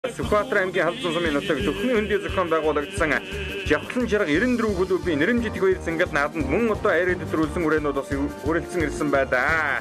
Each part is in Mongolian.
Сүхбаатар аймгийн халдсан сумын нутаг Төхний хөндий зохион байгуулагдсан Жавхлан жарга 94 клубын нэрэмжит 2 зангид нааданд мөн одоо айрыг дэвтрүүлсэн үрээнүүд бас хүрэлцэн ирсэн байлаа.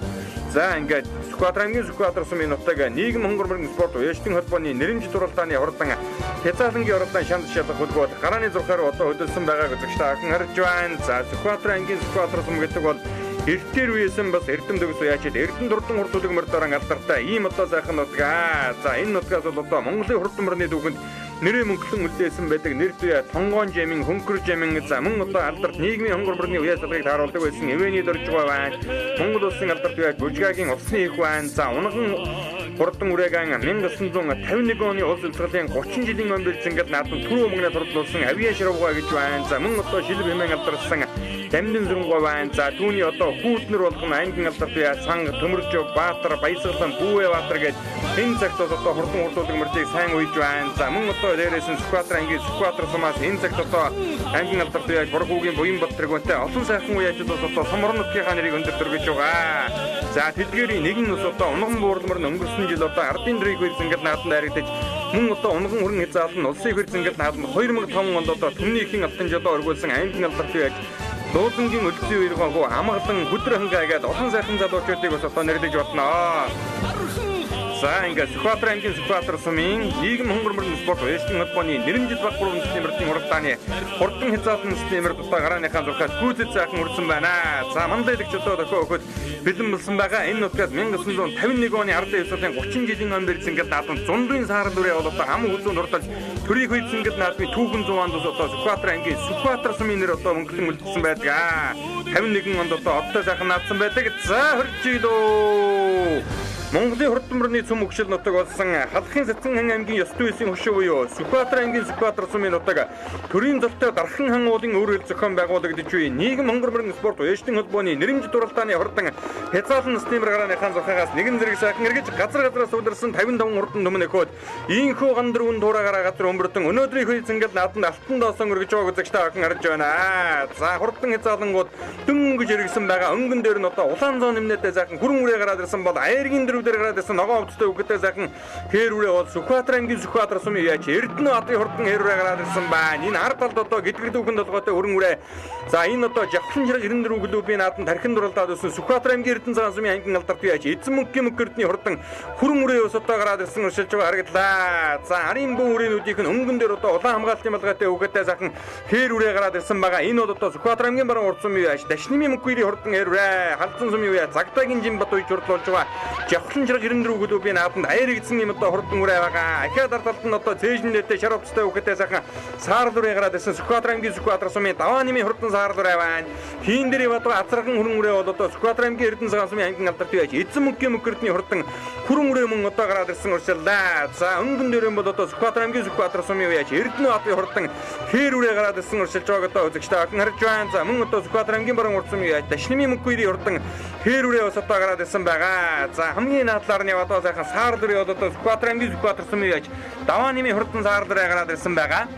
За ингээд Сүхбаатар аймгийн Сүхбаатар сумын нутаг нийгэм хонгормын спорт уяжтын холбооны нэрэмжит уралдааны хурдан хязгаарлангийн уралдаан шанд шалгах хөдөлгөөд гарааны зургаар одоо хөдөлсөн байгааг үзэгчтэй ахин харж байна. За Сүхбаатар аймгийн Сүхбаатар сум гэдэг бол Эртээр үеэсэн бас Эрдэм дэгс уяачид Эрдэнэ дурдан хурд төлгмөрөөр алдартай ийм одоо сайхан нутгаа. За энэ нутгаас бол одоо Монголын хурд мөрний дүүхэнд нэрээ мөнгөлөн үлдээсэн байдаг нэр туяа Тонгоон жамин, Хөнгөр жамин за мөн одоо алдарт нийгмийн хонгор мөрний уяаслагыг тааруулдаг байсан эвэний дөрж байгаа байна. Монгол улсын алдарт уяа Бүжгагийн усны их байна. За унган хурдан үрээгаан 1951 оны улс урлагийн 30 жилийн өмнө зингэд наадам түрүү мөнгөний турдлуулсан авиа шируугаа гэж байна. За мөн одоо шилб хэмээн алдарсан Дамдын зүрэнгүй байна. За түүний одоо хүүтнэр болгон аймгийн алдарт уяа Цанга, Төмөржөг, Баатар, Баясгалан, Бүүвэ Баатар гэж энэ цагт одоо хурдан хурдуулаг мөрдийг сайн үйж байна. За мөн одоо дээрээс нь Сүхбаатар аймгийн Сүхбаатар сумаас энэ цагт одоо аймгийн алдарт уяа Бургуугийн Буянбат тэргүүнтэй олон сайхан уяачид одоо Соморн нутгийн нэрийг өндөртөр гэж байгаа. За тэдгээрийн нэгэн ус одоо унган буурлмар өнгөрсөн жил одоо ардын дрийг үрзэнгэл нааданд харагдаж мөн одоо унган хүрэн хязгаалт нь улсын үрзэнгэл нааданд 2005 онд одоо Түмний ихийн алтан жолоо өргүүлсэн аймгийн алдарт уяа Дуулангийн өлзийн үергөө амгалан хөдөр хангаагаад олон сайхан залуучуудыг бас одоо нэрлэж болно. За ингээд Сүхбаатар аймгийн Сүхбаатар сумын нийгэм хонгормын спорт уяжтын холбооны нэрэмжит баг 3 системэртийн уралдааны хурдан хязгаалсан системээр тутаа гарааныхаа зурхаас гүйцэд сайхан үрдсэн байна. За мандайлагч одоо дохио өгөхөд бэлэн болсон байгаа. Энэ нутгаас 1951 оны ардын ёслолын 30 жилийн өмнө зингэд наадам зундын саарал үрээ бол одоо ам үзүүн урдалж төрийг хүйд зингэд наадмын түүхэн 100 онд одоо Сүхбаатар аймгийн Сүхбаатар сумын нэр одоо мөнгөлөн үлдсэн байдаг. 51 онд одоо одтой сайхан наадсан байдаг. За хөржидөө Монголын хурд мөрний цөм өгшил нутаг болсон Халахын Цэцэн аймгийн ёстой үеийн хөшөө буюу Сүхбаатар аймгийн Сүхбаатар сумын нутаг төрийн золтой Дархан хан уулын өөрөөр зохион байгуулагдж буй нийгэм хонгормын спорт уяжтын холбооны нэрэмжит уралдааны хурдан хязгаалсан системээр гарааныхаа зурхаагаас нэгэн зэрэг сайхан эргэж газраас удирсан 55 хурдан төмөн өгөөд ийхүү гандар үн дуурайгаар газар өмбөрдөн өнөөдрийн хүй зингэд нааданд алтан доосон өргөж байгааг үзэгчтэй ахин харж байна. За хурдан хязгаалангууд дөнгөж эргэсэн байгаа өнгөн дээр нь одоо улаан зоон нэмнэтэй сайхан хүрэн үрээ гараад ирсэн бол айргийн дээр гараадсан ногоон өвдөлтөй үгтэй сайхан хээр үрээ бол Сүхбаатар аймгийн Сүхбаатар сумын яач Эрдэнэ атын хурдан хээр үрээ гараад ирсэн байна. Энэ ард талд одоо гэдгэр дүүхэн толгойтой өрн үрээ. За энэ одоо Жавхлан жарга 94 клубын нааданд тархин дурлаад өссөн Сүхбаатар аймгийн Эрдэнэ цагаан сумын аймгийн алдарт яач эзэн мөнгөний мөнгөрдний хурдан хүрэн үрээ ус одоо гараад ирсэн өршилж байгаа харагдлаа. За арын бөө үрээнүүдийнх нь өнгөн дээр одоо улаан хамгаалтын малгайтай үгтэй сайхан хээр үрээ гараад ирсэн байгаа. Энэ бол одоо Сүхбаатар аймгийн баруун урд сумын яач Дашнымын мөнгөний хурдан хээр үрээ халдсан сумын яач Загтагийн Жимбат үйж хурдлуулж байгаа. Жавхлан жарга 94 клубын нааданд аяр гэсэн юм одоо хурдан үрээ байгаа. Ахиад ардалт нь одоо цээжнэтэй шаровцтой үгтэй сайхан саарал үрээ гараад ирсэн Сүхбаатар аймгийн Сүхбаатар сумын даваа нэмийн хурдан саарал үрээ байна. Хийн дээр бат азраган хүрэн үрээ бол одоо Сүхбаатар аймгийн Эрдэнэ цагаан сумын аймгийн алдарт яач эзэн мөнгөний мөнгөрдний хурдан хүрэн үрээ мөн одоо гараад ирсэн уршиллаа. За өнгөн дээр бол одоо Сүхбаатар аймгийн Сүхбаатар сумын яач Эрдэнэ атын хурдан хээр үрээ гараад ирсэн уршилж байгааг одоо үзэгчтэй ахин харж байна. За мөн одоо Сүхбаатар аймгийн баруун урд сумын яач Дашнымын мөнгөний хурдан хээр үрээ ус одоо гараад ирсэн байгаа. За хамгийн наадлаар нь одоо сайхан саарал үрээ бол одоо Сүхбаатар аймгийн Сүхбаатар сумын яач даваа нэмийн хурдан саарал үрээ гараад ирсэн байгаа.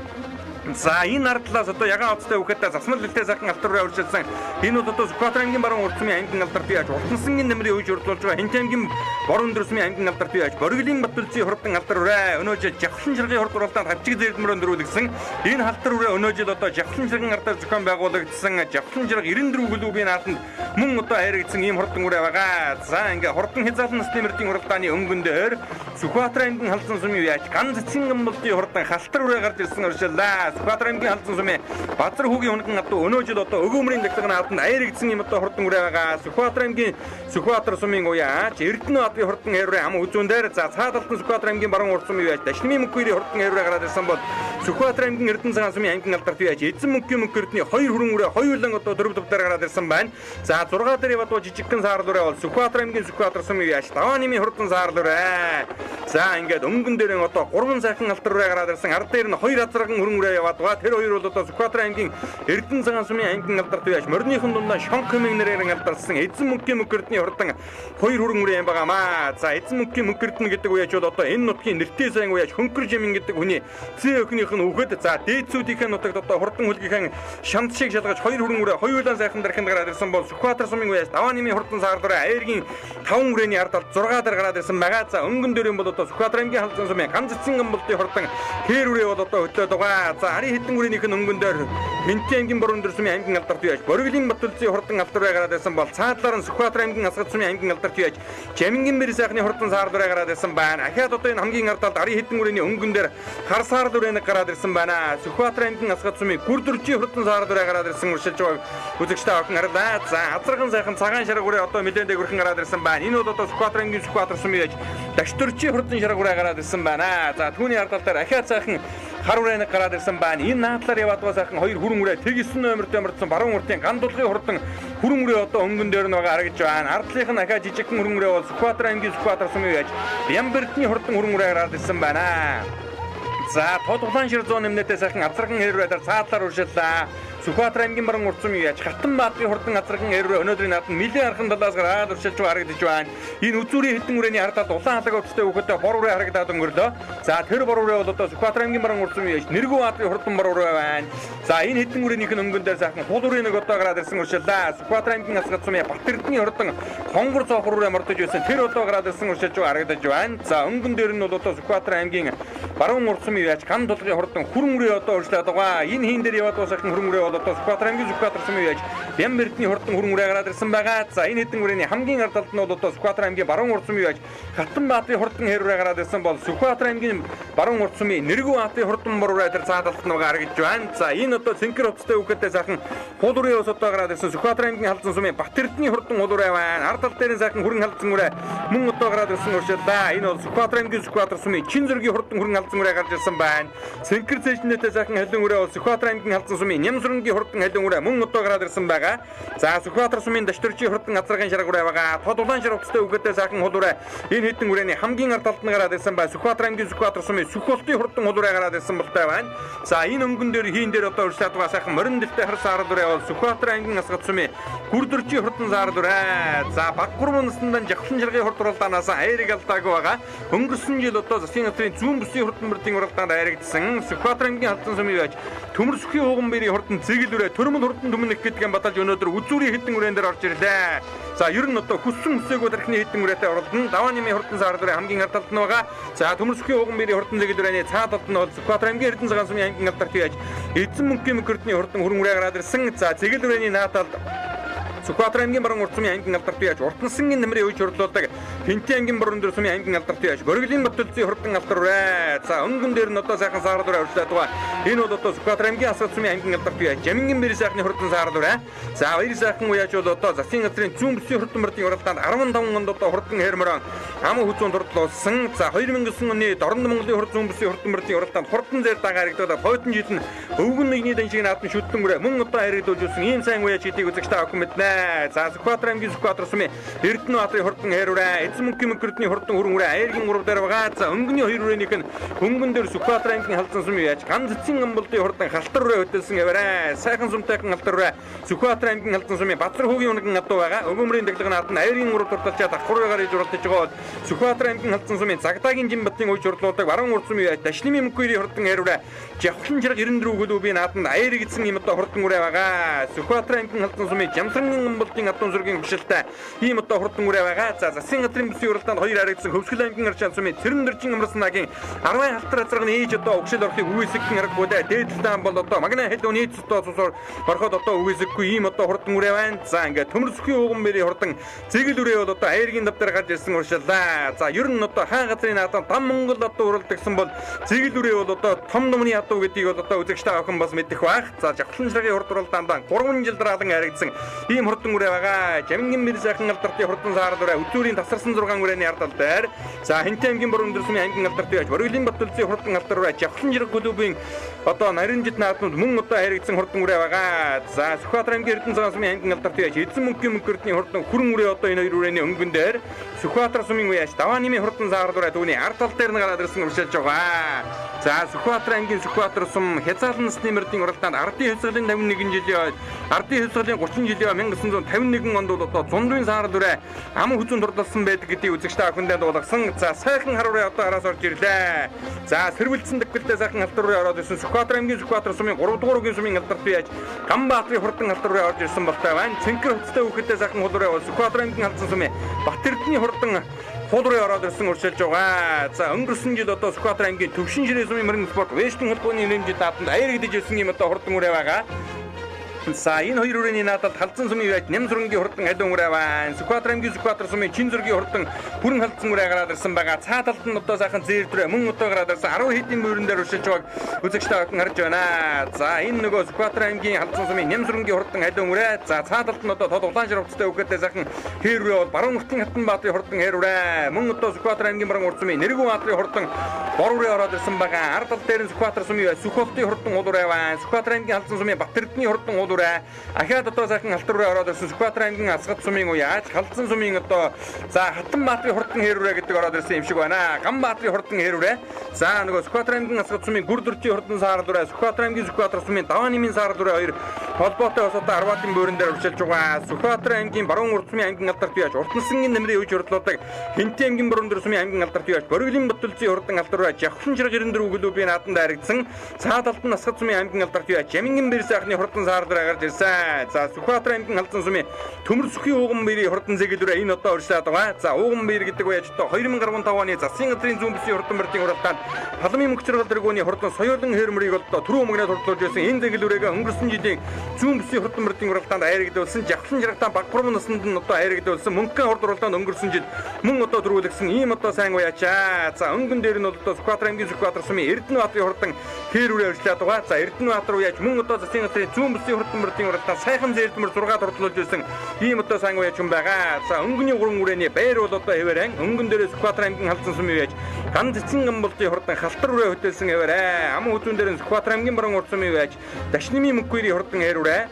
За энэ ардлаас одоо ягаан оцтой үхэдтэй засмал бэлтэй сайхан алтар үрээ урьдчилсан. Энэ бол одоо Сүхбаатар аймгийн баруун урд сумын аймгийн алдарт яач Уртансангийн нэмрийн үеж урдлуулж байгаа Хинт аймгийн борон өндөр сумын аймгийн алдарт яач Боргилийн Батүлцийн хурдан алтар үрээ өнөө жил Жавхлан жаргын хурд уралдаанд хавчиг зэрэгмөр өндөрүүлсэн. Энэ алтар үрээ өнөө жил одоо Жавхлан жаргын ардаар зохион байгуулагдсан Жавхлан жарга 94 клубын нааданд мөн одоо хайрагдсан ийм хурдан үрээ байгаа. За ингээ хурдан хязгаалсан системэртийн уралдааны өнгөн дээр Сүхбаатар аймгийн халдсан сумын яач Ган Цэцэн гамбалтын хурдан халтар үрээ гарч ирсэн уршиллаа. Сүхбаатар аймгийн халдсан сумын Базар хүүгийн хүнгэн адуу өнөө жил одоо өгөөмрийн лагдаг нааданд аяр гэсэн юм одоо хурдан үрээ байгаа. Сүхбаатар аймгийн Сүхбаатар сумын уяач Эрдэнэ атын хурдан хээр үрээ ам үзүүн дээр за цаадалтан Сүхбаатар аймгийн баруун урд сумын яач Дашнымын мөнгөний хурдан хээр үрээ гараад ирсэн бол Сүхбаатар аймгийн Эрдэнэ цагаан сумын аймгийн алдарт яач эзэн мөнгөний мөнгөрдний 2 хүрэн үрээ хоёулан одоо дөрөв төвдөр гараад ирсэн байна. За 6 дээр бадуу жижигхэн саарал үрээ бол Сүхбаатар аймгийн Сүхбаатар сумын яач даваа нэмийн хурдан саарал үрээ. За ингээд өнгөн дээр нь одоо 3 сайхан алтар үрээ гараад ирсэн. Ард дээр нь 2 азраган хүрэн үрээ яваад байгаа. Тэр хоёр бол одоо Сүхбаатар аймгийн Эрдэнэ цагаан сумын аймгийн алдарт яач морныхон дундаа шонх хэмээн нэрээр алдарсан эзэн мөнгөний мөнгөрдний хурдан 2 хүрэн үрээ юм байгаа маа. байгаа. За эзэн мөнхийн мөнхөрдөн гэдэг үеч бол одоо энэ нутгийн нэртэй сайн үеч хөнгөр жимэн гэдэг хүний цээ өхнийх нь үгэд за дээдсүүдийнхээ нутагт одоо хурдан хөлгийнхээ шамд шиг шалгаж хоёр хөрөнгөөрөө хоёулаа сайхан дарахын гараад ирсэн бол Сүхбаатар сумын үеч даваа нэмийн хурдан саардураа аяаргийн 5 хүрээний ард талд 6 дараа гараад ирсэн байгаа. За өнгөн дөрийн бол одоо Сүхбаатар аймгийн халдсан сумын ганц эцэн гамбалтын хурдан хээр үрээ бол одоо хөтлөөд байгаа. За ари хэдэн хүрээнийх нь өнгөн дээр Хинтээ аймгийн Борон дөр сумын аймгийн алдарт үеч Бориглын Батүлцийн хурдан алдар гараад ирсэн бол цаадлаар нь Сүхбаатар аймгийн Асгад сумын аймгийн алдарт үеч Жамингийн Бэр сайхны хурдан саардураа гараад ирсэн байна. Ахаад одоо энэ хамгийн ард талд ари хэдэн хүрээний өнгөн дээр хар саардураа гараад ирсэн байна. Сүхбаатар аймгийн Асгад сумын Гүрдүржийн хурдан саардураа гараад ирсэн уршилж байгааг үзэгчтэй охин харлаа. За азарган сайхан цагаан шарга хүрээ одоо мэдэн дээгүүрхэн гараад ирсэн байна. Энэ бол одоо Сүхбаатар аймгийн Сүхбаатар сумын үеч Дашторчийн хурдан шарга хүрээ гараад ирсэн байна. За түүний ард талд ахаад сайхан хар үрээнэг гараад ирсэн байна. Энэ наадлаар яваад байгаа сайхан хоёр хүрэн үрээ тэгсэн номертой амарсан баруун уртын гандулгын хурдан хүрэн үрээ одоо өнгөн дээр нь байгаа харагдж байна. Ардлынх нь ахаа жижигхэн хүрэн үрээ бол Сүхбаатар аймгийн Сүхбаатар сумын үеч Ямбэртний хурдан хүрэн үрээ гараад ирсэн байна. За тодглаан шир зүүн нэмнэтээ сайхан азарган хэрвээр цаадлаар уршиллаа. Сүхбаатар аймгийн баруун урд сумын үеч Хатан баатарын хурдан азарган хэрвээр өнөөдрийн наадад нэлээд архан талаас гараад уршилж харагдаж байна. Энэ үзүүрийн хэдэн үрээний ардад улаан халаг өвчтэй өгөхөд бор үрээ харагдаад өнгөрлөө. За тэр бор үрээ бол одоо Сүхбаатар аймгийн баруун урд сумын үеч Нэргүү баатарын хурдан бор үрээ байна. За энэ хэдэн үрээнийх нь өнгөн дээр сайхан хул үрээ нэг одоо гараад ирсэн уршиллаа. Сүхбаатар аймгийн Асгад сумын Батэрдний хурдан хонгор цоохор үрээ мордож байсан тэр одоо гараад ирсэн уршилж харагдаж байна. За өнгөн дээр нь бол одоо Сүхбаатар аймгийн баруун урд сумын үеч Ган дулгын хурдан хүрэн үрээ одоо уршлаад байгаа. Энэ хийн дээр яваад байгаа сайхан хүрэн үрээ бол одоо Сүхбаатар аймгийн Сүхбаатар сумын үеч Ямбэртний хурдан хүрэн үрээ гараад ирсэн байгаа. За энэ хэдэн үрээний хамгийн ард талд нь бол одоо Сүхбаатар аймгийн баруун урд сумын үеч Хатан баатарын хурдан хээр үрээ гараад ирсэн бол Сүхбаатар аймгийн баруун урд сумын Нэргүү баатарын хурдан бор үрээ тэр цаад талд нь байгаа харагдж байна. За энэ одоо цэнхэр хувцастай үгэдтэй сайхан хул үрээ ус одоо гараад ирсэн Сүхбаатар аймгийн халдсан сумын Батэрдний хурдан хул үрээ байна. Ард тал дээр сайхан хүрэн халдсан үрээ мөн одоо гараад ирсэн уршилаа. Энэ бол Сүхбаатар аймгийн Сүхбаатар сумын Чин зөргийн хурдан хүрэн халдсан үрээ гарч ирсэн байна. Цэнхэр цэжнэтэй сайхан халуун үрээ бол Сүхбаатар аймгийн халдсан сумын Нямсрынгийн хурдан халуун үрээ мөн одоо гараад ирсэн байгаа. За Сүхбаатар сумын Дашторчийн хурдан азаргын шарга үрээ байгаа. Тод улаан шар хувцастай үгэдтэй сайхан хул үрээ энэ хэдэн үрээний хамгийн ард талд нь гараад ирсэн байна. Сүхбаатар аймгийн Сүхбаатар сумын Сүх болтын хурдан хул үрээ гараад ирсэн болтой байна. За энэ өнгөн дээр хийн дээр одоо урьдчилаад байгаа сайхан морин дэлтэй хар саард үрээ бол Сүхбаатар аймгийн Асгад сумын Гүрдүржийн хурдан саард үрээ. За Баггурмын насндан жавхлан шаргын хурд уралдаанаас айрыг алдаагүй байгаа. Өнгөрсөн жил одоо засгийн газрын зүүн бүсийн хурдан мөрдийн уралдаанд айрагдсан Сүхбаатар аймгийн халдсан сумын үеч Төмөр сүхийн ууган бэрийн хурдан цэгэл үрээ төрмөл хурдан түмнэх гэдгээр баталж өнөөдөр үзүүрийн хэдэн үрээн дээр орж ирлээ. За ер нь одоо хүссэн хүсээгүй дархны хэдэн үрээтэй оролдоно. Даваа нэмийн хурдан саард үрээ хамгийн ард талд нь байгаа. За Төмөр сүхийн ууган бэрийн хурдан цэгэл үрээний цаад талд нь бол Сүхбаатар аймгийн Эрдэнэ цагаан сумын аймгийн алдарт үеч эзэн мөнхийн мөнхөрдний хурдан хүрэн үрээ гараад ирсэн. За цэгэл үрээний нааталд Сүхбаатар аймгийн баруун урд сумын аймгийн алдарт үеч Уртансангийн нэмрийн үеч хурлуулдаг Хинтээ аймгийн Борон дөр сумын аймгийн алдарт үеч Бориглын Батүлцийн хурдан алдар үрээ. За өнгөн дээр нь одоо сайхан саард үрээ урьдчилаад байгаа. Энэ бол одоо Сүхбаатар аймгийн Асгад сумын аймгийн алдарт үеч Жамингийн Бэр сайхны хурдан саард үрээ. За баяр сайхан үеч бол одоо засгийн газрын зүүн бүсийн хурдан мөрдийн уралдаанд 15 онд одоо хурдан хэрмөрөн ам хүзүүн турдлуулсан. За 2009 оны Дорн Монголын хурд зүүн бүсийн хурдан мөрдийн уралдаанд хурдан зэр дагаа харагдаад хойдон жил нь өвгөн нэгний даншиг наадан шүтэн үрээ мөн одоо харагдуулсан ийм сайн үеч гэдгийг үзэгчтэй авах мэднэ. За Сүхбаатар аймгийн Сүхбаатар сумын Эрдэнэ баатарын хурдан хээр үрээ эзэн мөнхийн мөнхөрдний хурдан хүрэн үрээ аяаргийн 3 дээр байгаа. За өнгөний 2 үрээнийх нь өнгөн дээр Сүхбаатар аймгийн халдсан сумын яж ганц эцсийн гамбалтын хурдан халтар үрээ хөтөлсөн хэвээрээ сайхан сумтайхан халтар үрээ Сүхбаатар аймгийн халдсан сумын Баатар хүүгийн унган адуу байгаа. Өгөөмрийн дэглэг наадад аяаргийн 3 турталчаад давхар гараж уралдаж байгаа бол Сүхбаатар аймгийн халдсан сумын Загдагийн Жимбатын үеч хурлуулдаг баруун урд сумын яж Дашнымын мөнхөрийн хурдан хээр үрээ Жавхлан чирэг 94 гөлөбийн наадад аяарыг эзэн юм одоо хурдан үрээ байгаа. Сүхбаатар аймгийн халдсан сумын Жамсрангийн гамбалтын адуун зургийн хөшөлтэй ийм одоо хурдан үрээ байгаа. За засгийн газрын бүсийн уралдаанд хоёр харагдсан Хөвсгөл аймгийн арчаан сумын Цэрэн-Дөржин амраснагийн 10 халтар азаргын ээж одоо өгшөл орохыг үгүйсгэн харахгүй даа. Дээдлээ бол одоо магна хэлөө нийт одоо цусаар ороход одоо үгүйсгэхгүй ийм одоо хурдан үрээ байна. За ингээд Төмөр сүхийн ууган бэрийн хурдан цэгэл үрээ бол одоо аяаргийн давтар гарч ирсэн уршиллаа. За ер нь одоо хаан газрын наадам Дам Монгол одоо уралдагсан бол цэгэл үрээ бол одоо том номны адуу гэдгийг бол одоо үзэгчтэй охин бас мэдэх байх. За жавхлан ширгийн хурд уралдаанд 3 жил дараалан харагдсан ийм хурдан үрээ байгаа. Жамингийн Бэр сайхан алдартын хурдан саард үрээ өдөрийн тасарсан 6 үрээний ард тал дээр. За Хинтээ аймгийн Борон дөр сумын аймгийн алдарт үеч Бориглын Батүлцийн хурдан алдар үрээ жавхлан жирэг клубын одоо нарийнжид наадмууд мөн одоо харагдсан хурдан үрээ байгаа. За Сүхбаатар аймгийн Эрдэнэ цагаан сумын аймгийн алдарт үеч эзэн мөнхийн мөнхөрдний хурдан хүрэн үрээ одоо энэ 2 үрээний өнгөн дээр Сүхбаатар сумын үеч даваа нэмийн хурдан саард үрээ түүний ард тал дээр нь гараад ирсэн уршилж байгаа. За Сүхбаатар аймгийн Сүхбаатар сум хязгаарлан насны мөрдийн уралдаанд ардын хэсгийн 51 жилийн ардын хэсгийн 30 жилийн 1951 онд бол одоо зундын саар дүрэ ам хүзүүн дурдсан байдаг гэдгийг үзэгч та бүхэндээ дуулгасан. За сайхан харуулын одоо араас орж ирлээ. За сэрвэлцэн дэвгэлтэй сайхан алдар руу ороод ирсэн Сүхбаатар аймгийн Сүхбаатар сумын 3 дугаар үгийн сумын алдарт байж Ганбаатарын хурдан алдар руу орж ирсэн болтой байна. Цэнхэр хөцтэй хүүхэдтэй сайхан хулуураа бол Сүхбаатар аймгийн халдсан сумын Батэрдний хурдан хулуурын ороод ирсэн уршилж байгаа. За өнгөрсөн жил одоо Сүхбаатар аймгийн Төвшин ширээ сумын мөрөн спорт вэстинг холбооны нэмжид даатанд аяр гэдэж ирсэн юм одоо хурдан үрээ байгаа. За энэ хоёр үрээний надад халдсан сумын байж Нямсрынгийн хурдан алин үрээ байна. Сүхбаатар аймгийн Сүхбаатар сумын Чинзүргийн хурдан бүрэн халдсан үрээ гараад ирсэн байгаа. Цаа талд нь одоо сайхан зээр дүрээ мөн одоо гараад ирсэн 10 хэдийн мөрөн дээр уршилж байгааг үзэгч та бүхэн харж байна. За энэ нөгөө Сүхбаатар аймгийн халдсан сумын Нямсрынгийн хурдан алин үрээ. За цаа талд нь одоо тод улаан ширвцтэй өгөхтэй сайхан хээр үрээ бол Баруун Уртын Хатанбаатарын хурдан хээр үрээ. Мөн одоо Сүхбаатар аймгийн Баруун Урт сумын Нэргүү Баатарын хурдан бор үрээ ороод ирсэн байгаа. Ард тал дээр нь Сүхбаатар сумын Сүхбаатарын хурдан уул үрээ байна. Сүхбаатар аймгийн халдсан сумын Батэрдний хурдан уул үрээ. Ахаад одоо сайхан алтар руу ороод ирсэн Сүхбаатар аймгийн Асгат сумын уяаж халдсан сумын одоо за Хатанбаатарын хурдан хэрүрэ гэдэг ороод ирсэн юм шиг байна. Ганбаатарын хурдан хэрүрэ. За нөгөө Сүхбаатар аймгийн Асгат сумын Гүрдөрчийн хурдан саарлураа Сүхбаатар аймгийн Сүхбаатар сумын Даваанымын саарлураа хоёр холбоотой ус одоо Арватын бөөрөн дээр уршилж байгаа. Сүхбаатар аймгийн Баруун Урт сумын аймгийн алдарт уяаж Уртансангийн нэмрийн үеж хурлуудаг Хинтээ аймгийн Баруун Дөр сумын аймгийн алдарт уяаж Боргилийн Батүлцийн хурдан алтараа Жавхлан чирэг 94 глубийн нааданд харагдсан. Цаад талд нь Асгат сумын аймгийн алдарт уяаж Жамингэн бэр сайхны хурдан саарлураа гарч ирсэн. За Сүхбаатар аймгийн халдсан сумын Төмөр Сүхийн ууган бэрийн хурдан зэгэлүүрээ энэ одоо урьдчилаад байгаа. За ууган бэр гэдэг уяаж одоо 2015 оны засгийн газрын зүүн бүсийн хурдан барьдын уралдаанд Халамын мөнхчргал дэргүүний хурдан соёлын хэрмэрийг одоо түрүү мөнгөнд хурдлуулж байсан энэ зэгэлүүрээ өнгөрсөн жилийн зүүн бүсийн хурдан барьдын уралдаанд айрагдуулсан. Жавхлан жаргатаа Багбарм наснд нь одоо айрагдуулсан. Мөнхөн хурд уралдаанд өнгөрсөн жил мөн одоо төрүүлсэн ийм одоо сайн уяачаа. За өнгөн дээр нь бол одоо Сүхбаатар аймгийн Сүхбаатар сумын Эрдэнэбаатарын хурдан хэрүүрээ урьдчилаад байгаа. За Эрдэнэбаатар уяаж мөн одоо засгийн газрын зүүн бүсийн хурдан барьдын уралдаанд сайхан зээлдмөр 6 туртлуулж байсан ийм одоо сайн уяач юм байгаа. За өнгөний 3 үрээний байр бол одоо хэвээрэн өнгөн дээрээ Сүхбаатар аймгийн халдсан сумын уяаж ган цэцэн гамболтын хурдан халтар үрээ хөтөлсөн хэвээрээ. Ам үзүүн дээр нь Сүхбаатар аймгийн Баруун Урт сумын уяаж Дашнымын мөнхөрийн хурдан хэрүүрээ.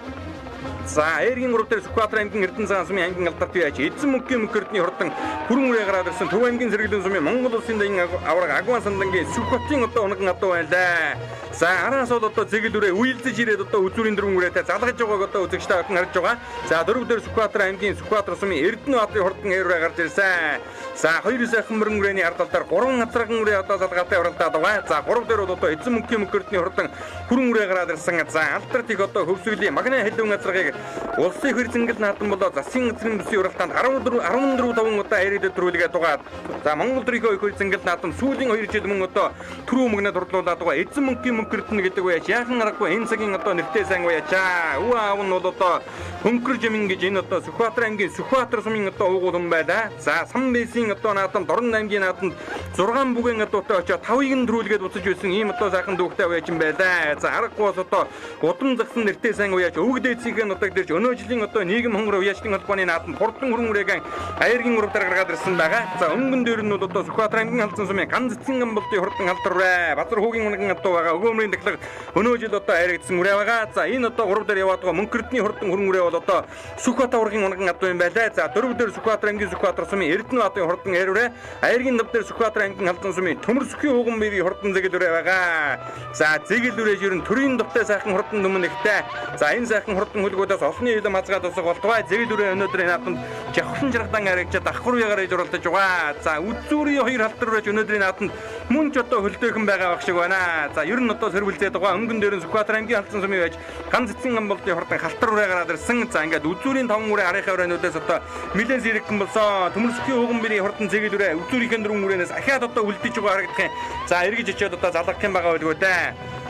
За эргийн урд дээр Сүхбаатар аймгийн Эрдэнэ цагаан сумын аймгийн алдарт уяаж эзэн мөнхийн мөнхөрдний хурдан хүрэн үрээ гараад ирсэн Төв аймгийн Сэргэлэн сумын Монгол улсын даян авраг Агван сандангийн Сүхбатын одоо унган адуу байлаа. За араас бол одоо зэгэл үрээ үйлдэж ирээд одоо үзүүрийн дөрвөн үрээтэй залгаж байгааг одоо үзэгч та бүхэн харж байгаа. За дөрөв дээр Сүхбаатар аймгийн Сүхбаатар сумын Эрдэнэбаатарын хурдан хэрүүрээ гарч ирсэн. За хоёр сайхан мөрөн үрээний ард талдаар 3 хацраган үрээ одоо залгаатай уралдаад байгаа. За 3 дээр бол одоо эзэн мөнхийн мөнхөрдний хурдан хүрэн үрээ гараад ирсэн. За алдарт их одоо хөвсгөлийн магнаа хэлбэн хацрагыг улсын хэр зэнгэл наадам болоо засгийн газрын бүсийн уралдаанд 14 удаа ирээд төрүүлгээд байгаа. За Монгол төрийн хөр зэнгэл наадам сүүлийн 2 жил мөн одоо түрүү мөнгөнд хурлуулаад байгаа. Эзэн мөнхийн мөнхөрдөн гэдэг уяаж яахан аргагүй энэ цагийн одоо нэртэй сайн уяачаа. Үе аав нь бол одоо хөнгөр жимэн гэж энэ одоо Сүхбаатар аймгийн Сүхбаатар сумын одоо уугуул юм байлаа. За сан бэсийн одоо наадам Дорн аймгийн наадамд 6 бүген адуутай очоод 5-ыг нь төрүүлгээд буцаж байсан ийм одоо сайхан дүүхтэй уяаж юм байлаа. За аргагүй бол одоо удам загсан нэртэй сайн уяаж өвөг дээдсийн одоо дэрж өнөө жилийн одоо нийгэм хонгор уяачдын холбооны наадамд хурдан хүрэн үрээгийн аяргийн урагдар гаргаад ирсэн байгаа. За өнгөн дээр нь бол одоо Сүхбаатар аймгийн халдсан сумын ган цэцэн гамболтын хурдан халдар үрээ Базар хүүгийн унган адуу байгаа. Өгөөмрийн дахлаг өнөө жил одоо аярагдсан үрээ байгаа. За энэ одоо 3 дээр яваад байгаа мөнхөрдний хурдан хүрэн үрээ бол одоо Сүхбаатар ургийн унган адуу юм байлаа. За 4 дээр Сүхбаатар аймгийн Сүхбаатар сумын Эрдэнэбаатарын хурдан хэрүүрээ аяргийн нав дээр Сүхбаатар аймгийн халдсан сумын Төмөр Сүхийн ууган бэрийн хурдан зэгэл үрээ байгаа. За зэгэл үрээж ерөн төрийн довтой сайхан хурдан дүмэн ихтэй. За энэ сайхан хурдан хөлгүүдээс олонний хилэн хазгаад усах болтугай зэгэл үрээ өнөөдрийн наадамд Жавхлан жаргадан аригчаад давхар уягаар иж уралдаж байгаа. За үзүүрийн хоёр халтар үрээж өнөөдрийн наадамд мөн ч одоо хөлдөөхэн байгаа баг шиг байна. За ер нь одоо сэрвэлзээд байгаа. Өнгөн дээр нь Сүхбаатар аймгийн халдсан сумын байж ган цэцэн гамболтын хурдан халтар үрээ гараад ирсэн. За ингээд үзүүрийн 5 үрээ арийнхаа үрээнүүдээс одоо нэлээд зэрэгхэн болсон. Төмөр Сүхийн ууган бэрийн хурдан зэгэл үрээ үзүүрийн 4 үрээс ахаад одоо үлдэж байгаа харагдах юм. За эргэж очиод одоо залгах юм байгаа байлгүй дээ.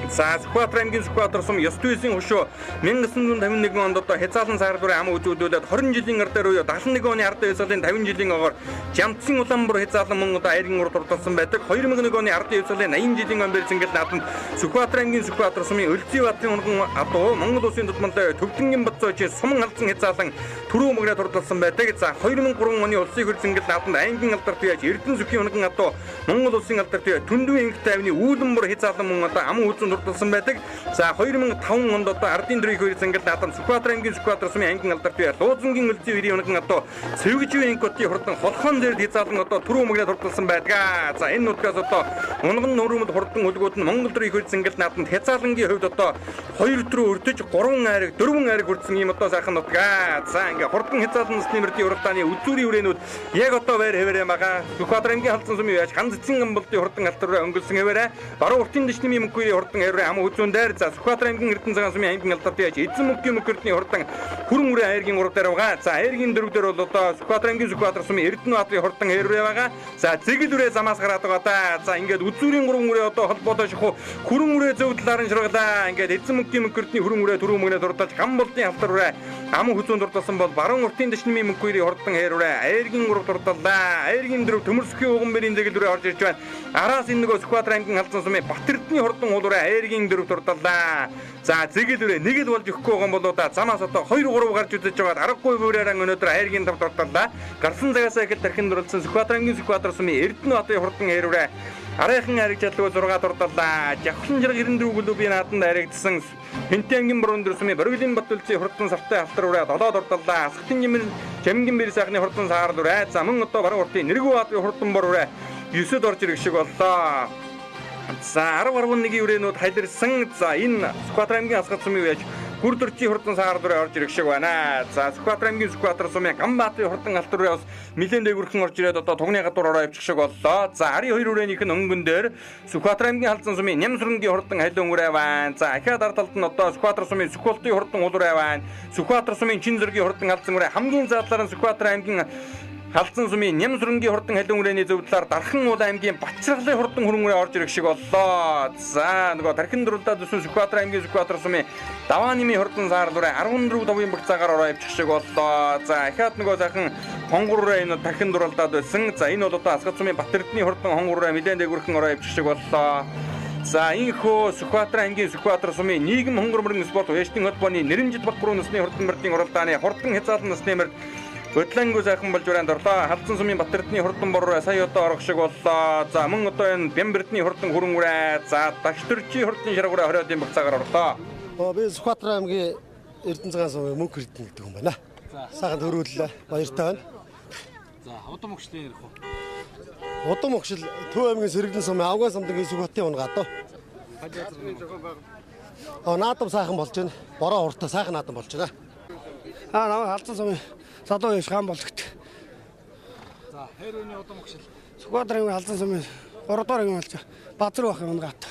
За Сүхбаатар аймгийн Сүхбаатар сум ёс tuyсын хөшөө 1951 онд одоо хязгаарлан сар бүрийн ам үзүүлүүлээд 20 жилийн ардаар буюу 71 оны ард хэсгийн 50 жилийн огоор Жамцын Улаанбуур хязгаарлан мөн одоо аяргийн урд урдсан байдаг. 2001 оны ард хэсгийн 80 жилийн он бэр зингэл наадамд Сүхбаатар аймгийн Сүхбаатар сумын Өлзий батын унган адуу Монгол улсын тутамдаа Төвдөнгийн Бацоочийн суман халдсан хязгаарлан түрүү мөгрөө дурдсан байдаг. За 2003 оны улсын хурц зингэлт нааданд аймгийн алдарт яаж Эрдэнэ зүгийн унган ато Монгол улсын алдарт Түндүн ангит тайвны үүлэн бүр хязаалан мөн одоо аман үзэн дурдсан байдаг. За 2005 онд одоо ардын дөрвийн хурц зингэлт нааданд Сүхбаатар аймгийн Сүхбаатар сумын аймгийн алдарт Луузангийн үлзий үрийн унган ато Цэвгжийн ангитын хурдан холхон дээр хязаалан одоо түрүү мөгрөө дурдсан байдаг. За энэ нутгаас одоо унган нөрмөд хурдан үлгүүд нь Монгол дөрвийн хурц зингэлт нааданд хязаалангийн хувьд одоо 2 төрөө өртөж 3 айраг 4 айраг хүрсэн юм одоо сайхан нутгаа. За ингээ хурдан хязаалан насны мөрдийн уралдааны үзүүрийн үрээнүүд яг одоо байр хэвээрээ мага Сүхбаатар аймгийн халдсан сумын яаж ганц эцсийн амбалтын хурдан алтараа өнгөрсөн хэвээрээ баруун уртын дэшний мөнгөний хурдан хэвээрээ ам үзүүн дээр за Сүхбаатар аймгийн Эрдэнэ цагаан сумын аймгийн алдарт яаж эзэн мөнгөний мөнгөний хурдан хүрэн үрээ айргийн 3 дээр байгаа. За айргийн 4 дээр бол одоо Сүхбаатар аймгийн Сүхбаатар сумын Эрдэнэ баатарын хурдан хэвээрээ байгаа. За зэгэл үрээ замаас гараад байгаа да. За ингээд үзүүрийн 3 үрээ одоо холбоодоо шахуу хүрэн үрээ зөв талаар нь шургалаа. Ингээд эзэн мөнгөний хүрэн үрээ түрүү мөнгөний дурдаж гам болтын халтар үрээ ам хүзүүн дурдсан бол баруун уртын дэшний мөнгөний хурдан хэвээрээ айргийн 3 дурдалаа. Айргийн 4 төмөрсгийн уган бэрийн зэгэл үрээ орж ирж байна. Араас энэ нөгөө Сүхбаатар аймгийн халдсан сумын Батэрдний хурдан уулуураа айргийн 4 дурдалаа. За зэгэл үрээ нэгэд болж өгөхгүй байгаа бол да замаас одоо 2 3 гарч үзэж байгаад аргагүй бүрээр өнөөдөр айргийн 5 дурдалаа. Гарсан цагаасаа ихэд тархин дурлсан Сүхбаатар аймгийн Сүхбаатар сумын Эрдэнэ баатарын хурдан хэвээрээ арайхан ариг жалгүй 6 дурдалаа. Жавхлан жирэг 94 клубын нааданд аригдсан Хэнтэн аймгийн Бороондор сумын Бориглын Батүлцийн хурдан сартай халтар үрээ 7 дурдалаа. Асхтын Жамгийн бэр сайхны хурдан саар үрээ. За мөн одоо баруун уртын Нэргүү баатарын хурдан бор үрээ 9-д орж ирэх шиг боллоо. За 10-11 үрээнүүд хайлирсан. За энэ Сүхбаатар аймгийн Асгат сумын байж Гүрдөрчийн хурдан саар дүрээ орж ирэх шиг байна. За Сүхбаатар аймгийн Сүхбаатар сумын Гамбаатарын хурдан алтар үрээ бас нэлээд дээгүрхэн орж ирээд одоо тугны гадуур ороо явчих шиг боллоо. За 12 үрээнийх нь өнгөн дээр Сүхбаатар аймгийн халдсан сумын Нямсрынгийн хурдан халиун үрээ байна. За ахиад ард талд нь одоо Сүхбаатар сумын Сүхболтын хурдан улурээ байна. Сүхбаатар сумын Чинзэргийн хурдан халдсан үрээ хамгийн задлаар нь Сүхбаатар аймгийн халдсан сумын Нямсрынгийн хурдан халиун үрээний зөв талаар Дархан уул аймгийн Бачргалын хурдан хүрэн үрээ орж ирэх шиг боллоо. За нөгөө тархин дурлаад өссөн Сүхбаатар аймгийн Сүхбаатар сумын Давааними хурдан саар дүрээ 14 давын багцаагаар ороо явчих шиг боллоо. За ахиад нөгөө сайхан хонгор үрээ энэ тархин дурлаад байсан. За энэ бол одоо Асгат сумын Батэрдний хурдан хонгор үрээ нэлээд дээгүрхэн ороо явчих шиг боллоо. За инхүү Сүхбаатар аймгийн Сүхбаатар сумын нийгэм хонгорморын спорт уяжтын холбооны нэрэмжит Батбаруу насны хурдан мөрдийн уралдааны хурдан хязаалан насны мөрд Хөдлөнгөө сайхан болж уранд орлоо. Халдсан сумын Батэрдний хурдан бороо сая одоо орох шиг боллоо. За мөн одоо энэ Бямбэрдний хурдан хүрэн үрээ. За Дагштөрчийн хурдан шаргуураа 20-ын багцаагаар орлоо. Би Сүхбаатар аймгийн Эрдэнэ цагаан сумын мөнгө Эрдэнэ гэдэг юм байна. Сайхан төрүүллээ. Баяртай байна. За удам өгшлээ ярих уу? Удам өгшил Төв аймгийн Сэргэлэн сумын Авган самдгийн Сүхбаатарын унгаа доо. Наадам сайхан болж байна. Бороо хуртаа сайхан наадам болж байна. Намайг халдсан сумын Садуу яш хаан болгот. За хэрүүний удам өгшил. Сүхбаатар аймгийн халдсан сумын 3 дугаар анги болж Базар бахын унгаат.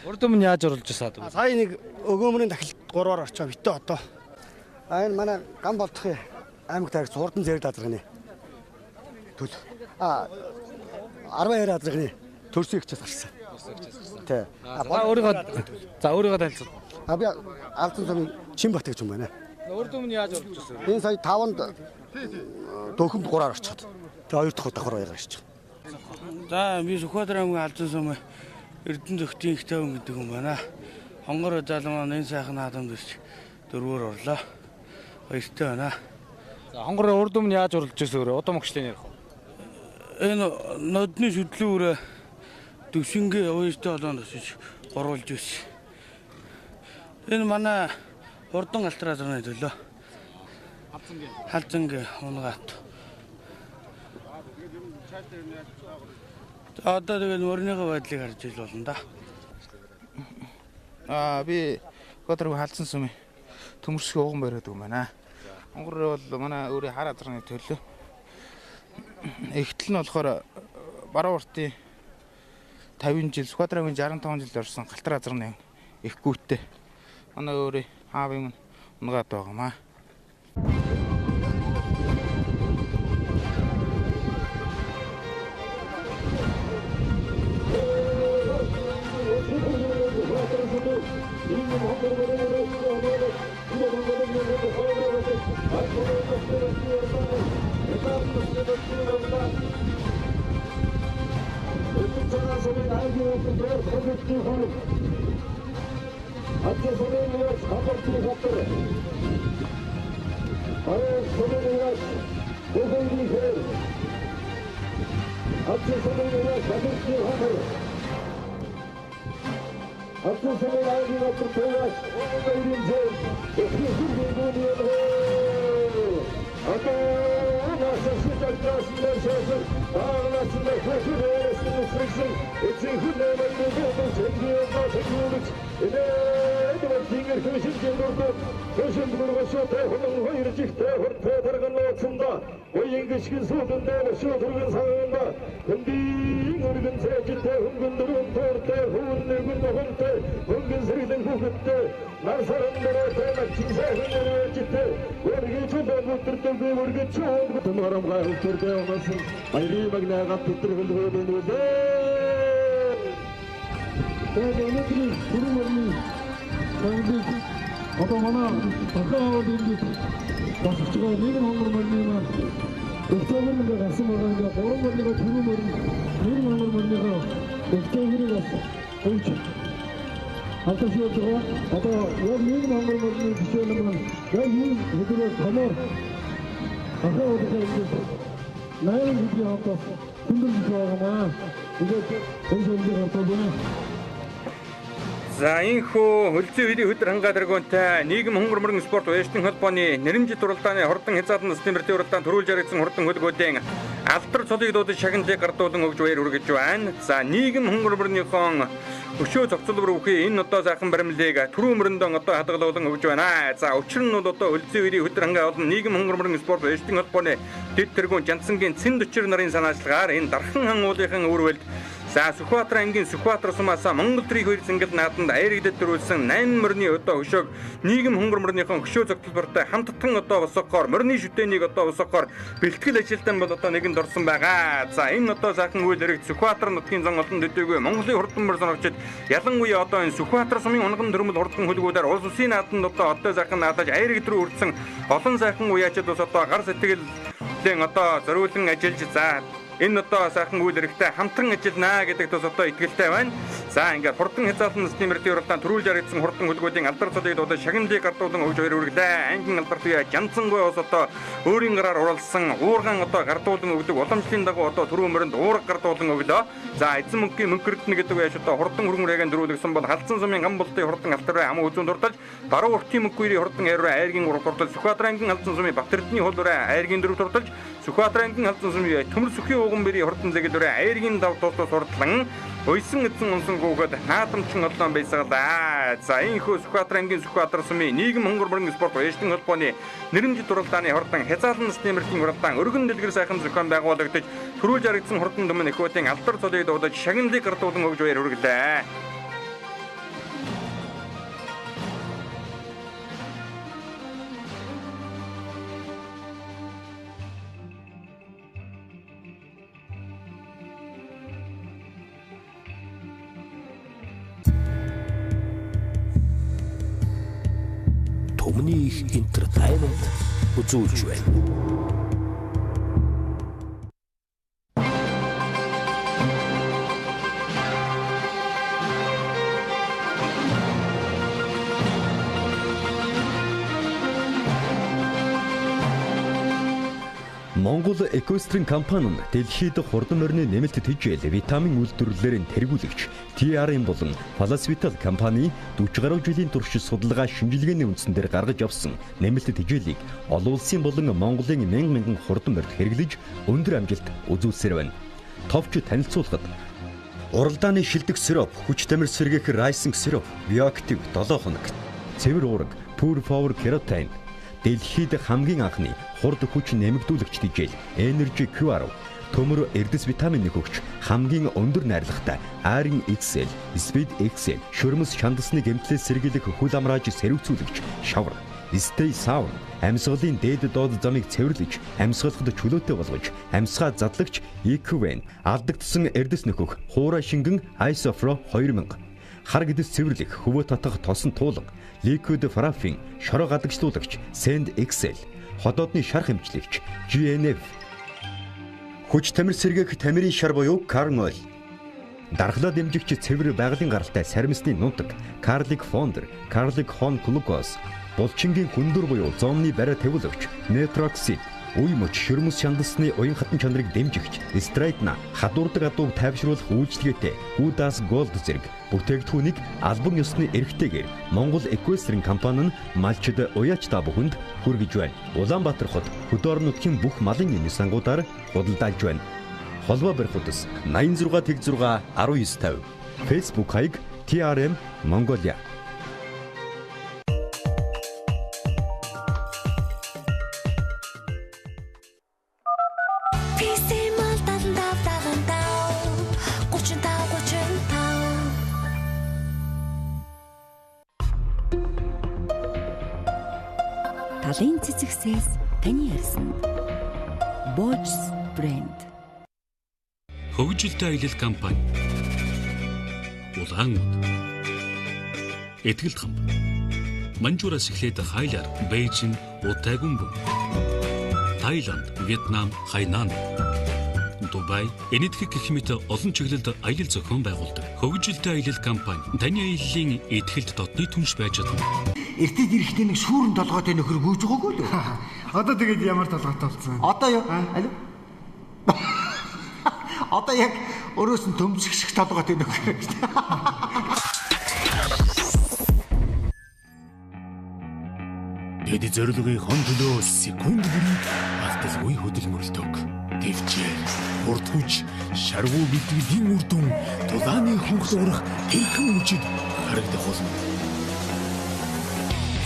Урд өмнө яаж оруулж саад вэ? Сая нэг өгөөмрийн дахил 3-аар орчоо битээ одоо. Энэ манай гам болдох аймаг таарч хурдан зэрэг даазрагны. Төл. 12 даазрагны төрсөн ихчээс гарсан. Тий. Өөрийгөө танилцуул. Би Алдсан сумын Чинбат гэж юм байна. Урд өмнө яаж оруулж ирсэн? Энэ сая 5-нд дөхөмд 3-аар орчоод. Тэгээ 2 дахь давхар баяр гарч байгаа. За би Сүхбаатар аймгийн Алдсан сумын Эрдэнэ зөвхөн их тавин гэдэг юм байна. Хонгор залмаа энэ сайхан наадамд ирж 4-өр орлоо. Баяртай байна. За хонгорын урд өмнө яаж оруулж ирсэн өөрөө удам өгшлээ ярих уу? Энэ нодны шүдлэн үрээ төвшингээ уяжтай олоонд очиж гурвуулж ирсэн. Энэ манай хурдан алтраазрны төлөө. Халзангийн унгаат. Одоо тэгээд мөрнийхөө байдлыг харж ил болно да. Би Сүхбаатарын халдсан сумын төмөрсгийн уган бариад юм байна. Хонгор бол манай өөрийн хар азрын төлөө. Эхтэл нь болохоор баруун уртын 50 жил Сүхбаатар аймгийн 65 жил орсон галтар азрын их гүйтэй. Манай өөрийн хаавын унгаад байгаамаа. За энэхүү хөлзөө хөрийн өдөр хангаа дэргүүнтэй нийгэм хонгор мөрөн спорт уяшдын холбооны нэрэмжит уралдааны хордон хязгаарлан стимертэй уралдаан төрүүлж яригдсан хордон хөлгүүдийн алдар цолыг дуудаж шагналыг гардуулан өгж баяр хүргэж байна. За нийгэм хонгор мөрөнийхон өшөө цогцлбор үхий энэ одоо сайхан баримлыг түрүү мөрөндөө одоо хадгалуулан өгж байна. За учир нь бол одоо хөлзөө хөрийн өдөр хангаа болон нийгэм хонгор мөрөн спорт уяшдын холбооны дэд тэргүүн Жансангийн цэнд өчир нарын санаачлагаар энэ дархан хан уулынхан өрөвөлд за Сүхбаатар ангийн Сүхбаатар сумаасаа Монгол төрийн хоёр зингэл нааданд аярэгдэд төрүүлсэн 8 мөрний одоо өшөөг нийгэм хонгор мөрнийхэн хөшөө зогтолбортой хамттан одоо босгохоор мөрний шүтээнийг одоо босгохоор бэлтгэл ажилтан бол одоо нэгэнд орсон байгаа. За энэ одоо сайхан үйл хэрэг Сүхбаатар нутгийн зан олон төдийгүй Монголын хурдан мөр соногчид ялангуяа одоо энэ Сүхбаатар сумын унган төрмөл хурдан хөлгүүдээр улс улсын нааданд одоо сайхан наадаж аярэгд рүү үрдсэн олон сайхан уяачид бас одоо гар сэтгэлэн одоо зориулан ажиллаж за энэ одоо сайхан үйл хэрэгтэй хамтран ажиллана гэдэг тус одоо итгэлтэй байна. За ингээд хурдан хязгаарлан стимертэй уралдаан төрүүлж яригдсан хурдан хөлгүүдийн алдар цолыг одоо шагналыг гардуулан өгж баяр хүргэлээ. Ангийн алдар туяа Жансангүй бас одоо өөрийн гараар уралсан уурган одоо гардуулан өгдөг уламжлалын дагуу одоо түрүү мөрөнд уурга гардуулан өглөө. За эзэн мөнхийн мөнхөрдөн гэдэг үеэс одоо хурдан хөргөн дөрүүлсэн бол халдсан сумын гамболтын хурдан алтараа ам үзүүн дуртаж баруун уртын мөнхөрийн хурдан айруу айргийн ураг дуртаж Сүхбаатар ангийн халдсан сумын Батэрдний хуулураа айргийн дөрөв дуртаж Сүхбаатар ангийн халдсан сумын төмөр сүхийн уган бэрийн хурдан зэгэлүүрээ айргийн дав туустаа суртлан уйсан эзэн унсан гүгээд наадамчин олоон байсагалаа. За энэхүү Сүхбаатар ангийн Сүхбаатар сумын нийгэм хонгор мөрөн спорт уяшдын холбооны нэрэмжит уралдааны хурдан хязгаарлан стимерийн уралдаан өргөн дэлгэр сайхан зохион байгуулагдаж төрүүлж яригдсан хурдан дүмэн эхүүдийн алдар цолыг дуудаж шагналыг гардуулан өгж баяр хүргэлээ. Төмний их entertainment үзүүлж байна. Монгол Экострин компани нь дэлхийд хурдан морины нэмэлт тэжээл витамин үйлдвэрлэлээр тэргүүлэгч TRM болон Palasvital компани 40 гаруй жилийн турш судалгаа шинжилгээний үндсэн дээр гаргаж авсан нэмэлт тэжээлийг олон улсын болон Монголын мянган хурдан морьд хэрэглэж өндөр амжилт үзүүлсээр байна. Товч танилцуулахад уралдааны шилдэг сироп, хүч тамир сэргээх райсинг сироп, биоактив 7 хоногт, цэвэр уурга, Pure Power Keratin дэлхийд хамгийн анхны хурд хүч нэмэгдүүлэгч тэжээл Energy QR төмөр эрдэс витамин нөгөөч хамгийн өндөр найрлагатай Iron XL, Speed XL шөрмөс шандасны гэмтлээс сэргийлэх хөл амрааж сэрүүцүүлэгч Shower, Stay Sound амьсгалын дээд доод замыг цэвэрлэж амьсгалахад чөлөөтэй болгож амьсгаа задлагч EQVN алдагдсан эрдэс нөхөх хуура шингэн Isofro 2000 хар гэдэс цэвэрлэх хөвөө татах тосон туулга Liquid Paraffin шороо гадагшлуулагч Send XL ходоодны шар хэмжлэгч GNF хүч тамир сэргээх тамирын шар буюу Carn Oil дархлаа дэмжигч цэвэр байгалийн гаралтай саримсны нунтаг Carlic Founder, Carlic Home Glucose булчингийн хүндүр буюу зомны бариа тавиулагч Netroxy үе мөч ширмэс шандасны уян хатан чанарыг дэмжигч Straightna хадуурдаг адууг тайвшруулах үйлчилгээтэй Hudas Gold зэрэг бүтээгдэхүүнийг албан ёсны эрхтэйгээр Монгол Equestrian компани нь малчид уяач та бүхэнд хүргэж байна. Улаанбаатар хот хөдөө орон нутгийн бүх малын эмийн сангуудаар худалдаалж байна. Холбоо барих утас 86 тэг 6 1950. Facebook хаяг TRM Mongolia. Талын цэцэгсээс таны ярьсан. Bosch брэнд. Хөгжилтэй аялал компани. Улаанууд. Этгэлт хамт. Манжуураас эхлээд Хайлаар, Бээжин, Утагумб, Таиланд, Вьетнам, Хайнан, Дубай, Энэтхэг гэх мэт олон чиглэлд аялал зохион байгуулдаг. Хөгжилтэй аялал компани таны аяллаа этгэлт дотны түнш байж чадна. Эртэд ирэхдээ нэг шүүрэн толгойтой нөхөр гүйж байгаагүй л үү? Одоо тэгээд ямар толгойтой болсон? Одоо юу? Алив. Одоо яг өрөөс нь төмсөх шиг толгойтой нөхөр. Тэд зорилгын хон төлөө секунд бүрийг алдалгүй хөдөлмөрлөдөг. Тэвчээр, урд хүч, шаргуу бэлтгэлийн үр дүн тулааны хөнгөл урах хэрхэн мөчид харагдах болно.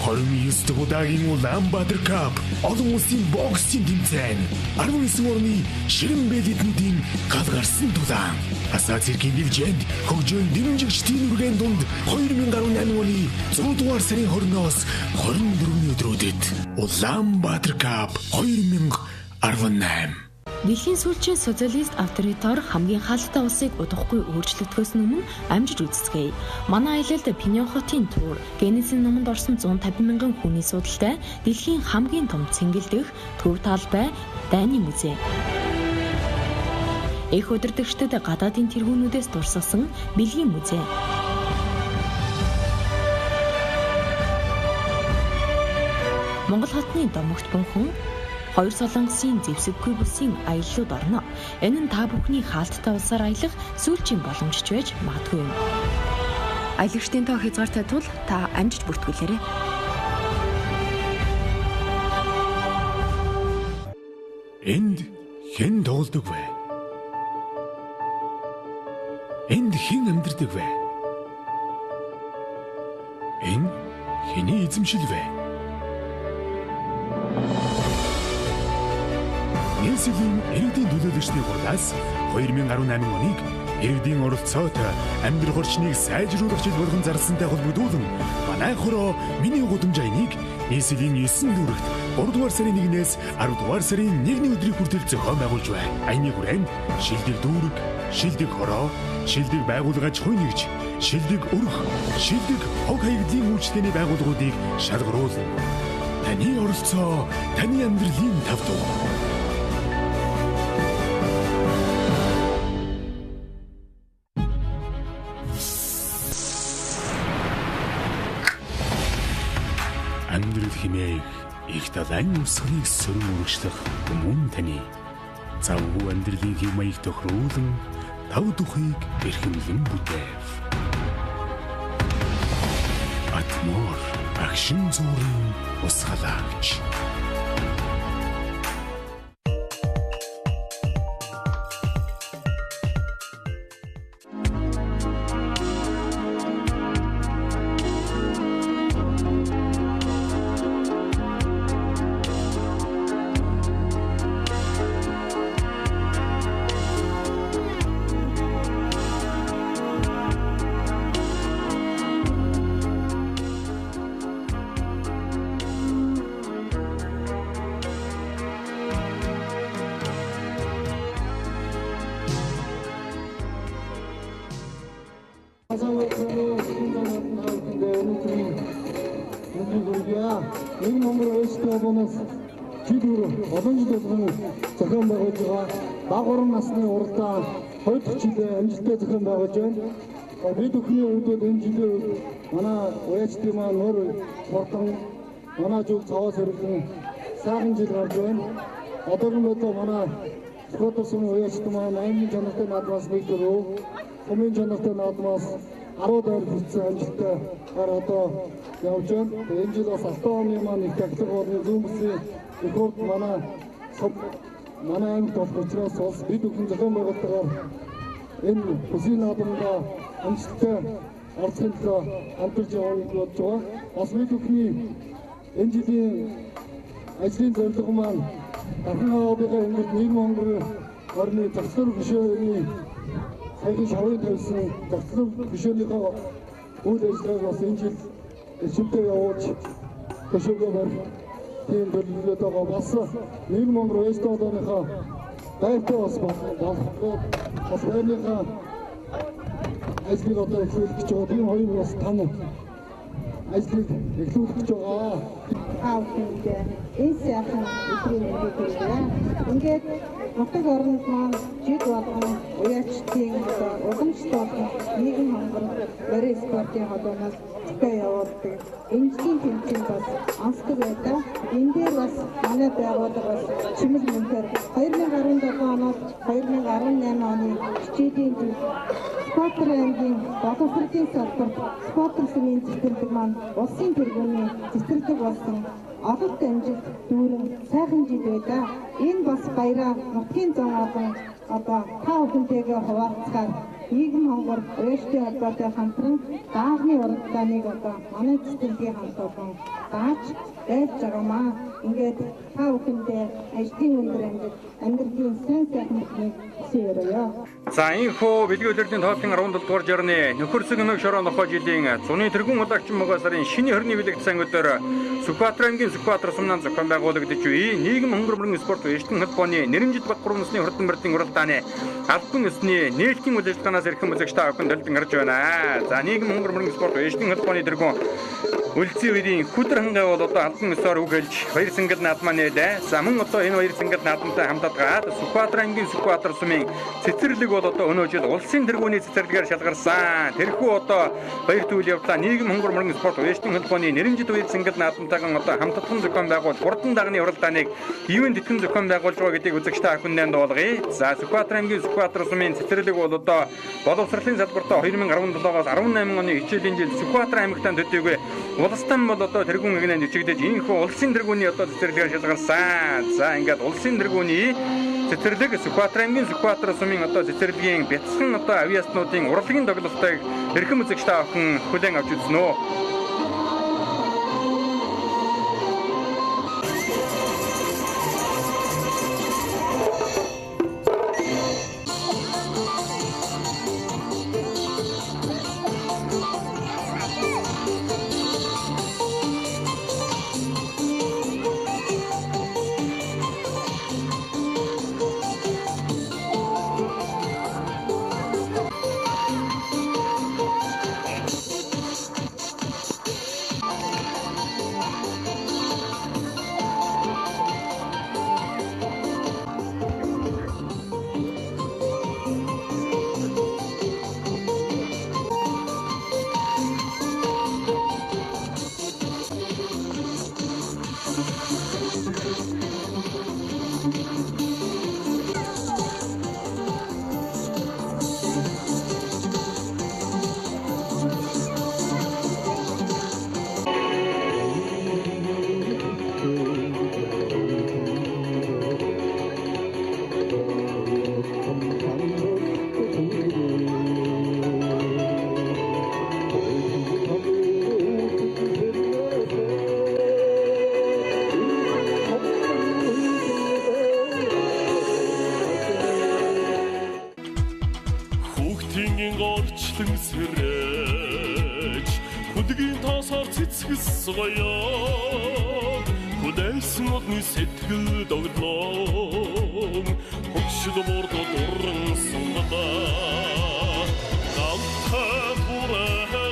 29 дахь удаагийн Улаанбаатар Cup олон улсын боксийн тэмцээн 19 орны ширэн бэлэднүүдийн гал гарсан тулаан асаа цэргийн бэлжээнд хөгжөөн дэмжигчдийн үргэн дунд 2018 оны 100 дугаар сарын 20-оос 24-ний өдрүүдэд Улаанбаатар Cup 2018. Дэлхийн сүүлчийн социалист авторитар хамгийн хаалттай улсыг удахгүй өөрчлөгдөхөөс өмнө амжиж үзцгээе. Манай аялалд Пиньон хотын тур, Генесийн номонд орсон 150 мянган хүний судалтай дэлхийн хамгийн том цэнгэлдэх төв талбай дайны музей. Эх удирдагчдад гадаадын тэргүүнүүдээс дурсасан бэлгийн музей. Монгол хотны домогт бунхан хоёр солонгосын зэвсэггүй бүсийн аяллууд орно. Энэ нь та бүхний хаалттай улсаар аялах сүүлчийн боломжч байж магадгүй юм. Аялагчдын тоо хязгаартай тул та амжиж бүртгүүлээрэй. Энд хэн тоглодог вэ? Энд хэн амьдардаг вэ? Энэ хэний эзэмшил вэ? Нийслэлийн иргэдийн төлөөлөгчдийн хурдаас 2018 оныг иргэдийн оролцоотой амьдрах орчныг сайжруулах жил болгон зарласантай холбогдуулан манай хороо миний гудамж аяныг нийслэлийн 9 дүрэгт 3 дугаар сарын 1-ээс 10 дугаар сарын 1-ний өдрийг хүртэл зохион байгуулж байна. Аяны хүрээнд шилдэг дүүрэг, шилдэг хороо, шилдэг байгууллагаж хуй нэгж, шилдэг өрх, шилдэг хог хаягдлын үйлчлэгээний байгууллагуудыг шалгаруулна. Таны оролцоо, таны амьдралын тав туг. Амьдрал хэмээх их талайн усхныг сөрөн үргэлжлэх мөн таны завгүй амьдралын хэм маяг тохируулан тав тухыг эрхэмлэн бүтээв. Атмор агшин зүрийн ус халагч. Энэ номер өөрсдөө бонус чигээр олон жил болгон зохион байгуулж байгаа дагвар насны уралдаан 2 дахь жилээ амжилттай зохион байгуулж байна. Бид бүхний хувьд энэ жилийн манай уяачдын маань нөр хурдан манай жүг цаваас хэрэглэн сайхан жил гарч байна. Одоогийн бодлоо манай Скотос уяачт маань аймгийн чанартай наадмаас нэг дөрөв, сумын чанартай наадмаас 10 доор хүрсэн амжилттай гар одоо явж байна. Энэ жил бас автоомны маань их тахлаг орны зүүмсийн рекорд манай аймагт болох учраас бас бид бүхэн зохион байгуулалтаар энэ бүсийн наадамдаа амжилттай орцсон төлөө хамтарч явах бодож байгаа. Бас бид бүхний энэ жилийн ажлын зорилго маань дахин хаалгын ингээд нийгэм хонгорын орны зохицол гишүүний саяхан шавын тавьсан зохицол гишүүнийхээ үйл ажиллагааг бас энэ жил эсвэлтэй явуулж төшөөгөө барих тийм төлөвлөлт байгаа. Бас нийгэм хонгор Вест одооныхоо байртай бас байрныхаа ажлыг одоо эхлүүлэх гэж байгаа. Тийм хоёр бас тань ажлыг эхлүүлэх гэж байгаа. Энэ сайхан өдрийн мэндийг хүргье. Ингээд нутаг орнд маань жиг болгон уяачдын уламжлалт болгон нийгэм хонгор барь спортын холбооноос зохио явуулдаг. Энэгийн тэмцээн бас онцлог байдаг. Энэ дээр бас манай байгууллага бас чимэл мөнхөр 2017 оноос 2018 оны хичээлийн Скотер аймгийн боловсролын салбарт Скотер сумын цэцэрлэг маань улсын тэргүүний цэцэрлэг болсон олонт амжилт дүүрэн сайхан жил байлаа. Энэ бас баяраа нутгийн зам олон одоо та бүхэнтэйгээ хуваалцахаар нийгэм хонгор уяачдын холбоотой хамтран даавны уралдааныг одоо манай цэцэрлэгийн хамт олон дааж байж байгаамаа. Ингээд та бүхэндээ ажлын өндөр амьдралын сайн сайхан бүхнийг хүсье. За инхо бэлгийн удирдлагын тоолтын 17 дугаар жирны нөхөрсөг нөх шороо нохоо жилийн зуны тэргүүн удаагчин могоо сарын шинэ хорны бэлэгдсэн өдөр Сүхбаатар аймгийн Сүхбаатар сумнан зохион байгуулагдаж буй нийгэм хонгормын спорт уяачдын холбооны нэрмжит Бакбар үндэсний хурдан барилгын уралдааны албан ёсны нээлтийн үйл ажиллагаанаас эрхэм үзэгч та бүхэнд төлөвлөн гарч байна. За нийгэм хонгормын спорт уяачдын холбооны тэргүүн үлцэн үеийн хүдэр хангай бол одоо албан ёсоор үгэлж хоёр сангал наадмаа нээлээ. За мөн одоо энэ хоёр сангал наадамтай хамтаад гаад Сүхбаатар аймгийн Сүхбаатар сумын цэцэрлэг бол одоо өнөө жил улсын тэргүүний цэцэрлэгээр шалгарсан. Тэрхүү одоо баяр төөл явдлаа нийгэм хонгормын спорт уяачдын холбооны нэрмжит үеийн сангал наадамтайхан одоо хамтдсан зохион байгуул хурдан дагны уралдааныг ивэн тэтгэн зохион байгуулж байгаа гэдгийг үзэгч та бүхэнд дуулгая. За Сүхбаатар аймгийн Сүхбаатар сумын цэцэрлэг бол одоо боловсролын салбартаа 2017-оос 18 оны хичээлийн жил Сүхбаатар аймагтаа төдийгүй улстан бол одоо тэргүүн игнэнд бичигдэж энэхүү улсын тэргүүний одоо цэцэрлэгээр шалгарсан. За ингээд улсын тэргүүний цэцэрлэг Сүхбаатар аймгийн Сүхбаатар сумын одоо цэцэрлэгийн бяцхан одоо авиаснуудын урлагийн тоглолтыг эрхэм үзэгч та бүхэн хүлээн авч үзнэ үү. Орчлон сэрэж хүдгийн тоосоор цэцгэсгоё хүдэлсэн одны сэтгэл догдлоо хөгшил бордо дуран сунгада гамтай бүрэ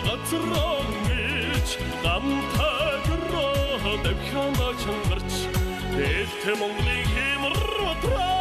газраа мич гамтай гэрээ дэвхана чангарч ээлтэй Монголын хэмэр утраач.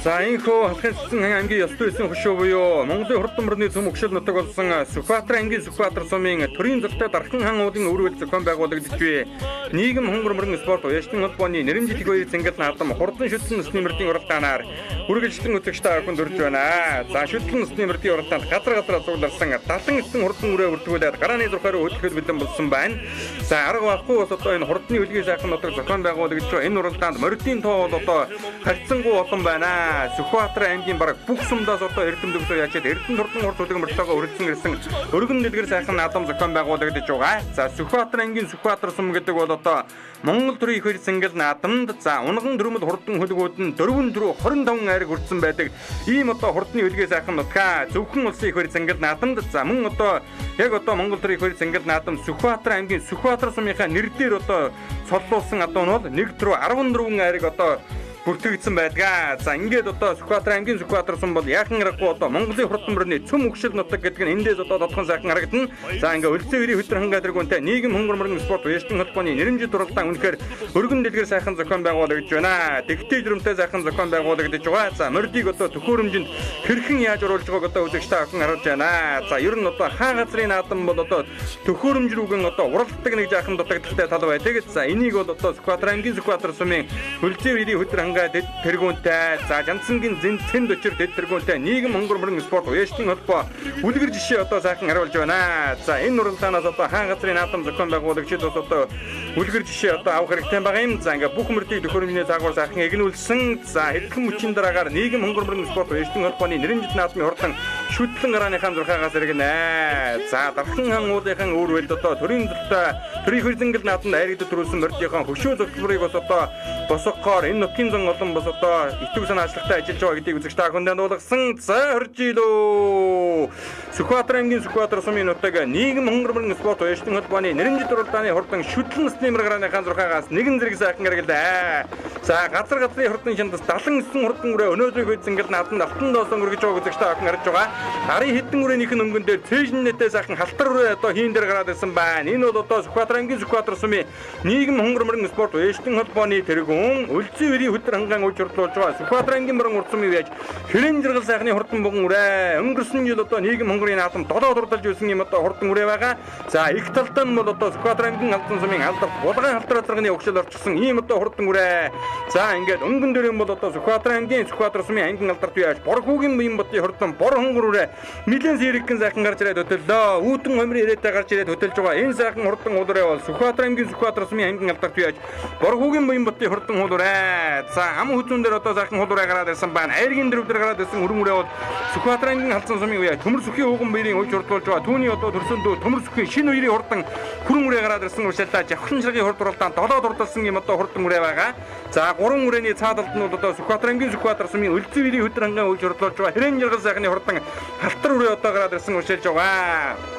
За энэхүү Халхинцэн аймгийн ёс зүйн хөшөө буюу Монголын хурдан мөрний цөм өгшил нутаг болсон Сүхбаатар аймгийн Сүхбаатар сумын төрийн зөвлөлтөд Дархан хаан уудын өрөөл зохион байгуулагдчихвэ. Нийгэм хонгор мөрөн спорт уяжлын холбооны нэрмжит их баяр цэнгэл наадам хурдан шүтлэн насны мөрдийн уралдаанаар үргэлжлэн үзэгчтэй хүн дөрж байна. За шүтлэн насны мөрдийн уралдаанд газар суулгарсан 79 хурдан үрээ өртгүүлээд гарааны зурхаар хөдөлгөхөд бэлэн болсон байна. За арга байхгүй бас одоо энэ хурдны үлгийн сайхан нутаг зохион байгуулагдчихвэ. Энэ уралдаанд мордийн тоо бол одоо харьцангуй олон байна. Сүхбаатар аймгийн бараг бүх сумдаас одоо эрдэмтдээс яачаад эрдэнэ хурдан хурд хөдөлмөртөөгөө өргөсөн ирсэн өргөн дэлгэр сайхан наадам зохион байгуулагдаж байгаа. За Сүхбаатар аймгийн Сүхбаатар сум гэдэг бол одоо Монгол төрийн их баяр цэнгэл наадамд за унган дөрмөд хурдан хөлгүүд нь 4-25 айраг хүрсэн байдаг. Ийм одоо хурдны үлгээ сайхан нутгаа зөвхөн улсын их баяр цэнгэл наадамд за мөн одоо яг одоо Монгол төрийн их баяр цэнгэл наадам Сүхбаатар аймгийн Сүхбаатар сумынхаа нэр дээр одоо цоллуулсан одоо нь бол 1-14 айраг одоо бүртгэгдсэн байдаг. За ингээд одоо Сүхбаатар аймгийн Сүхбаатар сум бол яахан аргагүй одоо Монголын хурдан мөрний цөм өгшил нутаг гэдэг нь эндээс одоо тодхон сайхан харагдана. За ингээд өлзөө ирийн хөтөр хангаа тэргүүнтэй нийгэм хонгор мөрөн спорт уяжлын холбооны нэрмжит уралдаан үнэхээр өргөн дэлгэр сайхан зохион байгуулагдж байна. Тэгтэй жирэмтэй сайхан зохион байгуулагдж байгаа. За мордийг одоо төхөөрөмжөнд хэрхэн яаж оруулж байгааг одоо үзэгчтэй охин харж байна. За ер нь одоо хаа газрын наадам бол одоо төхөөрөмж рүүгэн одоо уралддаг нэг жаахан дутагдaltaй тал байдаг. За энийг бол одоо Сүхбаатар аймгийн Сүхбаатар сумын өлзөө ирийн хөтөр тэргүүнтэй за Жансангийн зэнд өчир тэргүүнтэй нийгэм хонгор мөрөн спорт уяжлын холбоо үлгэр жишээ одоо сайхан харуулж байна. За энэ уралдаанаас одоо хаан газрын наадам зохион байгуулагчид бас одоо үлгэр жишээ одоо авах хэрэгтэй байгаа юм. За ингээ бүх мөрдийг төхөөрөмжний цаагуур сайхан эгнүүлсэн. За хэдхэн мөчийн дараагаар нийгэм хонгор мөрөн спорт уяжлын холбооны нэрмжит наадмын хурдан шүтлэн гарааныхаа зурхаагаас иргэнэ. За Дархан хаан уулынхан өөрөөлд одоо төрийн зөвлөлтөд төрийн хөрзөнгөл наадамд айрагдж төрүүлсэн мордийнхаа хөшөө зөвлөрийг бас одоо босгохоор энэ нутгийн зан олон бас одоо итэг санаачлагтай ажиллаж байгаа гэдгийг үзэгчтэй хүндээ дуулгасан. За хоржилоо. Сүхбаатар аймгийн Сүхбаатар сумын нутаг нийгэм хонгор мөрөн спорт уяжлын холбооны нэрмжит уралдааны хурдан шүтлэн насны мөргөрөөний зурхаагаас нэгэн зэрэг сайхан харагдаа. За газар газрын хурдан шандас 79 хурдан үрээ өнөөдрийг үзэнгэл наадамд алтан доосон өргөж байгаа үзэгчтэй охин харж байгаа. Арын хэдэн үрээнийх нь өнгөн дээр цээжнэтэй сайхан халтар үрээ одоо хийн дээр гараад ирсэн байна. Энэ бол одоо Сүхбаатар аймгийн Сүхбаатар сумын нийгэм хонгор мөрөн спорт уяжлын холбооны тэргүүн өлзөө ирийн хөтөр хангаан учруулж байгаа. Сүхбаатар аймгийн мөрөн урт сумын яаж хэрэн жиргал сайхны хурдан буган үрээ өнгөрсөн жил одоо нийгэм хонгорын наадам долоод хурдалж байсан юм одоо хурдан үрээ байгаа. За их талтай нь бол одоо Сүхбаатар аймгийн алдан сумын алдар булган халтар царганы өгшөл орчихсон ийм одоо хурдан үрээ. За ингээд өнгөн дээр юм бол одоо Сүхбаатар аймгийн Сүхбаатар сумын аймгийн алдарт яаж бор хүүгийн юм бодны хурдан бор хонгор үрээ нэлээд зэрэгхэн сайхан гарч ирээд хөтөллөө. Үүдэн хомрын ирээтэй гарч ирээд хөтөлж байгаа. Энэ сайхан хурдан уулрээ бол Сүхбаатар аймгийн Сүхбаатар сумын аймгийн алдарт яаж бор хүүгийн юм бодны хурдан уулрээ. За ам хүзүүн дээр одоо сайхан уулрээ гараад ирсэн байна. Айргийн дөрөв дээр гараад ирсэн өрөн үрээ бол Сүхбаатар аймгийн халдсан сумын үе төмөр сүхийн ууган биерийн үеж хурдуулж байгаа. Түүний одоо төрсөндөө төмөр сүхийн шинэ үерийн хурдан хүрэн үрээ гараад ирсэн учраас жавхлан ширгийн хурд уралдаан долоод урдалсан юм одоо хурдан үрээ байгаа. За гурван үрээний цаадалд нь одоо Сүхбаатар аймгийн Сүхбаатар сумын өлзөө ирийн хөтөр хангаан үеж хурдуулж байгаа. Хэрэн жиргал сайхны хурдан халтар үрээ одоо гараад ирсэн учраас байгаа.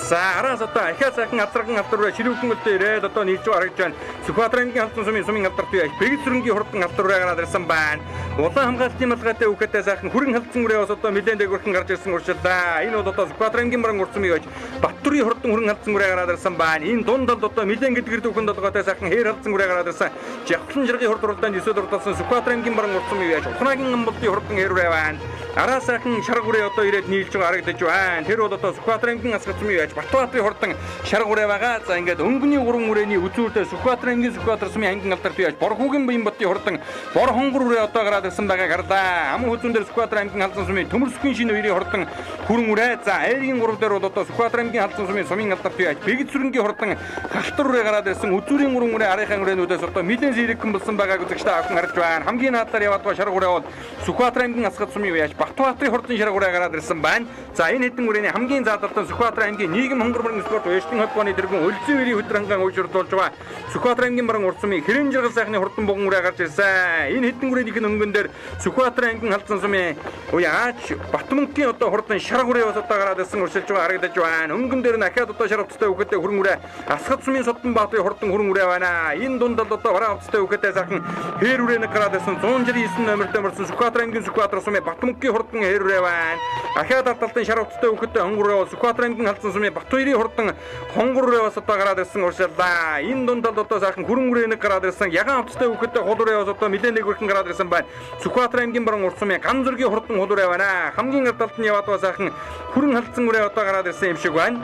За араас одоо ахиа сайхан азарган халтар ширүүхэн өлтөө ирээд одоо нийлж харагдж байна. Сүхбаатар аймгийн халдсан сумын сумын алдарт үе бэгд сүрэнгийн хурдан халтар үрээ гараад ирсэн байна. Улаан хамгаалтын малгайтай үхэтэй сайхан хүрэн халдсан үрээ бас одоо нэлээд дээгүүрхэн гарч ирсэн уршилдаа. Энэ бол одоо Сүхбаатар аймгийн мөрөн урт сумын Баттүрийн хурдан хүрэн халдсан үрээ гараад ирсэн байна. Энэ дундалд одоо нэлээд гэдгэр дүүхэн долгоотой сайхан хээр халдсан үрээ гараад ирсэн. Жавхлан жиргийн хурд уралдаанд 9-д урдалсан Сүхбаатар аймгийн мөрөн урт сумын Ухнагийн амбалтын хурдан хээр үрээ байна. Араа сайхан шарга үрээ одоо ирээд нийлж байгаа харагдаж байна. Тэр бол одоо Сүхбаатар аймгийн асгат сумын Батбаатарын хурдан шарга үрээ байгаа. За ингээд өнгөний гурван үрээний үзүүртэй Сүхбаатар аймгийн Сүхбаатар сумын аймгийн алдарт үе бор хүүгийн баян бодны хурдан бор хонгор үрээ одоо гараад ирсэн байгааг харлаа. Ам хүзүүн дээр Сүхбаатар аймгийн халдсан сумын төмөр сүхийн шинэ үерийн хурдан хүрэн үрээ. За айргийн гурав дээр бол одоо Сүхбаатар аймгийн халдсан сумын алдарт үе бэгд сүрэнгийн хурдан халтар үрээ гараад ирсэн. Үзүүрийн гурван үрээ арийнхаа үрээнүүдээс одоо нэлээд зэрэгхэн болсон байгааг үзэгчтэй авсан харж байна. Хамгийн наадаар яваад байгаа шарга үрээ бол Сүхбаатар аймгийн асгат сумын үе Батбаатарын хурдан шарга үрээ гараад ирсэн байна. За энэ хэдэн үрээний хамгийн заадалтан Сүхбаатар аймгийн нийгэм хонгор мөрөн спорт уяжлын холбооны тэргүүн өлзөө ирийн хөтөр хангаан уужруулж байгаа. Сүхбаатар аймгийн мөрөн урт сумын хэрэн жиргал сайхны хурдан буган үрээ гарч ирсэн. Энэ хэдэн үрээнийх нь өнгөн дээр Сүхбаатар аймгийн халдсан сумын үе аач Батмөнгийн одоо хурдан шарга үрээ бас одоо гараад ирсэн уршилж байгаа харагдаж байна. Өнгөн дээр нь ахаад одоо шаргавцтай үхэтэй хүрэн үрээ асгат сумын Содон Баатарын хурдан хүрэн үрээ байна. Энэ дундал одоо бараа авцтай үхэтэй сайхан хээр үрээний гараад ирсэн 169 номертой мөрсөн Сүхбаатар аймгийн Сүхбаатар сумын Батмөнгийн хурдан хээр үрээ байна. Ахаад алталтын шаргавцтай үхэтэй хонгор үрээ Сүхбаатар аймгийн халдсан сумын Батбаярын хурдан хонгор яваас одоо гараад ирсэн уршиллаа. Энэ дундад одоо сайхан хүрэн үрээний гараад ирсэн ягаан хувцастай хүүхэдтэй хулуур яваас одоо нэлээд нэг хүрхэн гараад ирсэн байна. Сүхбаатар аймгийн баруун урт сумын Ган зургийн хурдан хулуур яваа. Хамгийн ардалт нь яваад сайхан хүрэн халдсан үрээ одоо гараад ирсэн юм шиг байна.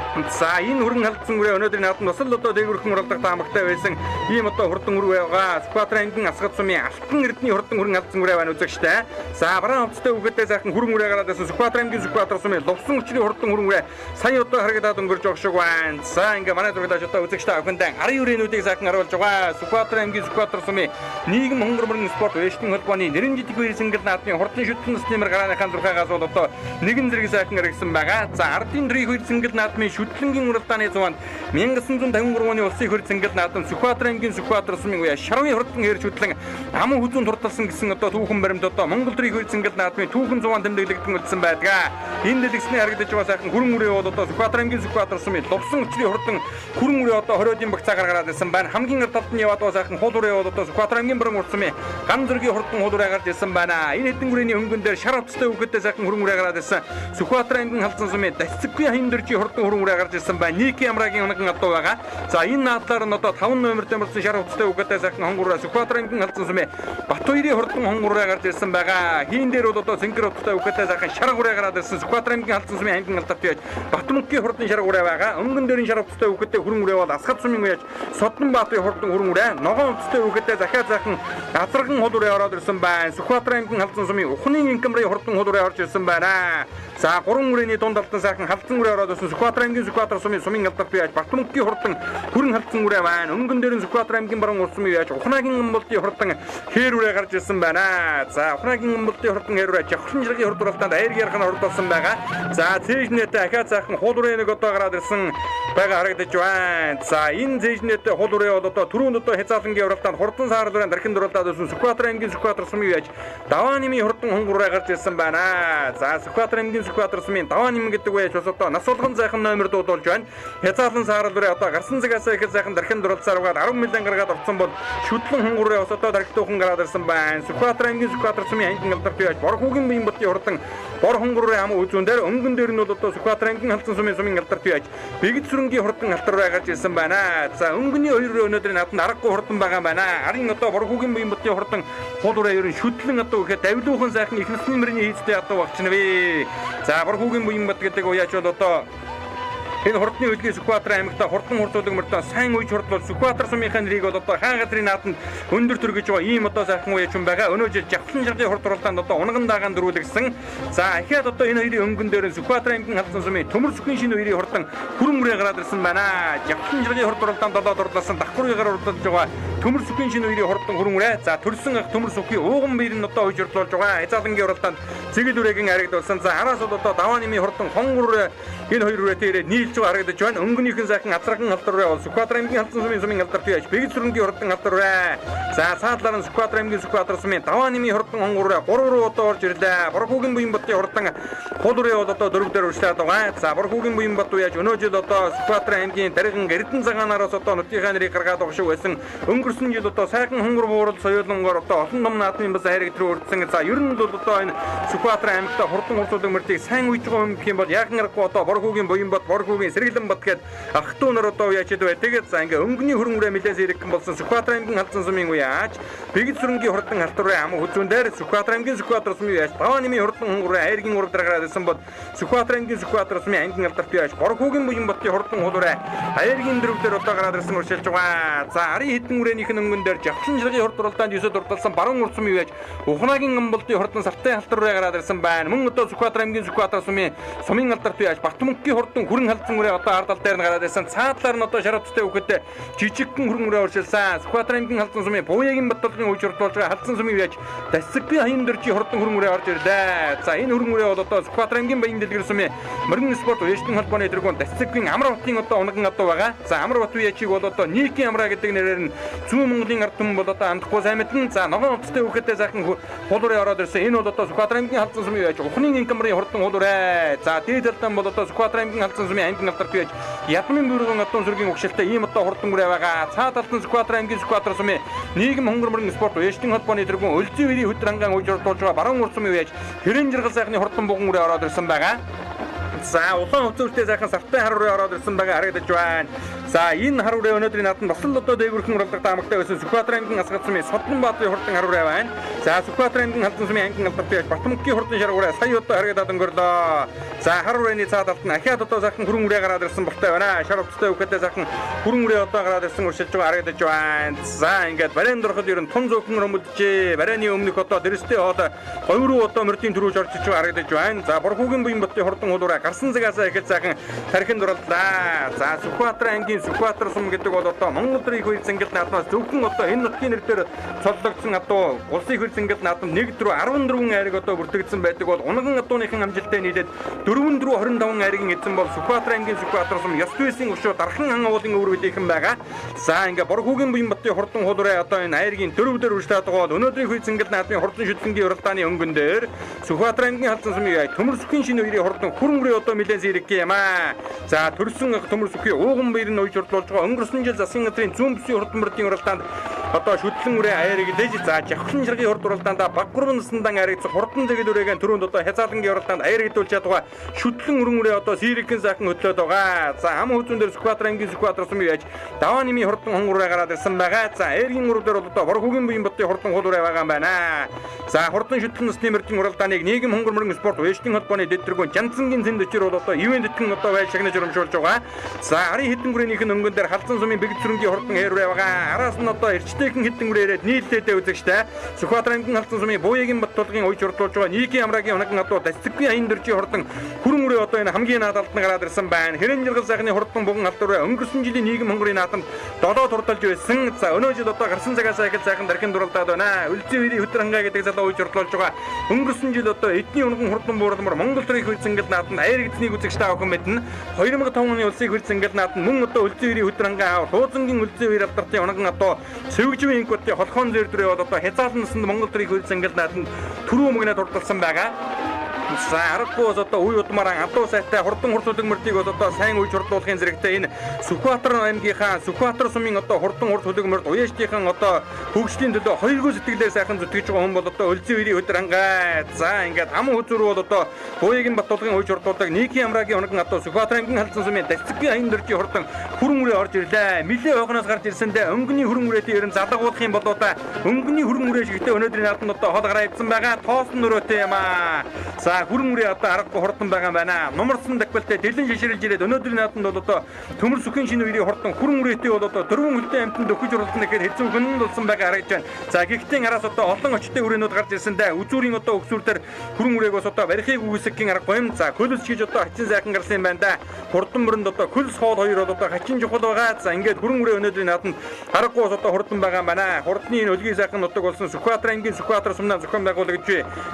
За энэ хүрэн халдсан үрээ өнөөдрийн наадманд бас л одоо дээгүүрхэн уралдах таамагтай байсан ийм одоо хурдан үрээ байгаа. Сүхбаатар аймгийн Асгад сумын Алтан эрдний хурдан хүрэн халдсан үрээ байна үзэгчтэй. За бараан хувцастай хүүхэдтэй сайхан хүрэн үрээ гараад ирсэн Сүхбаатар аймгийн Сүхбаатар сумын Лувсан өчрийн хурдан хүрэн үрээ сая одоо харагдаад өнгөрж байгаа шиг байна. За ингээ манай зургаач одоо үзэгчтэй авахындан арын үрээнүүдийг сайхан харуулж байгаа. Сүхбаатар аймгийн Сүхбаатар сумын нийгэм хонгор мөрөн спорт вэшлийн холбооны нэрэн жижиг үер сэнгэл наадмын хурдан шүтэн стимер гарааныхаа зурхаагаас бол одоо нэгэн зэрэг сайхан хэрэгсэн байгаа. За ардын дөрийн үер сэнгэл наадмын шүтлэнгийн уралдааны зуунд 1953 оны улсын хөр сэнгэл наадам Сүхбаатар аймгийн Сүхбаатар сумын үе шарвын хурдан хэр шүтлэн ам хүзүүн турталсан гэсэн одоо түүхэн баримт одоо Монгол дөрийн хөр сэнгэл наадмын түүхэн зуун тэмдэглэгдэн үлдсэн байдаг. Энэ дэлгэсний харагдаж байгаа сайхан хүрэн үрээ бол одоо Сүхбаатар аймгийн Сүхбаатар сумын Лувсан өчрийн хурдан хүрэн үрээ одоо 20-ийн багцаагаар гараад ирсэн байна. Хамгийн ардалт нь яваад байгаа сайхан хул үрээ бол одоо Сүхбаатар аймгийн баруун урт сумын Ган зургийн хурдан хул үрээ гарч ирсэн байна. Энэ хэдэн үрээний хөнгөн дээр шар хувцастай хүүхэдтэй сайхан хүрэн үрээ гараад ирсэн. Сүхбаатар аймгийн халдсан сумын Дасцэггүй хайн дөржийн хурдан хүрэн үрээ гарч ирсэн байна. Ники амрагийн унаган адуу байгаа. За энэ наадлаар нь одоо 5 номертэй мөрсөн шар хувцастай хүүхэдтэй сайхан хонгороо Сүхбаатар аймгийн халдсан сумын Батбаярын хурдан хонгороо гарч ирсэн байгаа. Хийн дээр бол одоо цэнгэр хувцастай хүүхэдтэй сайхан шар хүрээ гараад ирсэн Сүхбаатар аймгийн халдсан сумын аймгийн алдарт байж Батмөнгийн хурдан шар хүрээ байгаа. Өнгөн дээрийн шар хувцастай хүүхэдтэй хүрэн үрээ бол Асгад сумын үеж Содон Баатарын хурдан хүрэн үрээ. Ногоон хувцастай хүүхэдтэй захиа сайхан Азарган хул үрээ ороод ирсэн байна. Сүхбаатар аймгийн халдсан сумын Ухны инкамрын хурдан хул үрээ орж ирсэн байна. За 3 үрээний дунд алтан сайхан халдсан үрээ ороод ирсэн Сүхбаатар аймгийн Сүхбаатар сумын сумын алдарт байж Батмөнгийн хурдан хүрэн халдсан үрээ байна. Өнгөн дээр нь Сүхбаатар аймгийн баруун урт сумын үеж Ухнагийн амбалтын хурдан хээр үрээ гарч ирсэн байна. За Ухнагийн амбалтын хурдан хээр үрээ Жавхлан жиргийн хурд уралдаанд аяр ярхан оролцсон байгаа. За цэжнэтэй ахаад сайхан хул үрээ нэг одоо гараад ирсэн байгаа харагдаж байна. За энэ цэжнэтэй хул үрээ бол одоо түрүүнд одоо хязгаалангийн уралдаанд хурдан саарл үрээ дархинд уралдаад ирсэн Сүхбаатар аймгийн Сүхбаатар сумын үеж даваа нэмийн хурдан хонгор үрээ гарч ирсэн байна. За Сүхбаатар аймгийн Сүхбаатар сумын даваа нэм гэдэг үеж бас одоо нас болгон сайхан номер дуудуулж байна. Хязгаалан саарл үрээ одоо гарсан цагаас их сайхан дархинд уралцаар угаад 10 милион гаргаад орсон бол шүтлэн хонгор үрээ бас одоо дархитуухан гараад ирсэн байна. Сүхбаатар аймгийн Сүхбаатар сумын аймгийн алдарт үеж Борхүүгийн биеийн бутын хурдан бор хонгор үрээ ам үзүүн дээр өнгөн дээр нь бол одоо Сүхбаатар аймгийн халдсан сумын алдарт үеж бэгд сүрэнгийн хурдан алтар үрээ гарч ирсэн байна. За өнгөний 2 үрээ өнөөдрийн наадманд аргагүй хурдан байгаа байна. Арын одоо Борхүүгийн биеийн бутын хурдан хул үрээ ерөн шүтлэн одоо гэхэд давилуухан сайхан их насны мөрний хийцтэй одоо багчнавэ. За Борхүүгийн биеийн бут гэдэг уяач бол одоо энэ хурдны хөдөлгөөний Сүхбаатар аймагта хурдан хурцуулаг мөртөө сайн үеж хурдлол Сүхбаатар сумынхаа нэрийг бол одоо хаан газрын нааданд өндөр төргөж байгаа ийм одоо сайхан үеч юм байгаа. Өнөө жил Жавхлан жиргийн хурд уралдаанд одоо унган даагаан дөрүүлгсэн. За ахиад одоо энэ хоёрын өнгөн дээр Сүхбаатар аймгийн халдсан сумын Төмөр сүхийн шинэ үерийн хурдан хүрэн үрээ гараад ирсэн байна. Жавхлан жиргийн хурд уралдаанд долоод урласан давхруугаар уралдаж байгаа Төмөр сүхийн шинэ үерийн хурдан хүрэн үрээ. За төрсөн ах Төмөр сүхийн ууган биер нь одоо хойж урдлуулж байгаа. Хязгаалангийн уралдаанд цэгэл үрээгийн харагдуулсан. За араас бол одоо даваа нэмийн хурдан хонгор энэ хоёр үрээ тэрэ нийлж байгаа харагдаж байна. Өнгөнийхэн сайхан Азарган алдар үрээ бол Сүхбаатар аймгийн халдсан сумын алдарт үеж бэгд сүрэнгийн хурдан алдар үрээ. За цаадлаар нь Сүхбаатар аймгийн Сүхбаатар сумын даваа нэмийн хурдан хонгор үрээ 3 руу одоо орж ирлээ. Борхүүгийн буян бутын хурдан хул үрээ бол одоо 4 дээр урьдчилаад байгаа. За Борхүүгийн буян бут үеж өнөө жил одоо Сүхбаатар аймгийн Дарган Эрдэнэ цагаанараас одоо нутгийнхаа нэрийг гаргаад байгаа шүү байсан. Өнгөрсөн жил одоо сайхан хонгор буурал соёлонгоор одоо олон том наадмын бас хайрыг төрөө үрдсэн. За ер нь бол одоо энэ Сүхбаатар аймагта хурдан хурцуулаг мөртийг сайн үйж байгаа юм гэх юм бол яахан аргагүй одоо Борхүүгийн буян бут Борхүүгийн Сэргэлэн бат гээд ах トゥ нар одоо яачаад бай. Тэгээд за ингээ өнгөний хүрэн үрээ мэлээс ирэх болсон Сүхбаатар аймгийн халдсан сумын үеач бэгд сүрэнгийн хурдан алтар үрээ ам хүзүүн дээр Сүхбаатар аймгийн Сүхбаатар сумын үеач даваа нэмийн хурдан хонгор үрээ айргийн урд дараагаар ирсэн бол Сүхбаатар аймгийн Сүхбаатар сумын аймгийн алдарт үеач Борхүүгийн буян бутын хурдан хул үрээ айргийн дөрөв дээр одоо гараад ирсэн уршилж байгаа. За ари хитэн үрээнийх нь өнгөн дээр Жавхлан жиргийн хурд уралдаанд 9-д урдалсан баруун урд сумын үеач Ухнагийн амбалтын хурдан сартай алтар үрээ гараад ирсэн байна. Мөн одоо Сүхбаатар аймгийн Сүхбаатар сумын алдарт үеач Батмөнгийн хурдан хүрэн халдсан үрээ одоо ардал дээр нь гараад ирсэн. Цаадлаар нь одоо шаравцтай хүүхэдтэй жижигхэн хүрэн үрээ уршилсан. Сүхбаатар аймгийн халдсан сумын Бууягийн Батболгийн үеж урдуулж байгаа халдсан сумын үеач Дасцэггүй хайн дөржийн хурдан хүрэн үрээ орж ирлээ. За энэ хүрэн үрээ бол одоо Сүхбаатар аймгийн Баян дэлгэр сумын мөрөн спорт вэшлийн холбооны тэргүүн Дасцэггүй Амар хотын одоо унган адуу байгаа. За Амар хот үеачийг бол одоо Ники Амра гэдэг нэрээр нь зүүн Монголын ард түмэн бол одоо амдахгүй сайн мэдэн. За ногоон хувцастай хүүхэдтэй сайхан хул үрээ ороод ирсэн. Энэ бол одоо Сүхбаатар аймгийн халдсан сумын үеач Ухны инкамрын хурдан хул үрээ. За дээд талдан бол одоо Сүхбаатар аймгийн халдсан сумын аймгийн алдарт үеач Ядмын бүргэн адуун сүргийн угшилтай ийм одоо хурдан үрээ байгаа. Цаад талдан Сүхбаатар аймгийн Сүхбаатар сумын нийгэм хонгор мөрөн спорт вэшлийн холбооны тэргүүн Өлзий үерийн хөдөр ангаан үеж урдуулж байгаа баруун урд сумын үеач Хэрэн жиргал сайхны хурдан буган үрээ ороод ирсэн байгаа. За улаан хувцастай сайхан сартай хар үрээ ороод ирсэн байгаа харагдаж байна. За энэ хар үрээ өнөөдрийн нааданд бас л одоо дээгүүрхэн уралдаг таамагтай байсан Сүхбаатар аймгийн Асгад сумын Содонбаатарын хурдан хар үрээ байна. За Сүхбаатар аймгийн Халдан сумын ангин алдартай Батмөнгийн хурдан шар үрээ сая одоо харагдаад өнгөрлөө. За хар үрээний цаад алт нь ахиад одоо сайхан хүрэн үрээ гараад ирсэн болтой байна. Шар хувцастай үхэдээ сайхан хүрэн үрээ одоо гараад ирсэн уршилж байгаа харагдаж байна. За ингээд барайн дороход ер нь тун зөөхөн өмөлжээ. Барайны өмнөх одоо дэрэстэй хоол говьруу одоо мөрдийн төрүүлж орж иж байгаа харагдаж байна. За Борхүүгийн буян батын хурдан хуулуураа гарсан цагаасаа ихэл сайхан тархинд дурлаа. За Сүхбаатар ангийн Сүхбаатар сум гэдэг бол одоо Монгол Рийг хөл зингэл наадмаас зөвхөн одоо энэ нутгийн нэрээр цоллогдсон одоо улсын хөл зингэл наадам 1-14 айрыг одоо бүртгэгдсэн байдаг бол унган адууныхан амжилттай нийлээд 4-25 айрын эзэн бол Сүхбаатар ангийн Сүхбаатар сум ёс зүйсийн өшөө дархан хан уулын өвөр үлээхэн байгаа. За ингээ Борхүүгийн буян батын хурдан хуулуураа одоо энэ айргийн дөрөвдөр үржлээд байгаа бол өнөөдрийн хөл зингэл наадмын хурдан шүтлэнгийн уралдааны өнгөн дээр Сүхбаатар ангийн Халдан сумын төмөр сүхийн шинэ үерийн хурдан хүрэн үрээ одоо нэлээд зэрэг юм аа. За төрсөн төмөр сүхийн ууган баяр нь уйж урдлуулж байгаа өнгөрсөн жил засгийн газрын зүүн бүсийн хурдан мөрдийн уралдаанд одоо шүтлэн үрээ айрыг дэж за жавхлан ширгийн хурд уралдаанд баг гурван насандан айрыг хурдан зэгэл үрээгийн төрөнд одоо хязаалангийн уралдаанд айрыг дүүлж чадгаа шүтлэн өрөн үрээ одоо сирэгэн сайхан хөтлөөд байгаа. За ам хүзүүн дээр Сүхбаатар ангийн Сүхбаатар сумын яаж даваа нэмийн хурдан хонгороо гараад ирсэн байгаа. За айргийн урал дээр бол одоо Борхүүгийн буян батын хурдан хуулуураа байгаа юм байна. За хурдан шүтлэн насны мөрдийн уралдааныг нийгэм хонгорморын спорт уяжтын холбооны дэд тэргүүн Жанцангийн зэн дэвчээр бол одоо ивент тэтгэн одоо байж шагнаж урамшуулж байгаа. За арын хэдэн гүрэнийх нь өнгөн дээр Халдан сумын бэгд сүрэнгийн хурдан хэрвээ байгаа. Араас нь одоо эрчтэйхэн хэдэн гүрээрээ нийлдэлтэй үзэгчтэй. Сүхбаатар аймгийн Халдан сумын Буягийн бат тулгын уйж урдуулж байгаа Нийгийн амрагийн хоногн одоо дасцэггүй аян дөржийн хурдан хүрэн үрээ одоо энэ хамгийн наадалд нь гараад ирсэн байна. Хэрэн жиргэл сайхны хурдан буган алдараа өнгөрсөн жилийн нийгэм хонгорын наадамд додоод хурдалж байсан. За өнөө жил одоо гарсан цагаас ихэл сайхан дархин дурлаад байна. Үлзий үерийн хөтөр хангаа гэдэг залуу уйж урдуулж байгаа. Өнгөрсөн жил одоо эдний унган хурдан буурамар Монгол Рийг хөл зингэл наадамд аяр эзнийг үзэгчтэй авах мэднэ. 2005 оны улсын хөл зингэл наадамд мөн одоо үлзий үерийн хөтөр хангаа хуузангийн үлзий үер алдартай унган одоо цэвгжвийн инкуудын холхон зэрдрээ бол одоо хязаалан насанд Монгол Рийг хөл зингэл наадамд түрүү мөгнө дурдсан байгаа. За аргагүй одоо үе удмаараа адуу сайтай хурдан хурцлог мөрдийг бол одоо сайн үеж хурдуулахын зэрэгтэй энэ Сүхбаатар аймгийнхаа Сүхбаатар сумын одоо хурдан хурцлог мөрд уяжтынхан одоо хөгжлийн төлөө хоёргүй сэтгэлээр сайхан зүтгэж байгаа хүн бол одоо үлзий үерийн хөтөр хангаа. За ингээд ам хүзүүр бол одоо Буягийн бат тулгын үеж хурдуулдаг Нийгийн амрагийн хоногн одоо Сүхбаатар аймгийн Халдан сумын дасцэггүй аян дөржийн хурдан хүрэн үрээ орж ирлээ. Милээ хойгоноос гарч ирсэндээ өнгөний хүрэн үрээтэй ерэн залгуулах юм бол одоо өнгөний хүрэн үрээ шигтэй өнөөдрийн наадамд одоо хол гараа ивсэн байгаа. Тоосон нөрөөтэй юм аа. За хүрэн үрээ одоо аргагүй хурдан байгаа юм байна. Номорсон дагвалтай дэлэн шишрэлж ирээд өнөөдрийн наадамд бол одоо төмөр сүхийн шинэ үерийн хурдан хүрэн үрээтэй бол одоо дөрвөн хөлтэй амтнд өгч уралдана гэхээр хэцүүхэн болсон байгаа харагдаж байна. За гэхдээ араас одоо олон очтой өрөөнүүд гарч ирсэндээ үзүүрийн одоо өгсүр дээр хүрэн үрээг бас одоо барихыг үгүйсэхийн аргагүй юм. За хөлс хийж одоо хачин сайхан гарсан юм байна да. Хурдан мөрөнд одоо хөлс хоол хоёр бол одоо хачин чухал байгаа. За ингээд хүрэн үрээ өнөөдрийн наадамд аргагүй бас одоо хурдан байгаа юм байна. Хурдны энэ өлгийн сайхан нутаг болсон Сүхбаатар аймгийн Сүхбаатар сумнаа зохион байгуулагч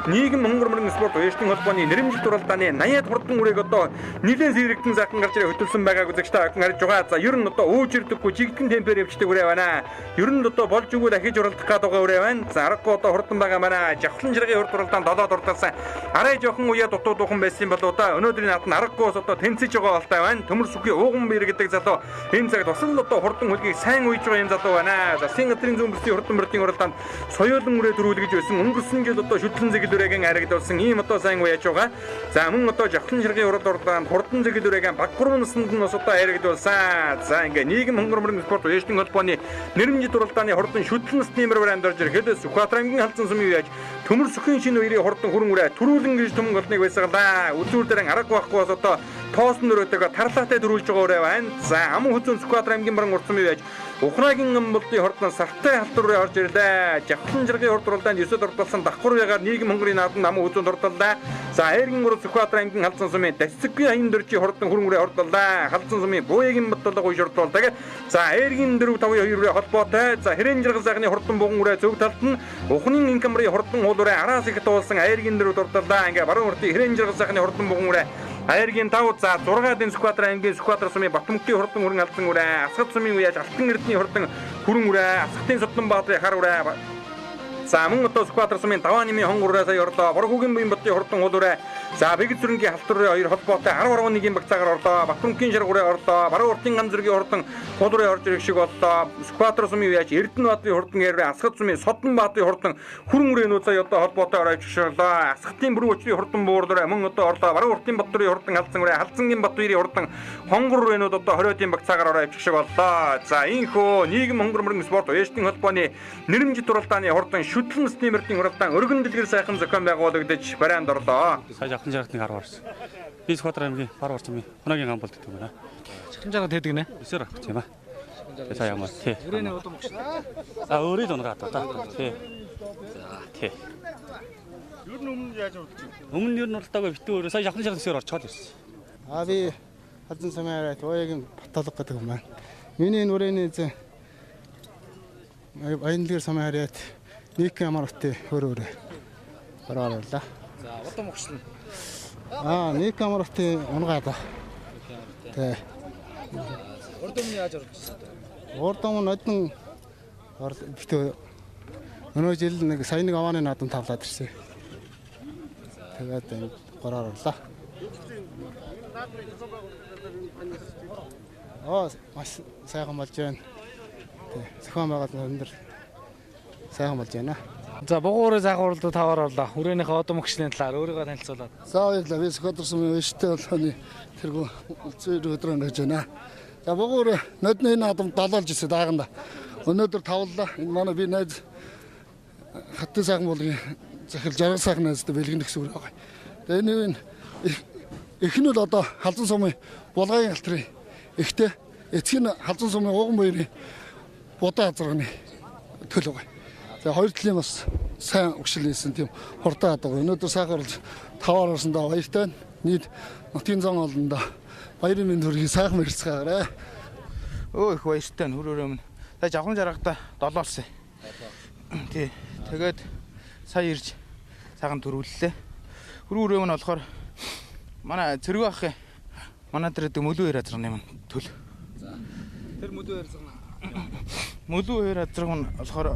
нийгэм хонгорморын спорт уяжтын холбооны нэрмжилт уралдааны 80-аад хурдан үрээг одоо нэлээд зэрэгтэн сайхан гарч ирээ хөтөлсөн байгааг үзэгчтэй охин харж байгаа. За ер нь одоо өөжирдөггүй жигдэн темпээр явждаг үрээ байна. Ер нь одоо болж өгөө дахиж уралдах гээд байгаа үрээ байна. За аргагүй одоо хурдан байгаа манай жавхлан жиргийн хурд уралдаанд додоод урдсан. Арай жоохон уяа дутуухан байсан бол одоо өнөөдрийн наадамд аргагүй одоо тэнцэж байгаа болтой байна. Төмөр сүхийн ууган баяр гэдэг залуу энэ цагт бас л одоо хурдан хөлгийг сайн уйж байгаа юм залуу байна. Засгийн газрын зүүн бүсийн хурдан мөрдийн уралдаанд соёолон үрээ төрүүлгэж байсан. Өнгөрсөн жил одоо шүтлэн зэгэл үрээгийн аригдуулсан ийм одоо сайн уяж байгаа. За мөн одоо жавхлан ширгийн уралдаанд хурдан зэгэл үрээгийн баг гурван насанд нь бас одоо аригдуулсан. За ингээ нийгэм хонгорморын спорт уяжтын холбооны нэрмжилт уралдааны хурдан шүтлэн насны мөрөөр амьдарч ирэхэд Сүхбаатар аймгийн Халдан сумын яаж төмөр сүхийн шинэ үерийн хурдан хүрэн үрээ төрүүлэн гэж төмөн голныг байсаглаа. Үзүүр дээр арга байхгүй бас одоо тоосон нөрөөтэйг тарлаатай дөрүүлж байгаа үрээ байна. За ам хүзүүн Сүхбаатар аймгийн баран урдсан байж Ухрагийн амболтын хурдан сартай халдвар орж ирлээ. Жавхлан жиргийн хурд уралдаанд 9-д ордолсон давхар ягаар нийгэм хонгорын наадамд ам хүзүүнд ордоллоо. За айргийн урд Сүхбаатар аймгийн Халдан сумын дасцэггүй аян дөржийн хурдан хүрэн үрээ ордоллоо. Халдан сумын Буягийн бат толгой уйж ордуулдаг. За айргийн 452 үрээ холбоотой. За хэрэн жиргэн сайхны хурдан буган үрээ зөв талд нь ухнын инкамрын хурдан уул үрээ араас их туулсан айргийн 4-д ордоллоо. Ингээ баруун уртын хэрэн жиргэн сайхны хурдан буган үрээ айргийн 5 за 6-ын Сүхбаатар аймгийн Сүхбаатар сумын Батмөнгийн хурдан хүрэн алдан үрээ Асгад сумын үеж Алтан эрдний хурдан хүрэн үрээ Асгатын Содонбаатарын хар үрээ За мөн одоо скватер сумын 5 нэмийн хонгороо сая орлоо. Боргогийн Баянбаттын хурдан хуулуурай. За Бэгд зүрэнгийн халтуурын хоёр холбоотой 10-1-ийн багцаагаар орлоо. Батбанкийн шаргуурай орлоо. Баруун уртын ган зүргийн хурдан хуулуурын орж ирэх шиг боллоо. Скватер сумын яаж Эрдэнэбаатарын хурдан гэрээ Асгад сумын Содонбаатарын хурдан хүрэн үрээнүүд сая одоо холбоотой орж иршээ. Асгатын бүрэн өчрийн хурдан буурлаарай мөн одоо орлоо. Баруун уртын Баттурын хурдан халдсан үрээ халдсангийн Баттуурын хурдан хонгор үрээнүүд одоо 20-ийн багцаагаар орж ирэх шиг боллоо. За инхөө нийгэм хонгор мөрөн спорт уяжтын холбооны нэрмжит уралдааны хурдан шүтлэн стимердийн уралдаан өргөн дэлгэр сайхан зохион байгуулагдаж барайнд орлоо. Сая жахын жаргатны 10 орсон. Би Скватер аймгийн Баруун Орчмын хоногийн ган болдог юм байна. Жахын жаргат хийдэг нэ? Өсөр авчих юм аа. Сая ямар тий. Үрээний удам өгч. Өөрийн дунгаа та. Тий. За тий. Юу нь өмнө яаж уралдаж байна? Өмнө юу нь уралдаагүй битүү өөрөө сая жахын жаргат өсөр орчоод ирсэн. Би халдсан сумын хараад уягийн баталга гэдэг юм байна. Миний нүрэний зэн Баянлэр сумын хараад нэг ямар өтэ хөрөөрэ. Бараалаа. За удам өгчлэн. Нэг ямар өтэ унгаад. Тэ. Урдам нь яаж орлоо? Урдам нь одон битүү өнөө жил нэг сая нэг авааны наадам тавлаад ирсэн. Тэгээд энэ гороор орлоо. Маш сайхан болж байна. Зохион байгуулалт өндөр сайхан болж байна. За бугуурын сайхан уралдаа таваар орлоо. Хүрээнийхээ удам өгчлийн талаар өөрийгөө танилцуулаад. За баярлалаа. Би Скватер сумын өштэй болохны тэргүй зөөр өдөр ингэж байна. За бугуур нодны наадам далуулж ирсэн дааганда. Өнөөдөр тавлаа. Энэ манай би найз хатны сайхан болгын захирал жаргал сайхан найзтай бэлгэн гэсэн үг байгаа. Тэгээ энэ эхнүүд одоо халзан сумын булгааны алтрын эхтэй эцгийн халзан сумын ууган баярын будаа азарганы төлөв байгаа. Тэгээ хоёр талын бас сайн өгшил хийсэн тийм хурдан одоо өнөөдөр сайхан орлож таваар орсондоо баяртай нийт нутгийн зам олондоо баярын мэнд хүргэе сайхан мэрцгаарай. Их баяртай хөрөөрөө минь. Та жавхан жаргатаа 7 олсон. Тий. Тэгээд сая ирж сайхан төрүүллээ. Хөрөөрөө минь болохоор манай цэрэг ах манай дээр мөлөө хоёр азарганы минь төл. За. Тэр мөлөө хоёр азаргана. Мөлөө хоёр азарг нь болохоор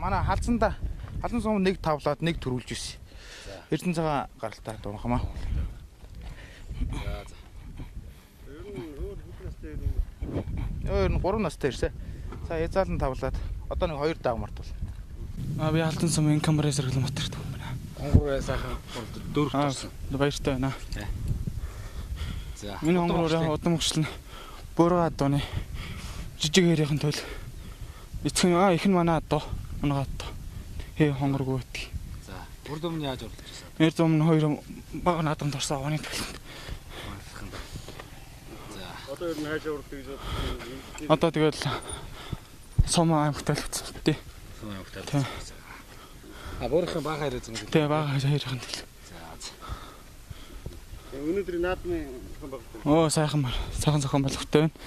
манай халдсанда халдан сум нэг тавлаад нэг төрүүлж ирсэн. Эрдэнэ цагаан гаралтай дуухмаа. За. Өөр нь 3 настай ирсэн. За язаалан тавлаад одоо нэг 2 дагмарт бол. Би халдан сумын камерын сэргэлэн батарт юм байна. Хонгороо сайхан дөрөвт орсон. Баяртай байна. За. Миний хонгороо удам өгчлэн бөөрөө адууны жижиг хэрийнхэн төл. Эцэг их нь манай адуу унагаад хонгоргүй байдаг. За. Урд өмнө яаж орлож ирсэн? Эрд өмнө хоёр бага наадамд орсон авааны төлөнд. За. Одоо ер нь хаашаа уралдаж гэж бодсон. Одоо тэгэл Сомоо аймагтай л үзсэн тий. Сомоо аймагтай л үзсэн. Өөрийнхөө бага хайраа зэн. Тий бага хайраа хэл. За. Өнөөдрийн наадмын зохион байгуулалт. Сайхан зохион байгуулалттай байна.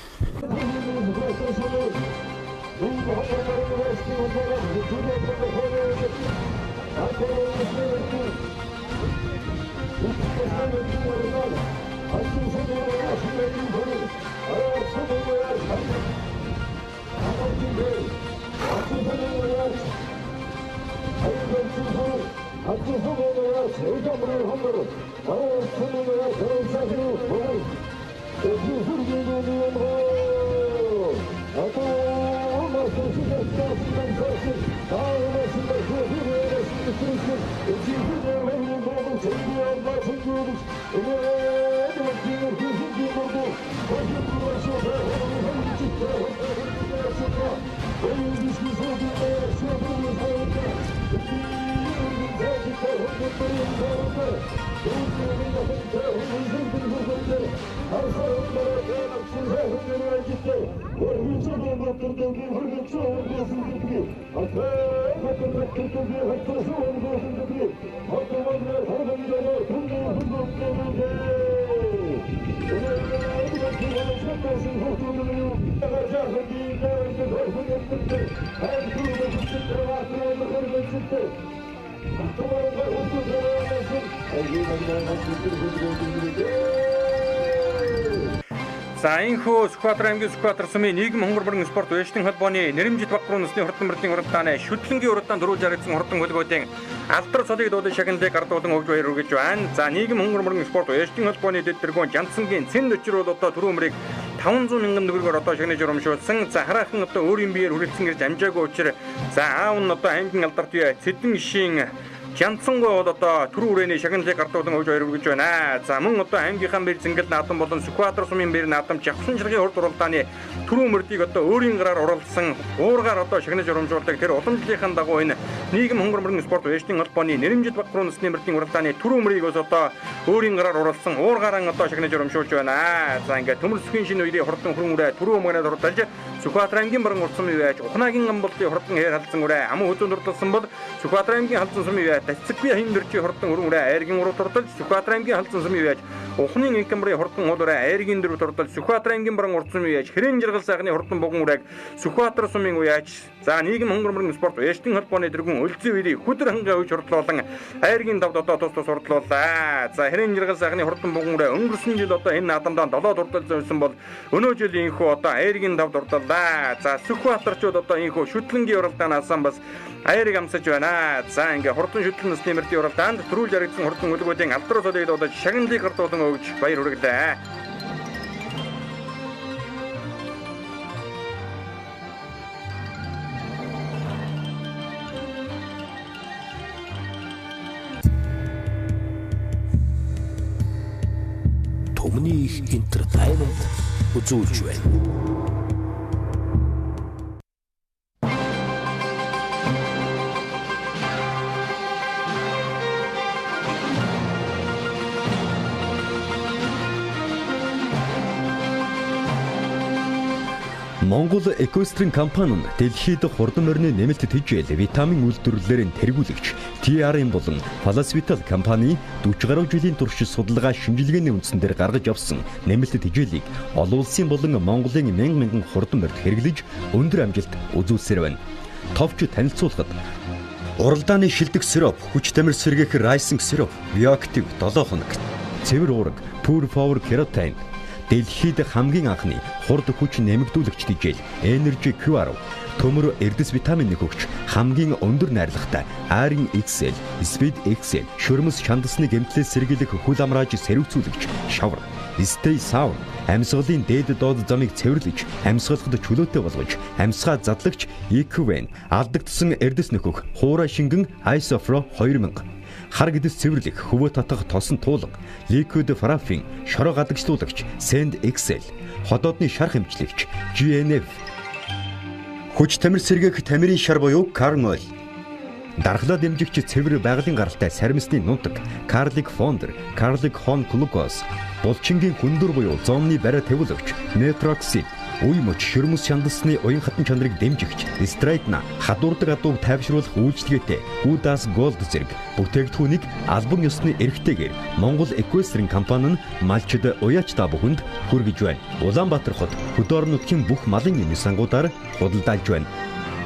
За энэхүү Сүхбаатар аймгийн Сүхбаатар сумын нийгэм хонгор мөрөн спорт уяжлын холбооны нэрэмжит багтруу насны хурдан мөрдийн уралдааны шүтлэнгийн уралдаанд дөрвөлж харагдсан хурдан хөлбөмбөгийн алдар цолыг дуудаж шагналыг гардуулан өгж баяр хүргэж байна. За нийгэм хонгор мөрөн спорт уяжлын холбооны дэд тэргүүн Жансангийн цэнд өчр бол одоо түрүү өмрийг 500 мянган төгрөгөөр одоо шагнаж урамшуулсан. За хараахан одоо өөрийн биеэр хүрэлцэн ирж амжаагүй учраас за аав нь одоо аймгийн алдарт бие Цэдэн гишийн Жансангой бол одоо түрүү үрээний шагналыг гардуулан өгж баяр хүргэж байна. За мөн одоо аймгийнхаа бэр зингэл наадам болон Сүхбаатар сумын бэр наадам Жавхан жиргийн урд уралдааны түрүү мөрдийг одоо өөрийн гараар уралдсан уургаар одоо шагнаж урамжуулдаг тэр уламжлалын дагуу энэ нийгэм хонгор мөрөн спорт уяжлын холбооны нэрэмжит багтруу насны мөрдийн уралдааны түрүү мөрийг бас одоо өөрийн гараар уралдсан уургаараа одоо шагнаж урамжуулж байна. За ингээд төмөрсгийн шинэ үеийн хурдан хүрэн үрээ түрүү мөрөнд хурдалж Сүхбаатар аймгийн баран уртсан үе байж Ухнаагийн амболтын хурдан хээр халдсан үрээ аман хөзөнд урдсан бол Сүхбаатар аймгийн халдсан сум үе Тацгүй хэмдэрчи хурдан өрөн үрээ айргийн уруу турдалж Сүхбаатар аймгийн халдсан сум үе байж Ухнын инкамрын хурдан уул үрээ айргийн дөрөв турдалж Сүхбаатар аймгийн баран уртсан үе байж Хэрэн жиргал сайхны хурдан буган үрээг Сүхбаатар сумын үе аж за нийгэм хонгор мөрөн спорт уяжлын холбооны дэргэн өлзий үеийг хүдэр хангаа үеж хурдлуулан айргийн давд одоо тус хурдлууллаа. За Хэрэн жиргал сайхны хурдан буган үрээ өнгөрсөн жил одоо энэ наадамдаа 7 турдалж зорьсон бол өнөө жил инхүү одоо айргийн давд урдаллаа. За Сүхбаатарчууд одоо инхүү шүтлэнгийн уралдаанаас бас айрыг амсаж байна. За ингээ хурдан шүтлэн насны мөрдийн уралдаанд төрүүлж харагдсан хурдан хөлгүүдийн алдар цолыг дуудаж шагналыг гардуулан өгж баяр хүргэлээ. Төмний их интертеймент үзүүлж байна. Монгол Экострин компани нь дэлхийд хурдан морины нэмэлт тэжээл витамин үйлдвэрлэлээр тэргүүлэгч TRM болон Palasvital компани 40 гаруй жилийн турш судалгаа шинжилгээний үндсээр гаргаж авсан нэмэлт тэжээлийг олон улсын болон Монголын мянган хурдан морьд хэрэглэж өндөр амжилт үзүүлсээр байна. Товч танилцуулахад уралдааны шилдэг сироп, хүч тамир сэргээх райсинг сироп, биоактив 7 хоног, цэвэр уурга, Pure Power Keratin дэлхийд хамгийн анхны хурд хүч нэмэгдүүлэгч тэжээл Energy QR төмөр эрдэс витамин нөхөгч хамгийн өндөр найрлагатай Iron XL, Speed XL шөрмөс шандасны гэмтлээс сэргийлэх хөл амрааж сэрүүцүүлэгч Shower, Stay Sound амьсгалын дээд доод замыг цэвэрлэж амьсгалахад чөлөөтэй болгож амьсгаа задлагч EQVN алдагдсан эрдэс нөхөх хуура шингэн Isofro 2000 хар гэдэс цэвэрлэх хөвөө татах тосон туулга Liquid Paraffin шороо гадагшлуулагч Send XL ходоодны шар хэмжлэгч GNF хүч тамир сэргээх тамирын шар буюу Carn Oil дархлаа дэмжигч цэвэр байгалийн гаралтай саримсны нунтаг Carlic Founder Carlic Home Glucose булчингийн хүндүр буюу зоомны барай тавиулагч Netroxil үе мөч шөрмөс шандасны уян хатан чанарыг дэмжигч Straightna хадуурдаг адууг тайвшруулах үйлчилгээтэй Udas Gold зэрэг бүтээгдэхүүнийг албан ёсны эрхтэйгээр Монгол Equestrian компани нь малчид уяачтай бүхэнд хүргэж байна. Улаанбаатар хот хөдөөр нутгийн бүх малын эмийн сангуудаар худалдаалж байна.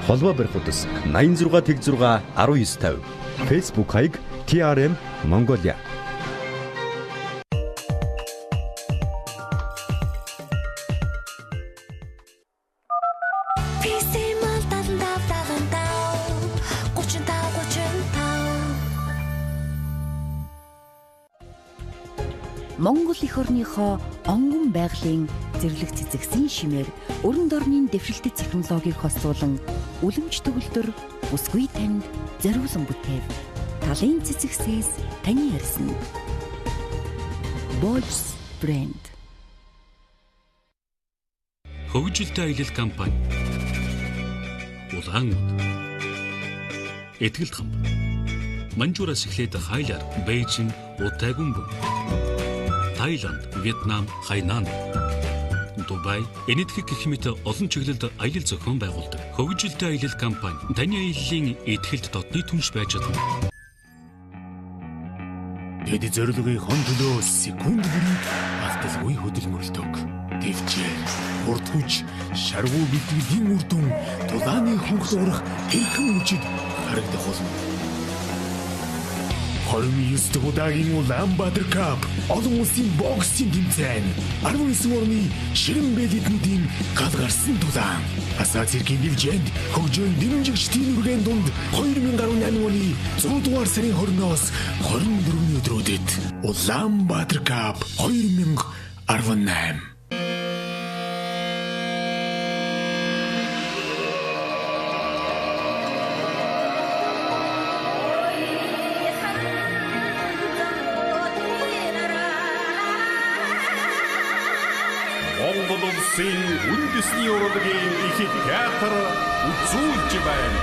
Холбоо барих утас 86 тэг 6 1950 Facebook хаяг TRM Mongolia. Монгол эх орныхоо онгон байгалийн зэрлэг цэцэгсийн шимээр өрн дорны дэвшилтэт технологиг хослуулан үлэмж төгөлдөр бүсгүй танд зориулсан бүтээв. Талын цэцэгсээс таны ярьсан. Bosch Brand. Хөгжилтэй аялал компани. Улаангууд. Этгэлт хамт. Манжуураас эхлээд хайлаар Бээжин, Утайгүнгүн, Таиланд, Вьетнам, Хайнан, Дубай, энэтхэг гэх мэт олон чиглэлд аялал зохион байгуулдаг. Хөгжилтэй аялал компани таны аяллаа этгэлт дотны түнш байж чадна. Тэд зорилгын хон төлөө секунд бүрийг алдалгүй хөдөлмөрлөдөг. Тэвчээр урд хүч, шаргуу бэлтгэлийн үр дүн, тулааны хонхлоорох хэрхэн мөчид харагдах болно. 29 дахь удаагийн Улаанбаатар кап олон улсын боксийн тэмцээн 19 орны Ширэмбэл эднүүдийн гал гарсан дулаан. Асаа цэргийн дэлжээнд хөгжөөн дэмжигчдийн үргэн дунд 2018 оны 100 дугаар сарын 20-оос 24-ний өдрүүдэд Улаанбаатар кап 2018. Монгол улсын үндэсний урлагийн их театр үзүүлж байна.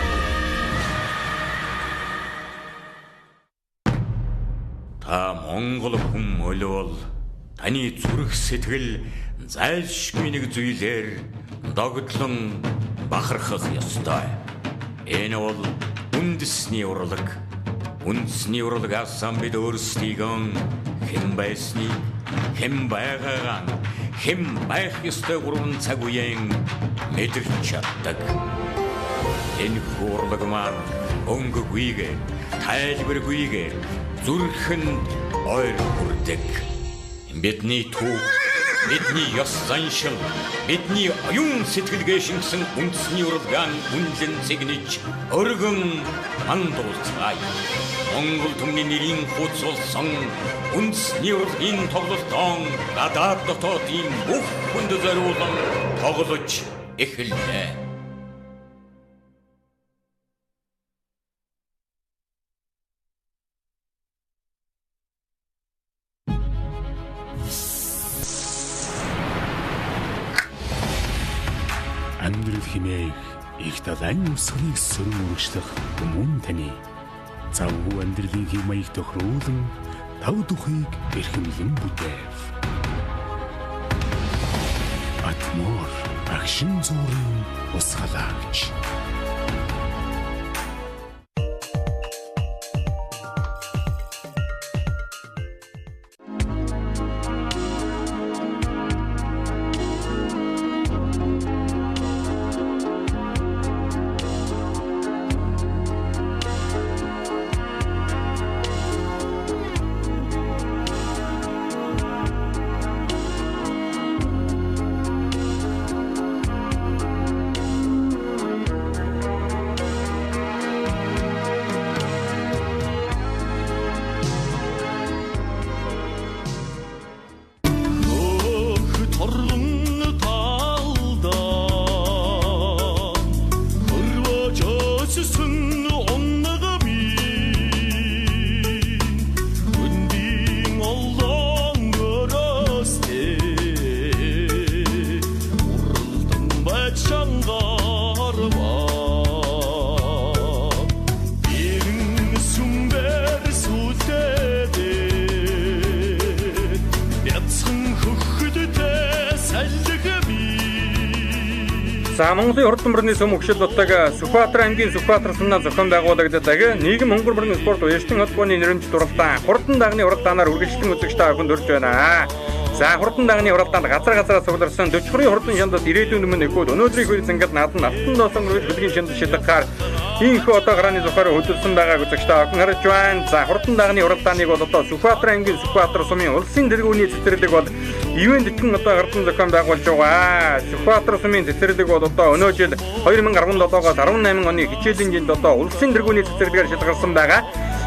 Та Монгол хүн олвол таны зүрх сэтгэл зайлшгүй нэг зүйлээр догдлон бахархах ёстой. Энэ бол үндэсний урлаг. Үндэсний урлагаас бид өөрсдийгөө хэн байсныг, хэн байгаагаа, хэн байх ёстой гурван цаг үеийн мэдэрч чаддаг. Энэ урлаг маань өнгөгүйгээр, тайлбаргүйгээр зүрхэнд ойр хүрдэг. Бидний түүх, бидний ёс заншил, бидний оюун сэтгэлгээ шингэсэн үндэсний урлагаан үнэлэн цэгнэж өргөн мандуулцгаая. Монгол түмний нэрийн хуудас болсон үндэсний урлагийн тоглолтон гадаад дотоодын бүх хүнд зориулан тоглож эхэллээ. Амьдрал хэмээх их талайн усхныг сөрөн үргэлжлэх мөн таны завгүй амьдралын хэм маяг тохируулан тав духыг эрхэмлэн бүтээв. Атмор агшин зүрийн ус халагч. За Монголын хурдан мөрний сүм өгшил дотог Сүхбаатар аймгийн Сүхбаатар сумнаа зохион байгуулагддаг нийгэм хонгор мөрний спорт уяалтын холбооны нэрмж дуралдаан хурдан дагны уралдаанаар үргэлжлэн үзэгч та бүхэнд хүрч байна. За хурдан дагны уралдаанд газраас цугларсан 40 хүрийн хурдан шандас ирээдүйн өмнө өгөөд өнөөдрийг хүрээс ингээд наад нь алтан доосон хөдөлгөөний шандас шилдэхаар ийхүү одоо гарааны зохиороо хөдөлсөн байгааг үзэгч та бүхэн харж байна. За хурдан дагны уралдааныг бол одоо Сүхбаатар аймгийн Сүхбаатар сумын улсын тэргүүний цэцэрлэг бол ивент итгэн одоо гардан зохион байгуулж байгаа. Сүхбаатар сумын цэцэрлэг бол одоо өнөө жил 2017-оос 18 оны хичээлийн жилд одоо улсын тэргүүний цэцэрлэгээр шилгарсан байгаа.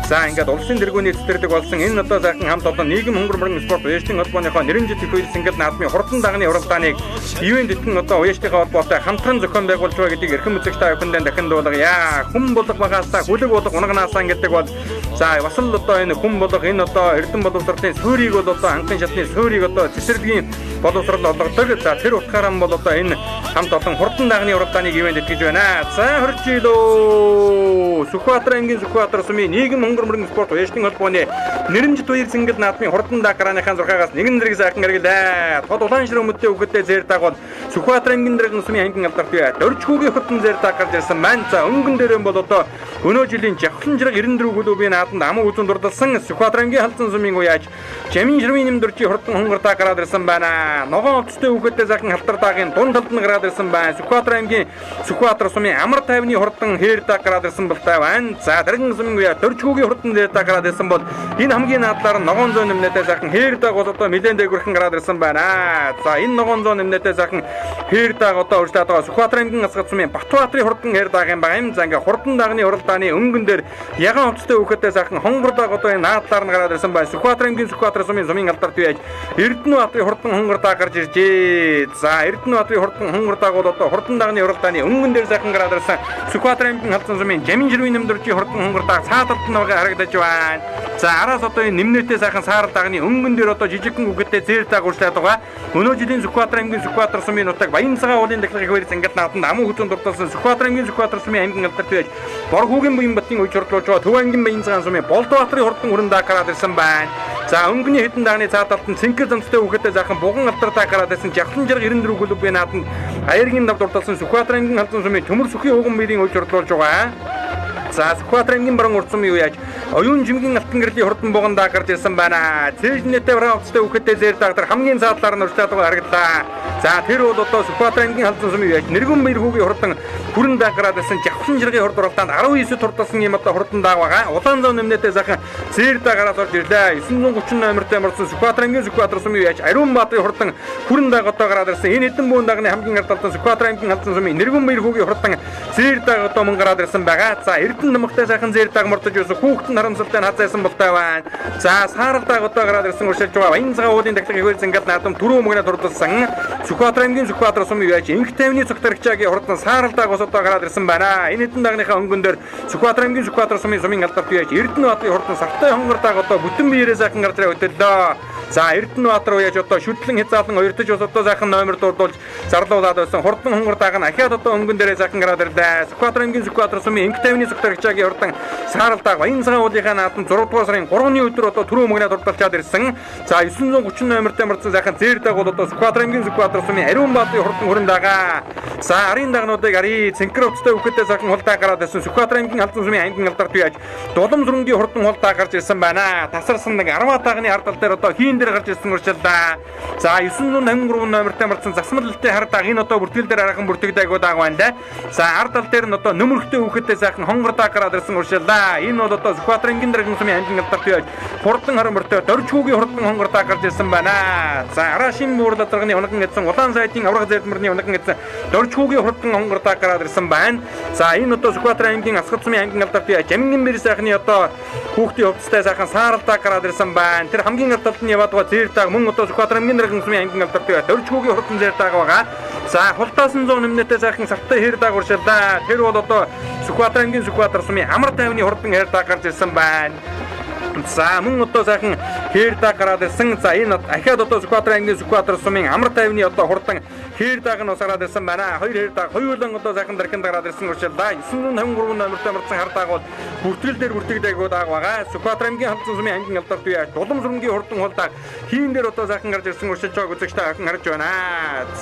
За ингээд улсын тэргүүний цэцэрлэг болсон энэ одоо сайхан хамт одоо нийгэм хонгор мөрний спорт уяалтын холбооныхоо нэрмжит их үйлс ингээд наадмын хурдан дагны уралдааныг ивент итгэн одоо уяалтынхаа холбоотой хамтран зохион байгуулж байгаа гэдгийг эрхэм үзэгч та бүхэндээ дахин дуулгая. Хүн болго багаасаа хүлэг болго унганаасаа гэдэг бол за бас л одоо энэ хүн болго энэ одоо эрдэм боловсролын суурийг бол одоо анхын шатны суурийг одоо цэцэрлэгийн боловсрол олгодог. За тэр утгаараа бол одоо энэ хамт олон хурдан дагны уралдааныг ивент итгэж байна. За хөрчилөө Сүхбаатар аймгийн Сүхбаатар сумын нийгэм хонгор мөрний спорт уяалтын холбооны нэрмжит үеэр зингэл наадмын хурдан даг гарааныхаа зурхаагаас нэгэн зэрэг сайхан хэрэглээ. Тод улаан ширээ өмдөө өгөдөө зэр даг бол Сүхбаатар аймгийн Дэргэн сумын ангийн алдарт бай. Дөржгүүгийн хурдан зэр даг гарч ирсэн маань. За өнгөн дээрэн бол одоо Өнөө жилийн Жавхлан жирэг 94 клубын наадамд аман үзэн дурдсан Сүхбаатар аймгийн халдсан сумын уяаж Жамин Ширвийн нэмдэрчийн хурдан хонгортаа гараад ирсэн байна. Ногоон овцтой хүүхэдтэй захин халтардагийн дунд талд нь гараад ирсэн байна. Сүхбаатар аймгийн Сүхбаатар сумын амар тайвны хурдан хээрдаа гараад ирсэн болтой байна. За тэрэн сумын уяа Дөрчгүүгийн хурдан дээрдаа гараад ирсэн бол энэ хамгийн наадлаар ногоон зөөн нэмнэтэй захин хээрдаа гол одоо нэлээд дээгүүрхэн гараад ирсэн байна. За энэ ногоон зөөн нэмнэтэй захин хээрдаа одоо урьдчилаад байгаа Сүхбаатар аймгийн Асгат сумын Батбаатарын хурдан хээрдаагийн байгаа юм. За ингээ хурдан дагны уралдааны өнгөн дээр ягаан овцтой хүүхэдтэй захин хонгордог одоо энэ наадлаар нь гараад ирсэн байна. Сүхбаатар аймгийн Сүхбаатар сумын алдарт байж Эрдэнэбаатарын хурдан хонгордаа гарч иржээ. За Эрдэнэбаатарын хурдан хонгордааг бол одоо хурдан дагны уралдааны өнгөн дээр захин гараад ирсэн Сүхбаатар аймгийн халдсан сумын Жамин Ширвийн нэмдэрчийн хурдан хонгордааг цааталд нь харагдаж байна. За араас одоо энэ нэмнэтэй сайхан саарал дагны өнгөн дээр одоо жижигхэн үгэдтэй зээрдэг урьдчилаад байгаа. Өнөө жилийн Сүхбаатар аймгийн Сүхбаатар сумын нутаг Баян цагаан уулын дахилгыг хөвөрс ангид нааданд аман хүзэн дурдсан Сүхбаатар аймгийн Сүхбаатар сумын аймгийн алдарт байж Борхүүгийн буян батын үе чорлуулж байгаа Төв аймгийн Баян цагаан сумын Болдбаатарын хурдан хүрээндээ гараад ирсэн байна. За өнгөний хэдэн дагны цааталд нь цэнхэр замцтай хүүхэдтэй захын буган алтартаа гараад ирсэн Жавхлан жирэг 94 клубын нааданд аяаргийн нав дурдсан Сүхбаатар аймгийн халдсан сумын төмөр сүхийн уган биерийн үе чорлуулж байгаа. За Сүхбаатар аймгийн баруун урд сумын уяаж оюун жимгийн алтан гэрлийн хурдан бугандаа гарч ирсэн байна. Цэжнэтэй браавцтай хүүхэдтэй зээр дагдар хамгийн цаадлаар нь урьдчилаад байгаа харагдлаа. За тэр бол одоо Сүхбаатар аймгийн халдсан сумын уяаж нэргэн баяр хүүгийн хурдан хүрээндээ гараад ирсэн Жавхлан жиргийн хурд уралдаанд 19 турдсан юм одоо хурдан дааг байгаа. Улаан зам нэмнэтэй захын зээрдээ гараад орж ирлээ. 930 номертэй морсон Сүхбаатар аймгийн Сүхбаатар сумын уяаж Ариун Баатарын хурдан хүрээндээ одоо гараад ирсэн. Энэ хэдэн буун дагны хамгийн ардалдан Сүхбаатар аймгийн халдсан сумын нэргэн баяр хүүгийн хурдан зээрдээ одоо мөн гараад ирсэн байгаа. За Эрдэнэ намхтай сайхан зээрдэг мордож юусэн хүүхэд нь харамсалтай хазайсан болтой байна. За сааралдаг одоо гараад ирсэн уршилж байгаа Баян цагаан уулын дахилгыг хөвөрс ангид наадам түрүү мөгнө дурдсан Сүхбаатар аймгийн Сүхбаатар сумын уяаж инх тайвны цогтөрөгчаагийн хурдан сааралдаг ус одоо гараад ирсэн байна. Энэ хэдэн дагныхаа өнгөн дээр Сүхбаатар аймгийн Сүхбаатар сумын алдарт уяаж Эрдэнэбаатарын хурдан сартай хонгордог одоо бүтэн биеэрээ сайхан гарч ирээ хөтөллөө. За Эрдэнэбаатар уяаж одоо шүтлэн хязаалан ойртож ус одоо сайхан номер дурдуулж зарлуулаад байсан хурдан хонгордог нь ахиад одоо өнгөн дээрээ сайхан гараад ирлээ. Сүхбаатар аймгийн Сүхбаатар сумын инх тайвны цогтөрөгчаагийн хурдан сааралдаг Баян цагаан уулынхаа наадам 6 дугаар сарын 3-ны өдөр одоо түрүү мөгнө дурдалчаад ирсэн. За 930 номертэй мордсон сайхан зээрдэг бол одоо Сүхбаатар аймгийн Сүхбаатар сумын Ариун Баатарын хурдан хүрээнд байгаа. За арын дагнуудыг ари цэнхэр овцтой хүүхэдтэй сайхан хулдаа гараад ирсэн Сүхбаатар аймгийн халдсан сумын аймгийн алдарт уяаж Дулам сүрэнгийн хурдан хулдаа гарч ирсэн байна. Тасарсан нэг 10 тагны ардал дээр одоо хийн дээр гарч ирсэн уршилдаа. За 953 номертэй мордсон засмалтай хардаг энэ одоо бүртгэл дээр хараахан бүртгэдэг байгаа байна да. За ардал дээр нь одоо нөмөрхтэй хүүхэдтэй сайхан хонгордаа гараад ирсэн уршилдаа. Энэ бол одоо Сүхбаатар аймгийн даргын сумын аймгийн алдарт уяаж хурдан харамбартай Дөрчгүүгийн хурдан хонгордаа гарч ирсэн байна. За Арашин муур ладрагны унаган эдсэн Улаан сайдын авраг зээлмөрний унаган эдсэн Дөрчгүүгийн хурдан хонгордаа гараад ирсэн байна. За энэ одоо Сүхбаатар аймгийн Асгат сумын аймгийн алдарт уяаж Жамин мэр сайхны одоо хүүхдийн хувцастай сайхан сааралдаа гараад ирсэн байна. Тэр хамгийн ардалд нь яваад байгаа зээрдэг мөн одоо Сүхбаатар аймгийн даргын сумын аймгийн алдарт уяаж Дөрчгүүгийн хурдан зээрдэг байгаа. За хултаасан 100 нэмнэтэй сайхан сартай хэрдэг уршилдаа. Тэр бол одоо Сүхбаатар аймгийн Сүхбаатар сумын амар тайвны хурдан хэрдэг гарч ирсэн байна. За мөн одоо сайхан хээрдэг гараад ирсэн. За энэ ахиад одоо Сүхбаатар аймгийн Сүхбаатар сумын амар тайвны одоо хурдан хээрдэг нь усараад ирсэн байна. Хоёр хээрдэг хоёулан одоо сайхан дарканд гараад ирсэн уршилдаа. 953 номертэй мордсон хардаг бол бүртгэл дээр бүртгэдэг байгаа. Сүхбаатар аймгийн халдсан сумын аймгийн алдарт уяаж Дулам сүрэнгийн хурдан хулдаг хийн дээр одоо сайхан гарч ирсэн уршилж байгааг үзэгчтэй хахан харж байна.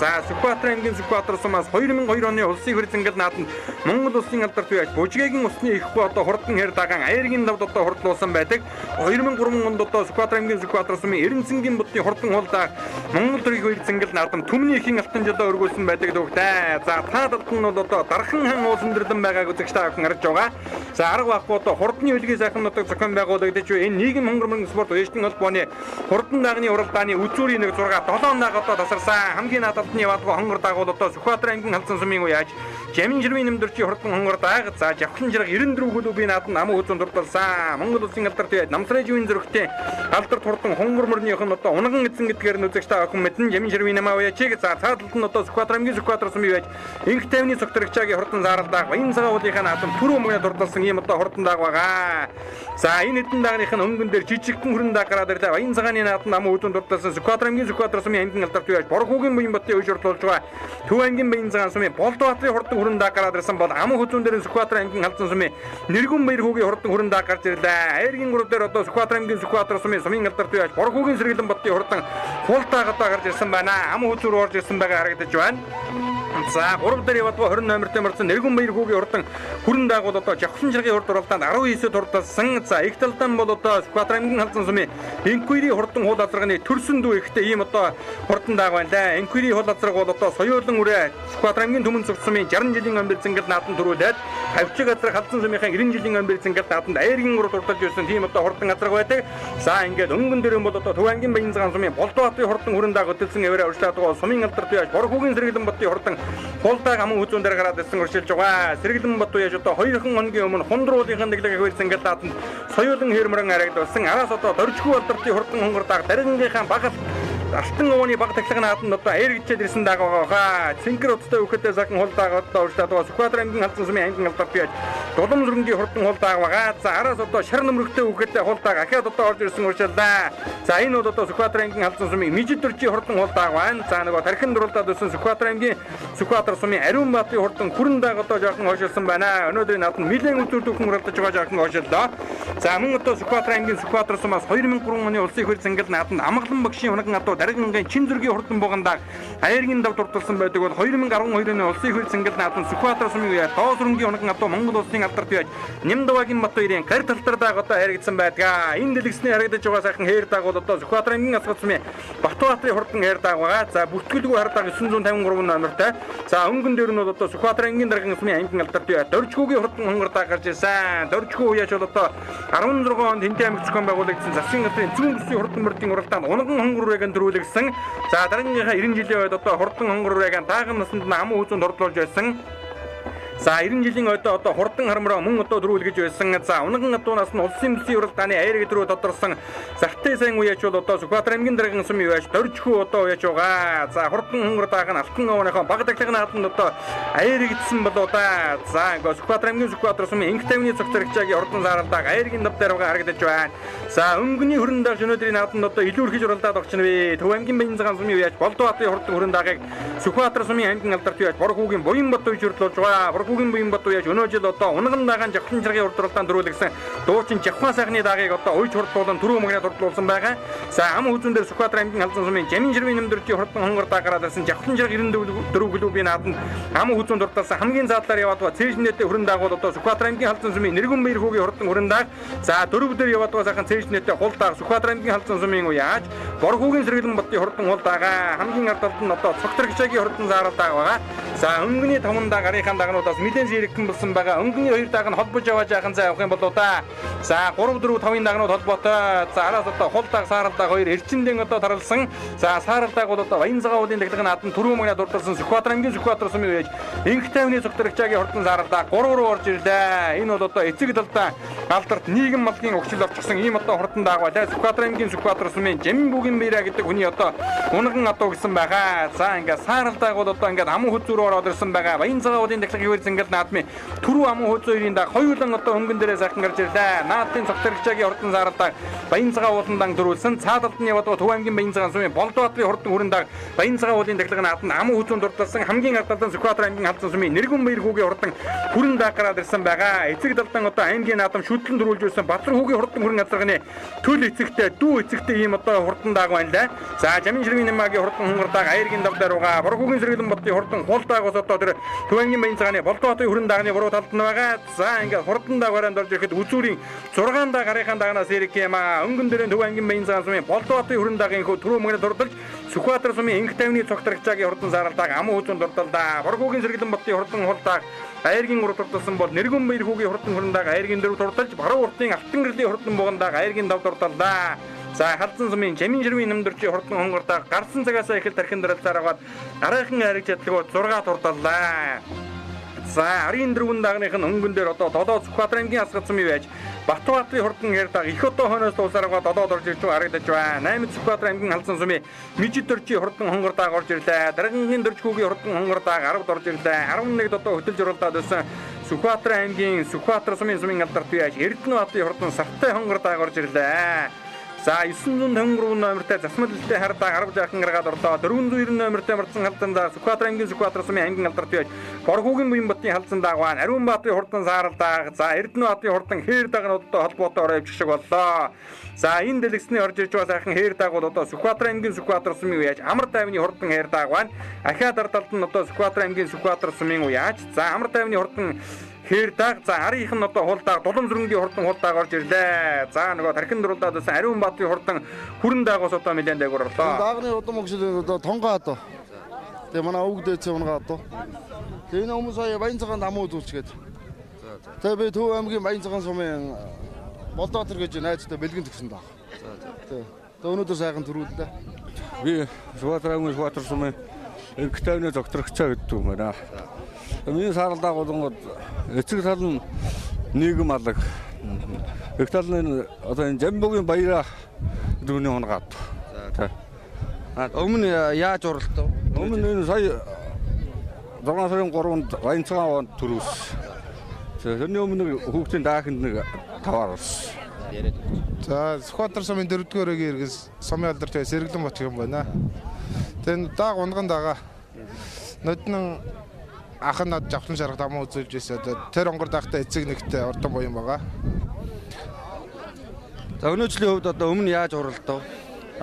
За Сүхбаатар аймгийн Сүхбаатар сумаас 2002 оны улсын хөрс ангид нааданд Монгол улсын алдарт уяаж Бужигийн усны ихгүй одоо хурдан хээрдэг аяаргийн давд одоо хурдлуулсан байдаг. 2003 онд одоо Сүхбаатар аймгийн Сүхбаатар сумын Эренцэнгийн будны хурдан хулдаг Монгол төрийн хөрс ангид наадам түмний ихийн алтан жилдээ өргүүлсэн байдаг дүүхтэй. За таадалт нь бол одоо Дархан хан уулсан дэрлэн байгааг үзэгчтэй хахан харж байгаа. За арга байхгүй одоо хурдны үлгийн сайхан нутаг зохион байгуулагдаж энэ нийгэм хөнгөрмөн спорт уяжтын холбооны хурдан дагны уралдааны үзүүрийн 1 6 7 даг одоо тасарсан. Хамгийн наадалт нь яваад байгаа хонгор даг бол одоо Сүхбаатар аймгийн халдсан сумын уяаж Жамин Ширвийн нэмдэрчийн хурдан хонгор даг. За Жавхлан жирэг 94 клубын нааданд аман үзэн дурдсан. Монгол улсын алдарт уяаж Намсрын живийн зөрөгтэй алдарт хурдан хонгор мөрнийх нь одоо унаган эзэн гэдгээр нь үзэгчтэй охин мэдэн Жамин Ширвийн намаа уяачиг. За цаадалт нь одоо Сүхбаатар аймгийн Сүхбаатар сумын уяаж инх тайвны цогтөрөгчаагийн хурдан зааралдаг Баян цагаан уулынхаа наадам түрүү мөгнө дурдсан ийм одоо хурдан даг байгаа. За энэ хэдэн дагных нь өнгөн дээр жижигхэн хөрөн даг гараад ирлээ. Баян цагааны наадам аман үзэн дурдсан Сүхбаатар аймгийн Сүхбаатар сумын аймгийн алдарт уяаж Борхүүгийн буян батын үе шурлуулж байгаа Төв аймгийн Баян цагаан сумын Болдбаатарын хурдан хөрөн даг гараад ирсэн бол аман хүзүүн дээр Сүхбаатар аймгийн халдсан сумын Нэргэн баяр хүүгийн хурдан хөрөн даг гарч ирлээ. Аяаргийн гурав дээр одоо Сүхбаатар аймгийн Сүхбаатар сумын алдарт уяаж Борхүүгийн сэргэлэн батын хурдан хултаа гадаа гарч ирсэн байна. Аман хүзүүр орж ирсэн байгаа харагдаж байна. За 3 дээр явдгаа 20 номертой марцсан Нэргэн Баяр хүүгийн хурдан хүрэн дагуул одоо Жавхлан жиргийн хурд оролтоонд 19 дурдсан. За их талдан бол одоо Сүхбаатар аймгийн халзан сумын Инквири хурдан хул азарганы төрсөн дүү ихтэй ийм одоо хурдан даг байна лээ. Инквири хул азарг бол одоо соёолон үрэ Сүхбаатар аймгийн төмөн цогц сумын 60 жилийн ам бэлзэнгэл наатан төрүүлээд хавчиг азар халзан сумынхаа 90 жилийн ам бэлзэнгэл наатанд аяргийн урд урдаж ирсэн тийм одоо хурдан азарг байдаг. За ингээд өнгөн дээр бол одоо Төв аймгийн Баянзгаан сумын Болдбаатарын хурдан хүрэн даг хөдөлсөн эвэрэ урьшлаад байгаа сумын алдарт яаж Борхуугийн Сэргэлэн Баттын хурдан хулдаг аман хүзүүн дээр гараад ирсэн урьшилж байгаа. Сэргэлэн Бат яаж одоо 2 хоногийн өмнө хундруулынхаа дэглэг хөвөрсөн гэлдаатанд соёолон хэрмрэн арагдсан. Араас одоо Доржгүй алдартын хурдан хонгор даг даргийнхаа багал Алтан өвөний баг тахлаг наатанд одоо эргэжээд ирсэн даг байгаа. Цэнхэр утастай үхэдтэй сахан хулдаг одоо урьшлаад байгаа. Сүхбаатар аймгийн халзан сумын аймгийн алдарт яаж Дулам зүрэнгийн хурдан хулдаг байгаа. За араас одоо шар нөмрөгтэй үхэдтэй хулдаг ахиад одоо орж ирсэн урьшаалаа. За энэ бол одоо Сүхбаатар аймгийн халзан сумын Мижид дөржийн хурдан хулдаг байна. За нөгөө тархин дурлаад өссөн Сүхбаатар аймгийн Сүхбаатар сумын Ариун Баатарын хурдан хүрэн даг одоо жоохон хойшилсан байна. Өнөөдөр наатанд нэлээд үзүүр дүүхэн уралдаж байгаа жоохон хойшиллоо. За мөн одоо Сүхбаатар аймгийн Сүхбаатар сумаас 2003 оны улсын хурц ангил наатанд Амгалан багшийн унаган адуу даргингийн чин зүргийн хурдан бугандаг аяргийн дав дурдсан байдаг бол 2012 оны улсын хурц ангил наатанд Сүхбаатар сумын үе доо сүрэнгийн унаган адуу Монгол улсын алдарт байж Нямдавагийн Бат хоёрын гар талтар даг одоо харагдсан байдаг. Энэ дэлгэсний харагдаж байгаа сайхан хээр даг бол одоо Сүхбаатар аймгийн Асгат сумын Батбаатарын хурдан хээр даг байгаа. За бүртгэлгүй хар даг 953 номертой. За өнгөн дээр нь бол одоо Сүхбаатар аймгийн даргын сумын аймгийн алдарт байж Доржгүйгийн хурдан хонгор даг гарч ирсэн. Доржгүй үеч бол одоо 16 онд Тэнтэй аймаг зохион байгуулагдсан засгийн газрын зүүн бүсийн хурдан мөрдийн уралдаанд унган хонгор үрээгийн төрүүлсэн. За дараагийнхаа 90 жилийн үед одоо хурдан хонгор үрээгийн тааган насанд аман хүзүүнд хордлуулж байсан. За 90 жилийн ойд одоо хурдан хармраа мөн одоо дөрүүлгэж байсан. За унган адуунаас нь улсын бүсийн уралдааны аяр гэдрүү тодорсон Зартай сайн үеч бол одоо Сүхбаатар аймгийн даргын сумын үеч Доржгүй одоо үеч байгаа. За хурдан хонгор дааг нь алтан овооныхон баг тахлаг наатанд одоо аяр гэдсэн болоо да. За ингээ Сүхбаатар аймгийн Сүхбаатар сумын Инх тавны цогцорогчаагийн хурдан сааралдааг аяргийн дав дээр байгаа харагдаж байна. За өнгөний хөрөн дааш өнөөдрийн наатанд одоо илүү өрхөж уралдаад огч нэвэ. Төв аймгийн Баянзгаан сумын үеч Болдбаатарын хурдан хөрөн даагийг Сүхбаатар сумын аймгийн алдарт үеч Борхуугийн Буян Бат үеч хөрлөж байгаа. Борхуугийн Буян Бат үеч өнөө жил одоо унган дагаан Жавхлан жиргийн урд уралдаанд төрүүлсэн дуучин Жавхан сайхны даагийг одоо уйж хурдлуулан түрүү мөгнөд хурдлуулсан байгаа. За ам хүзүүн дээр Сүхбаатар аймгийн халзан сумын Жамин жирийн нэмдэрчийн хурдан хонгор даг гараад ирсэн Жавхлан жирг 94 клубын нааданд ам хүзүүнд дурталсан хамгийн заадлаар яваад байгаа цээжнэтэй хөрөн дагуул одоо Сүхбаатар аймгийн халзан сумын Нэргэн Баяр хүүгийн хурдан хөрөн даг. За дөрөв дээр яваад байгаа сайхан цээжнэтэй хул даг Сүхбаатар аймгийн халзан сумын уяаж Борхуугийн Сэргэлэн Баттын хурдан хул дагаа хамгийн ард талд нь одоо цогцорогчаагийн хурдан зааралдаг байгаа. За өнгөний 5 даг гарийнхаа дагнуудаас нэлээд зэрэгхэн болсон байгаа. Өнгөний 2 даг нь холбож яваа жаахан цай авах юм болоо да. За 3 4 5-ын дагнууд холбоотой. За араас одоо хул даг сааралдаг 2 эрчиндэн одоо тарлсан. За сааралдаг бол одоо Баянзгаан уулын дэглэг нааданд түрүү мөгнөд дурдсан Сүхбаатар аймгийн Сүхбаатар сумын үеж Инх тавны цогцорогчаагийн хурдан сааралдаг 3 руу орж ирлээ. Энэ бол одоо эцэг талдаа алдарт нийгэм малгийн өгчл орчихсон ийм одоо хурдан даг байлаа. Сүхбаатар аймгийн Сүхбаатар сумын Жамин бүгийн Баяраа гэдэг хүний одоо унган адуу гэсэн байгаа. За ингээд сааралдаг бол одоо ингээд аман хүзүүр ороод ирсэн байгаа. Баянзгаан уулын дэглэг хөвөрс ингээд наадмын түрүү аман хүзүүрийн даг хоёулан одоо өнгөн дээрээ сайхан гарч ирлээ. Наадын цогцорогчаагийн хурдан сааралдаг Баянзгаан уулын дан төрүүлсэн. Цаадалд нь яваад Төв аймгийн Баянзгаан сумын Болдбаатарын хурдан хүрэн даг Баянзгаан уулын дэглэг нааданд аман хүзүүнд дурдсан хамгийн ард талд Сүхбаатар аймгийн халзан сумын Нэргэн Баяр хүүгийн хурдан хүрэн даг гараад ирсэн байгаа. Эцэг талдан одоо аймгийн наадам шүтлэн төрүүлж ирсэн Батар хүүгийн хурдан хүрэн азарганы төл эцэгтэй дүү эцэгтэй ийм одоо хурдан даг байна лээ. За Жамин жирийн нэмагийн хурдан хонгор даг аяргийн дав дээр байгаа. Борхуугийн Сэргэлэн Баттын хурдан хул даг бас одоо тэр Төв аймгийн Баянзгааны Болдбаатарын хүрэн дагны буруу талд нь байгаа. За ингээд хурдан даг бараанд орж ирэхэд үзүүрийн 6 даг гарийнхаа дагнаас ирэх юм аа. Өнгөн дээр Төв аймгийн Баянзгаан сумын Болдбаатарын хүрэн дагийн хөө түрүү мөгнөд дурдалж Сүхбаатар сумын Инх тавны цогцорогчаагийн хурдан сааралдаг аман хүзүүнд дурдалдаа. Борхуугийн Сэргэлэн Баттын хурдан хул даг аяргийн урд дурдсан бол Нэргэн Баяр хүүгийн хурдан хүрэн даг аяргийн дөрөв дурдалж баруун уртын алтан гэрлийн хурдан буган даг аяргийн дав дурдалдаа. За халзан сумын Жамин жирийн нэмдэрчийн хурдан хонгор даг гарсан цагаас эхэл тархин дуралцаар аваад арайхан хариг чадлагууд 6 дурдаллаа. За арын дөрвөн дагных нь өнгөн дээр одоо долоо Сүхбаатар аймгийн Асгат сумын байж Батбаатарын хурдан хээр даг их одоо хойноос тулсараа долоод орж ирж харагдаж байна. 8 Сүхбаатар аймгийн халзан сумын Мижид дөржийн хурдан хонгор даг орж ирлээ. Дараагийн Дөржгүүгийн хурдан хонгор даг 10-д орж ирлээ. 11-д одоо хөтөлж уралдаад байсан Сүхбаатар аймгийн Сүхбаатар сумын алдарт байж Эрдэнэ Баатарын хурдан Сартай хонгор даг орж ирлээ. За 953 номертай засмалтай хардаа гаргаж яхан гаргаад орлоо. 490 номертай марцсан халдсандаа Сүхбаатар аймгийн Сүхбаатар сумын аймгийн алдарт байж Боргуугийн Буянбатын халдсандаа гуан Ариун Баатарын хурдан сааралдааг за Эрдэнэ Баатарын хурдан хээр дагнуудтай холбоотой ороо явчих шиг боллоо. За энэ дэлгэцний орж ирж байгаа сайхан хээр дагууд одоо Сүхбаатар аймгийн Сүхбаатар сумын уяаж Амар тайвны хурдан хээр дагван ахаад ардалд нь одоо Сүхбаатар аймгийн Сүхбаатар сумын уяаж за Амар тайвны хурдан хээр даг за арийнх нь одоо хулдаг Дулам зүрэнгийн хурдан хулдаг орж ирлээ. За нөгөө тархин дурлаад байсан Ариун Баатарын хурдан хүрэн даагаас одоо нэлээд дээгүүр орлоо. Даагны удам өгшөл одоо тонгоо одоо. Тэгээ манай өвгдөөц унгаа одоо. Тэгээ энэ хүмүүс сая Баян цагаан дамуу үзүүлчихэд. Тэгээ би Төв аймгийн Баян цагаан сумын Болдоотор гэж найзтай бэлгэн тгсэн даа. Тэгээ өнөөдөр сайхан төрүүллээ. Би Сүхбаатар аймгийн Сүхбаатар сумын эргэтайвны докторхцаа гэдэг юм байна. Миний сааралдаа болонгод эцэг тал нь нийгэм алга. Их тал нь одоо энэ Жамбогийн баяраа дүүний унгаад. Өмнө яаж уралдав? Өмнө энэ сая 6 сарын 3-нд Баян цагаан онд төрөөс. Тэрний өмнө хүүхдийн даахынд нэг таваар ус. За Сүхбаатар сумын 4-р өгийн иргэнс сумын алдарт Сэргэлэн Бат юм байна. Тэн дааг унган дагаа нодны ах нь над жавхлан шарга дамуу үзүүлж байсан. Тэр онгор даахтай эцэг нэгтэй ордон буян байгаа. За өнөөдрийн хувьд одоо өмнө яаж уралдав?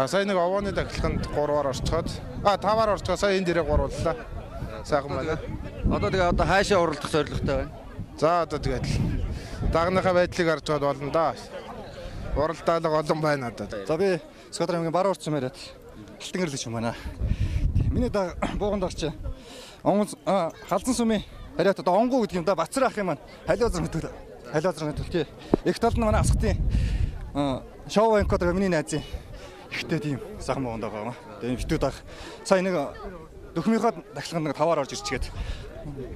Сая нэг овооны дахилганд 3-аар орчход 5-аар орчхоо сая энэ дээрээ гурууллаа. Сайхан байна. Одоо тэгээ одоо хаашаа уралдах зорилготой байна? За одоо тэгээд дагныхаа байдлыг харж байгаа болно да. Уралдаалга олон байна одоо. За би Сүхбаатар аймгийн Баруун урт сумын Алтан гэрэл юм байна. Миний бууганд орч халзан сумын харьяат одоо онгуу гэдэг юм да Бацар ах юм маань халиозрын хөтөл тий. Их тал нь манай асхтын шоу анкодор миний найзын ихтэй тийм сайхан бууганд байгаа. Тэгээ битүүд ах сая нэг дөхмийнхөө дахилганд нэг 5-аар орж ирчгээд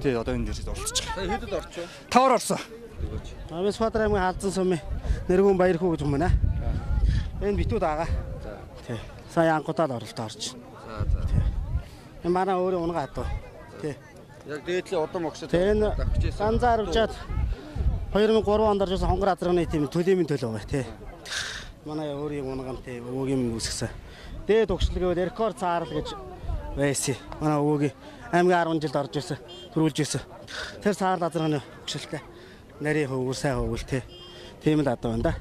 тий одоо энэ дээрээс оролцож байгаа. Сая хэдэд орчоо? 5-аар орсон. Би Сүхбаатар аймгийн халзан сумын Нэргүүн баяр хүү гэж юм байна. Энэ битүүд байгаа. Тий. Сая анкудад оролт орж. Энэ манай өөрөө унгаа хатуу. Тий. Яг дээдлийн удам огшод давхиж байсан. Анзааруулжаад 2003 онд орж хонгор азрагны тийм төлөвийн төлөө байгаа тий. Манай өөрийн унгамтай өвөгийн үсгсэн. Дээд өгшлөг гэвэл рекорд цаарл гэж байсан. Манай өвөгийн аймгийн 10 жилд орж ирсэн, төрүүлж ирсэн. Тэр цаарл азрагны өгшлөлтэй нарийн хөвгөр сайн хөвгөл тий. Тийм л адуу байна да.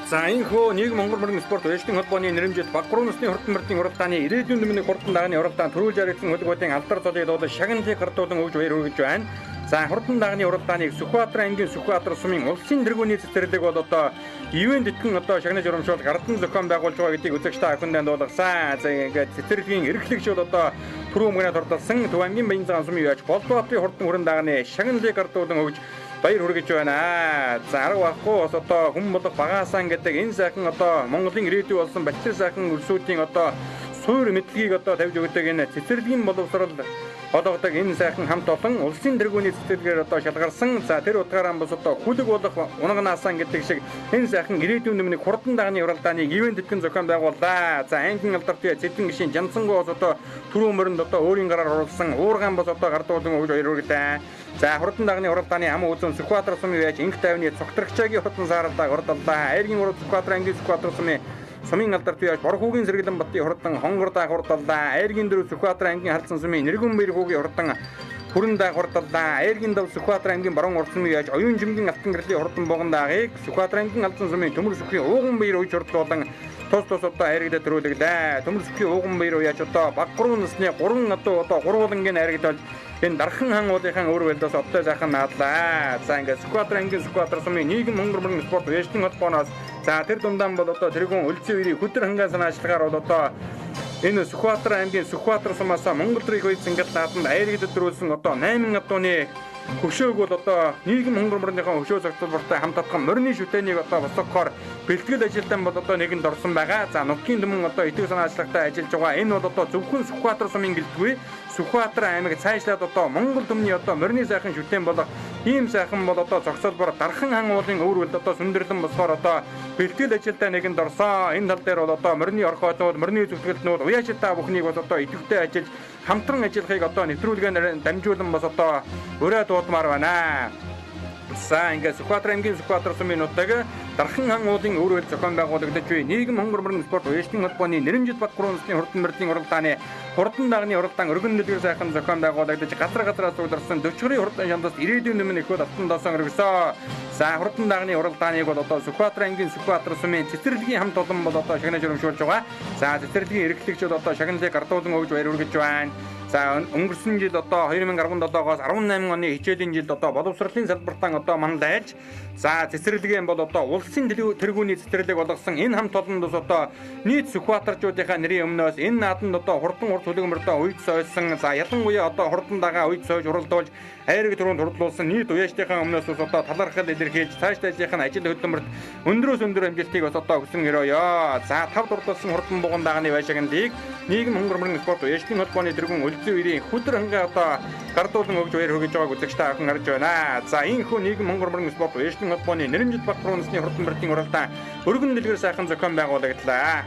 За энэ хөө нийгэм Монгол мөрөн спорт уяжлын холбооны нэрмжит Багруу насны хурдан мөрдийн уралдааны ирээдүйн өмнөх хурдан дагааны уралдаан төрүүлж яригдсан хөдөлгөөний алдар золыг дуулан шагналыг гартуулан өгж баяр хүргэж байна. За хурдан дагааны уралдааныг Сүхбаатар аймгийн Сүхбаатар сумын улсын тэргүүний цэцэрлэг бол одоо ивент итгэн одоо шагнаж урамшуул гардан зохион байгуулж байгаа гэдгийг үзэгч та бүхэнд дуулгасан. За ингээд цэцэрлэгийн эрхлэгч бол одоо түрүү мөрөнд ордолсон Төв аймгийн Баян цагаан сумын яаж Болдоотын хурдан хүрэн дагааны шагналыг гартуулан өгж баяр хүргэж байна. За арга байхгүй бас одоо хүн болох багаасан гэдэг энэ сайхан одоо Монголын ирээдүй болсон Бачир сайхан үлсүүдийн одоо суур мэдлэгийг одоо тавьж өгдөг энэ цэцэрлэгийн боловсрол олгодог энэ сайхан хамт олон улсын тэргүүний цэцэрлэгээр одоо шалгарсан. За тэр утгаараа бас одоо хүлэг болох унганаасан гэдэг шиг энэ сайхан ирээдүйн өмнө хурдан дагны уралдааныг ивент тэтгэн зохион байгууллаа. За ангин алдартай цэцэн гişin Жансангоос одоо түрүү мөрөнд одоо өөрийн гараар оруулсан уургаан бас одоо гардуулан өгж баярлалаа. За хурдан дагны уралдааны ам үзэн Сүхбаатар сумын яаж инх тайвны цогтөрөгчгийн хотон сааралдаг уралдаа. Айргийн урал Сүхбаатар ангийн Сүхбаатар сумын алдартай яаж Борхуугийн сэргэлэн баттын хурдан хонгордаа хурдаллаа. Айргийн дөрөв Сүхбаатар ангийн халдсан сумын Нэргэн баяр хүүгийн хурдан хүрэн хурдаллаа. Айргийн дав Сүхбаатар ангийн баруун урд сумын яаж оюун жимгийн алтан гэрлийн хурдан богондаагыг Сүхбаатар ангийн алдан сумын төмөр сүхийн ууган баяр үеж хурдлуулан тус одоо айрагдаад төрүүлэглээ. Төмөр сүхийн ууган баяр яаж одоо баггурын насны 3 одоо гурвуулангийн айрагдал энэ дархан хан уулынхаа өр байлдаас одтой сайхан наадлаа. За ингээд Сүхбаатар ангийн Сүхбаатар сумын нийгэм хөнгөрмөрн спорт вэштинг холбооноос за тэр дундaan бол одоо тэргүүн өлзий үерийн хөдөр хангаан санаачлагаар бол одоо энэ Сүхбаатар аймгийн Сүхбаатар сумаас Монгол төрийн үед Цэнгэл нааданд айрагдаад төрүүлсэн одоо 8 адууны хөшөөг бол одоо нийгэм хөнгөрмөрнийхөө хөшөө зохицуулбартай хамт атган морины шүтээнийг одоо босгохоор бэлтгэл ажилтан бол одоо нэгэнд орсон байгаа. За нутгийн түмэн одоо итгэв санаачлагтай ажиллаж байгаа. Энэ бол одоо зөвхөн Сүхбаатар сумын гэлтгүй Сүхбаатар аймаг цаашлаад одоо Монгол түмний одоо морины сайхан шүтээн болох ийм сайхан бол одоо зохицуулбар дархан хан уулын өвөр бол одоо сүндэрлэн босгоор одоо бэлтгэл ажилтаа нэгэнд орсон. Энэ тал дээр бол одоо морины орхоотнууд, морины зүтгэлтнүүд уяачтай бүхнийг бол одоо идэвхтэй ажиллаж хамтран ажиллахыг одоо нэвтрүүлгээр дамжуулан бас одоо өрөө дуудмаар байна. За ингээд Сүхбаатар аймгийн Сүхбаатар сумын нутаг дархан хан уулын өвөр зохион байгуулагдаж буй нийгэм хөнгөрмөрн спорт вэштинг холбооны Нэрэмжит Батгуурын улсны хурдан мөрдийн уралдааны хурдан дагны уралдаан өргөн нөлөөр сайхан зохион байгуулагдаж газраас ударсан 40 хурдан шандаас ирээдүйн өмнө их автан доосон өргөсөн. За хурдан дагны уралдааныг бол одоо Сүхбаатар аймгийн Сүхбаатар сумын цэцэрлэгийн хамт олон бол одоо шагнаж өргөжүүлж байгаа. За цэцэрлэгийн эрхлэгчид одоо шагналыг гардуулан өгж баяр хүргэж байна. За өнгөрсөн жил одоо 2017-оос 18 оны хичээлийн жилд одоо боловсролын салбартаа одоо мандайлж за цэцэрлэгийн бол одоо улсын тэргүүний цэцэрлэг болгосон энэ хамт олонд одоо нийт Сүхбаатарчуудынхаа нэрийн өмнөөс энэ нааданд одоо хурдан урт хүлэгмөртөө үйд сойсон за ялангуяа одоо хурдан дагаа үйд сойж уралдуулж айраг төрөнд хурдлуулсан нийт уяачтайхаа өмнөөс одоо талархал илэрхийлж цаашдаа ажлынхаа ажил хөдөлмөрт өндөрөөс өндөр амжилтыг бас одоо өгсөн өрөөё. За тав дурлалсан хурдан буган даганы байшаагныг нийгэм хөнгөрмөрн спорт вэштинг холбооны тэргүүн өлзий үерийн хөдөр хангаа одоо гардуулан өгж баяр хүргэж байгааг үзэгчтэй ахын харж байна. За энэ хүү нийгэм хөнгөрмөрн спорт вэштинг холбооны Нэрэмжит Батгуурын улсны хурдан мөрдийн уралдаан өргөн дэлгэр сайхан зохион байгуулагдлаа.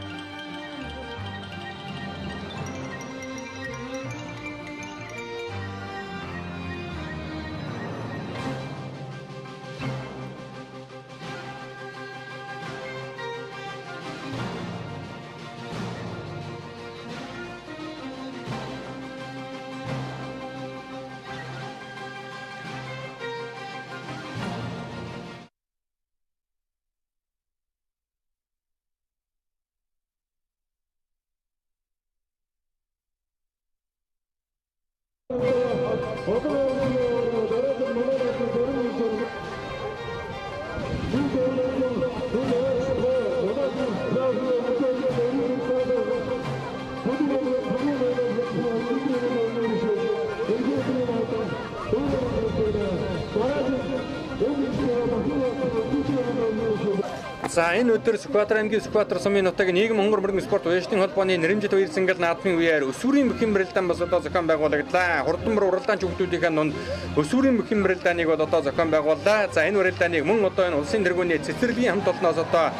За энэ өдөр Сүхбаатар аймгийн Сүхбаатар сумын нутаг нийгэм хөнгөрмөрн спорт вэштинг холбооны Нэрэмжит баяр Цэнгэл наадмын үеэр өсвөрийн бүхэн барилдаан бас одоо зохион байгуулагдлаа. Хурдан мөр уралдаан хүүхдүүдийн дунд өсвөрийн бүхэн барилдааныг бол одоо зохион байгууллаа. За энэ барилдааныг мөн одоо энэ улсын тэргүүний цэцэрлэгийн хамт олноос одоо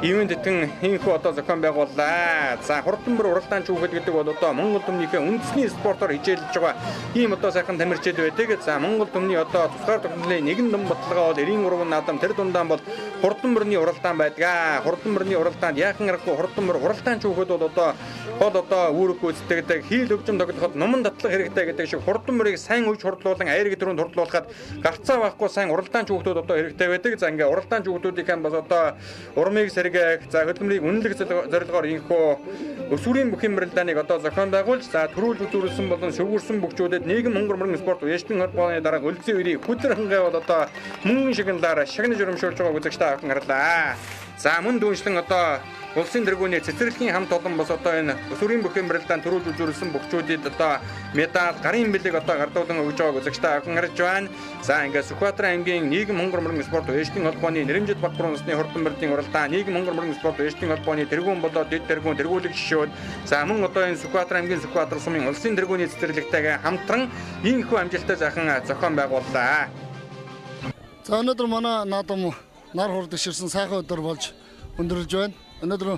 ивент тэтгэн хинхүү одоо зохион байгууллаа. За хурдан мөр уралдаан хүүхэд гэдэг бол одоо Монгол түмнийхээ үндэсний спортоор хичээлж байгаа ийм одоо сайхан тамирчид байдаг. За Монгол түмний одоо тусгаар тогтнолын нэгэн ном баталгаа бол 93 наадам тэр дундаа бол хурдан мөрний уралдаан байдаг. Хурдан мөрний уралдаанд яахан аргагүй хурдан мөр уралдаан хүүхэд бол одоо үүрэг гүйцэтгэдэг хийл өвчм тогтоход номон татлах хэрэгтэй гэдэг шиг хурдан мөрийг сайн үж хурдлуулан айрыг төрөнд хурдлуулахад гарцаа байхгүй сайн уралдаан хүүхдүүд одоо хэрэгтэй байдаг. За ингээ уралдаан хүүхдүүдийн бас одоо урмыг сэргээх за хөдөлмөрийг үнэлэх зорилгоор инхүү өсвөрийн бүхэн барилдааныг одоо зохион байгуулж за төрүүлж үзүүлсэн болон шөвгөрсөн бүгжүүдэд нийгэм хөнгөрмөрн спорт вэштинг холбооны дараа өлзий үерийн хөдөр хангаа бол одоо мөнгөн шигнэлээр шагнаж өрөмшүүлж байгааг үзэгчтэй авах гарлаа. За мөн дүүншлэн одоо улсын тэргүүний цэцэрлэгийн хамт олон бас одоо энэ өсвөрийн бүхэн барилдаанд төрүүлж үзүүлсэн бөхчүүдэд одоо медаль, гарын бэлэг одоо гардуулан өгж байгааг үзэгчтэй охин харж байна. За ингээд Сүхбаатар аймгийн нийгэм хонгор мөрөн спорт ээжтийн холбооны нэрэмжит Бакбар насны хурдан барилдын уралдаан нийгэм хонгор мөрөн спорт ээжтийн холбооны тэргүүн болоод дэд тэргүүн тэргүүлэг шишүүд. За мөн одоо энэ Сүхбаатар аймгийн Сүхбаатар сумын улсын тэргүүний цэцэрлэгтэйгээ хамтран ийхүү амжилттай заахан зохион байгууллаа. За өнөөдөр манай наадам нар хурд дэвширсэн сайхан өдөр болж өндөрлж байна. Өнөөдөр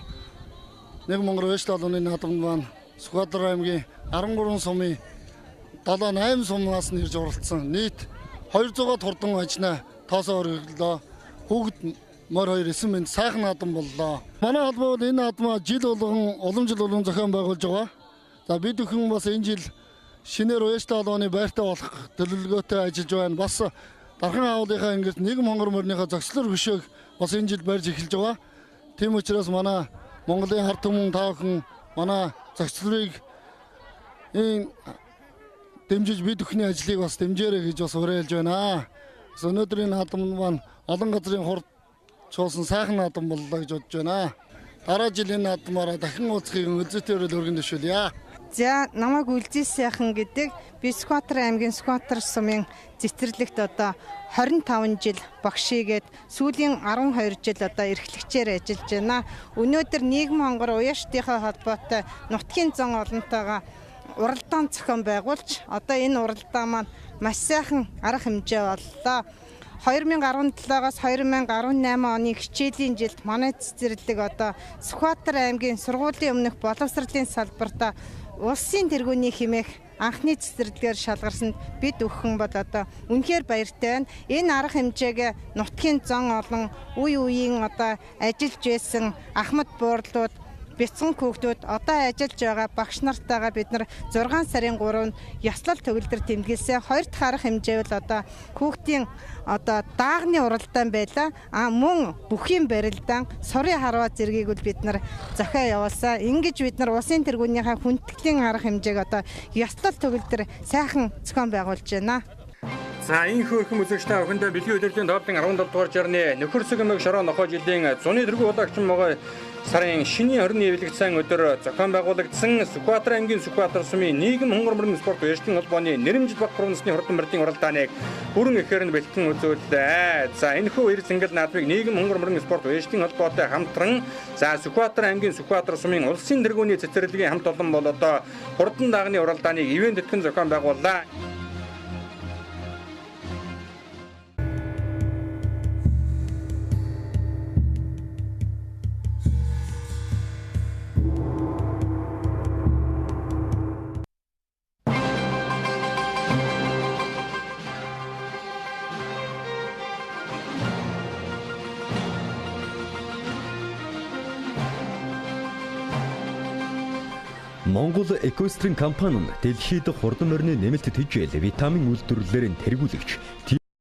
нийгэм хонгор ээжтэй холбооны наадамд маань Сүхбаатар аймгийн 13 сумын 78 сумнаас нэрж оролцсон. Нийт 200-аад хурдан ажнаа тоосоо өргөлөө. Хүүхэд мөр хоёр 9 минут сайхан наадам боллоо. Манай холбоо энэ наадмаа жил болгон улам жил болгон зохион байгуулж байгаа. За бид бүхэн бас энэ жил шинээр ээжтэй холбооны байртай болох төлөвлөгөөтэй ажиллаж байна. Бас дархан агуулгынхаа ингээд нийгэм хонгор мөрнийхөө зохицлоор хөшөөг бас энэ жил барьж эхэлж байгаа. Тийм учраас манай Монголын ард түмэн та бүхэн манай зохицлыг энэ дэмжиж бид бүхний ажлыг бас дэмжээрэй гэж бас уриалж байна. Өнөөдрийн наадам маань олон газрын хурд чуулсан сайхан наадам боллоо гэж бодож байна. Дараа жилийн наадмаараа дахин уулзахыг үзэлтээр өргөн дэвшүүлье. За намайг Үлзий сайхан гэдэг би Сүхбаатар аймгийн Сүхбаатар сумын цэцэрлэгт одоо 25 жил багшийгээд сүүлийн 12 жил одоо эрхлэгчээр ажиллаж байна. Өнөөдөр нийгэм хонгор уяашдынхаа холбоотой нутгийн зан олонтойгоо уралдаан зохион байгуулж одоо энэ уралдаан маань маш сайхан арга хэмжээ боллоо. 2017-аас 2018 оны хичээлийн жилд манай цэцэрлэг одоо Сүхбаатар аймгийн сургуулийн өмнөх боловсролын салбарт улсын тэргүүний хэмээх анхны цэцэрлэгээр шалгарсанд бид өхөн бол одоо үнэхээр баяртай байна. Энэ арга хэмжээг нутгийн зан олон үе үеийн одоо ажиллаж байсан Ахмад буурлууд бяцхан хүүхдүүд одоо ажиллаж байгаа багш нартайгаа бид нар 6 сарын 3-нд ёслол төгөлдөр тэмдэглэсэн. Хоёр дахь арга хэмжээ бол одоо хүүхдийн одоо даагны уралдаан байлаа. Мөн бүхийн барилдаан, сурын харваа зэргийг бол бид нар зохио явуулсан. Ингэж бид нар улсын тэргүүнийхээ хүндэтгэлийн арга хэмжээг одоо ёслол төгөлдөр сайхан зохион байгуулж байна. За энэ хөрхөн үзэгчтэй охиндоо бэлгийн өдрийн тоолтын 17 дугаар жарны нөхөрсөг өмөг шороо нохоо жилийн зуны тэргүү удаагчин могой сарын шинийн 20-ны эвлэгцэн өдөр зохион байгуулагдсан Сүхбаатар аймгийн Сүхбаатар сумын нийгэм хонгор мөрөн спорт ээжтийн холбооны нэрэмжит Бакбар насны хурдан барилдын уралдааныг бүрэн ихээр нь бэлтгэн үзүүллээ. За энэхүү эрс ангил наадмыг нийгэм хонгор мөрөн спорт ээжтийн холбоотой хамтран за Сүхбаатар аймгийн Сүхбаатар сумын улсын тэргүүний цэцэрлэгийн хамт олон бол одоо хурдан даагны уралдааныг ивент тэтгэн зохион байгууллаа. Монгол Экострин компани нь дэлхийд хурдан морины нэмэлт тэжээл витамин үйлдвэрлэлээр нь тэргүүлэгч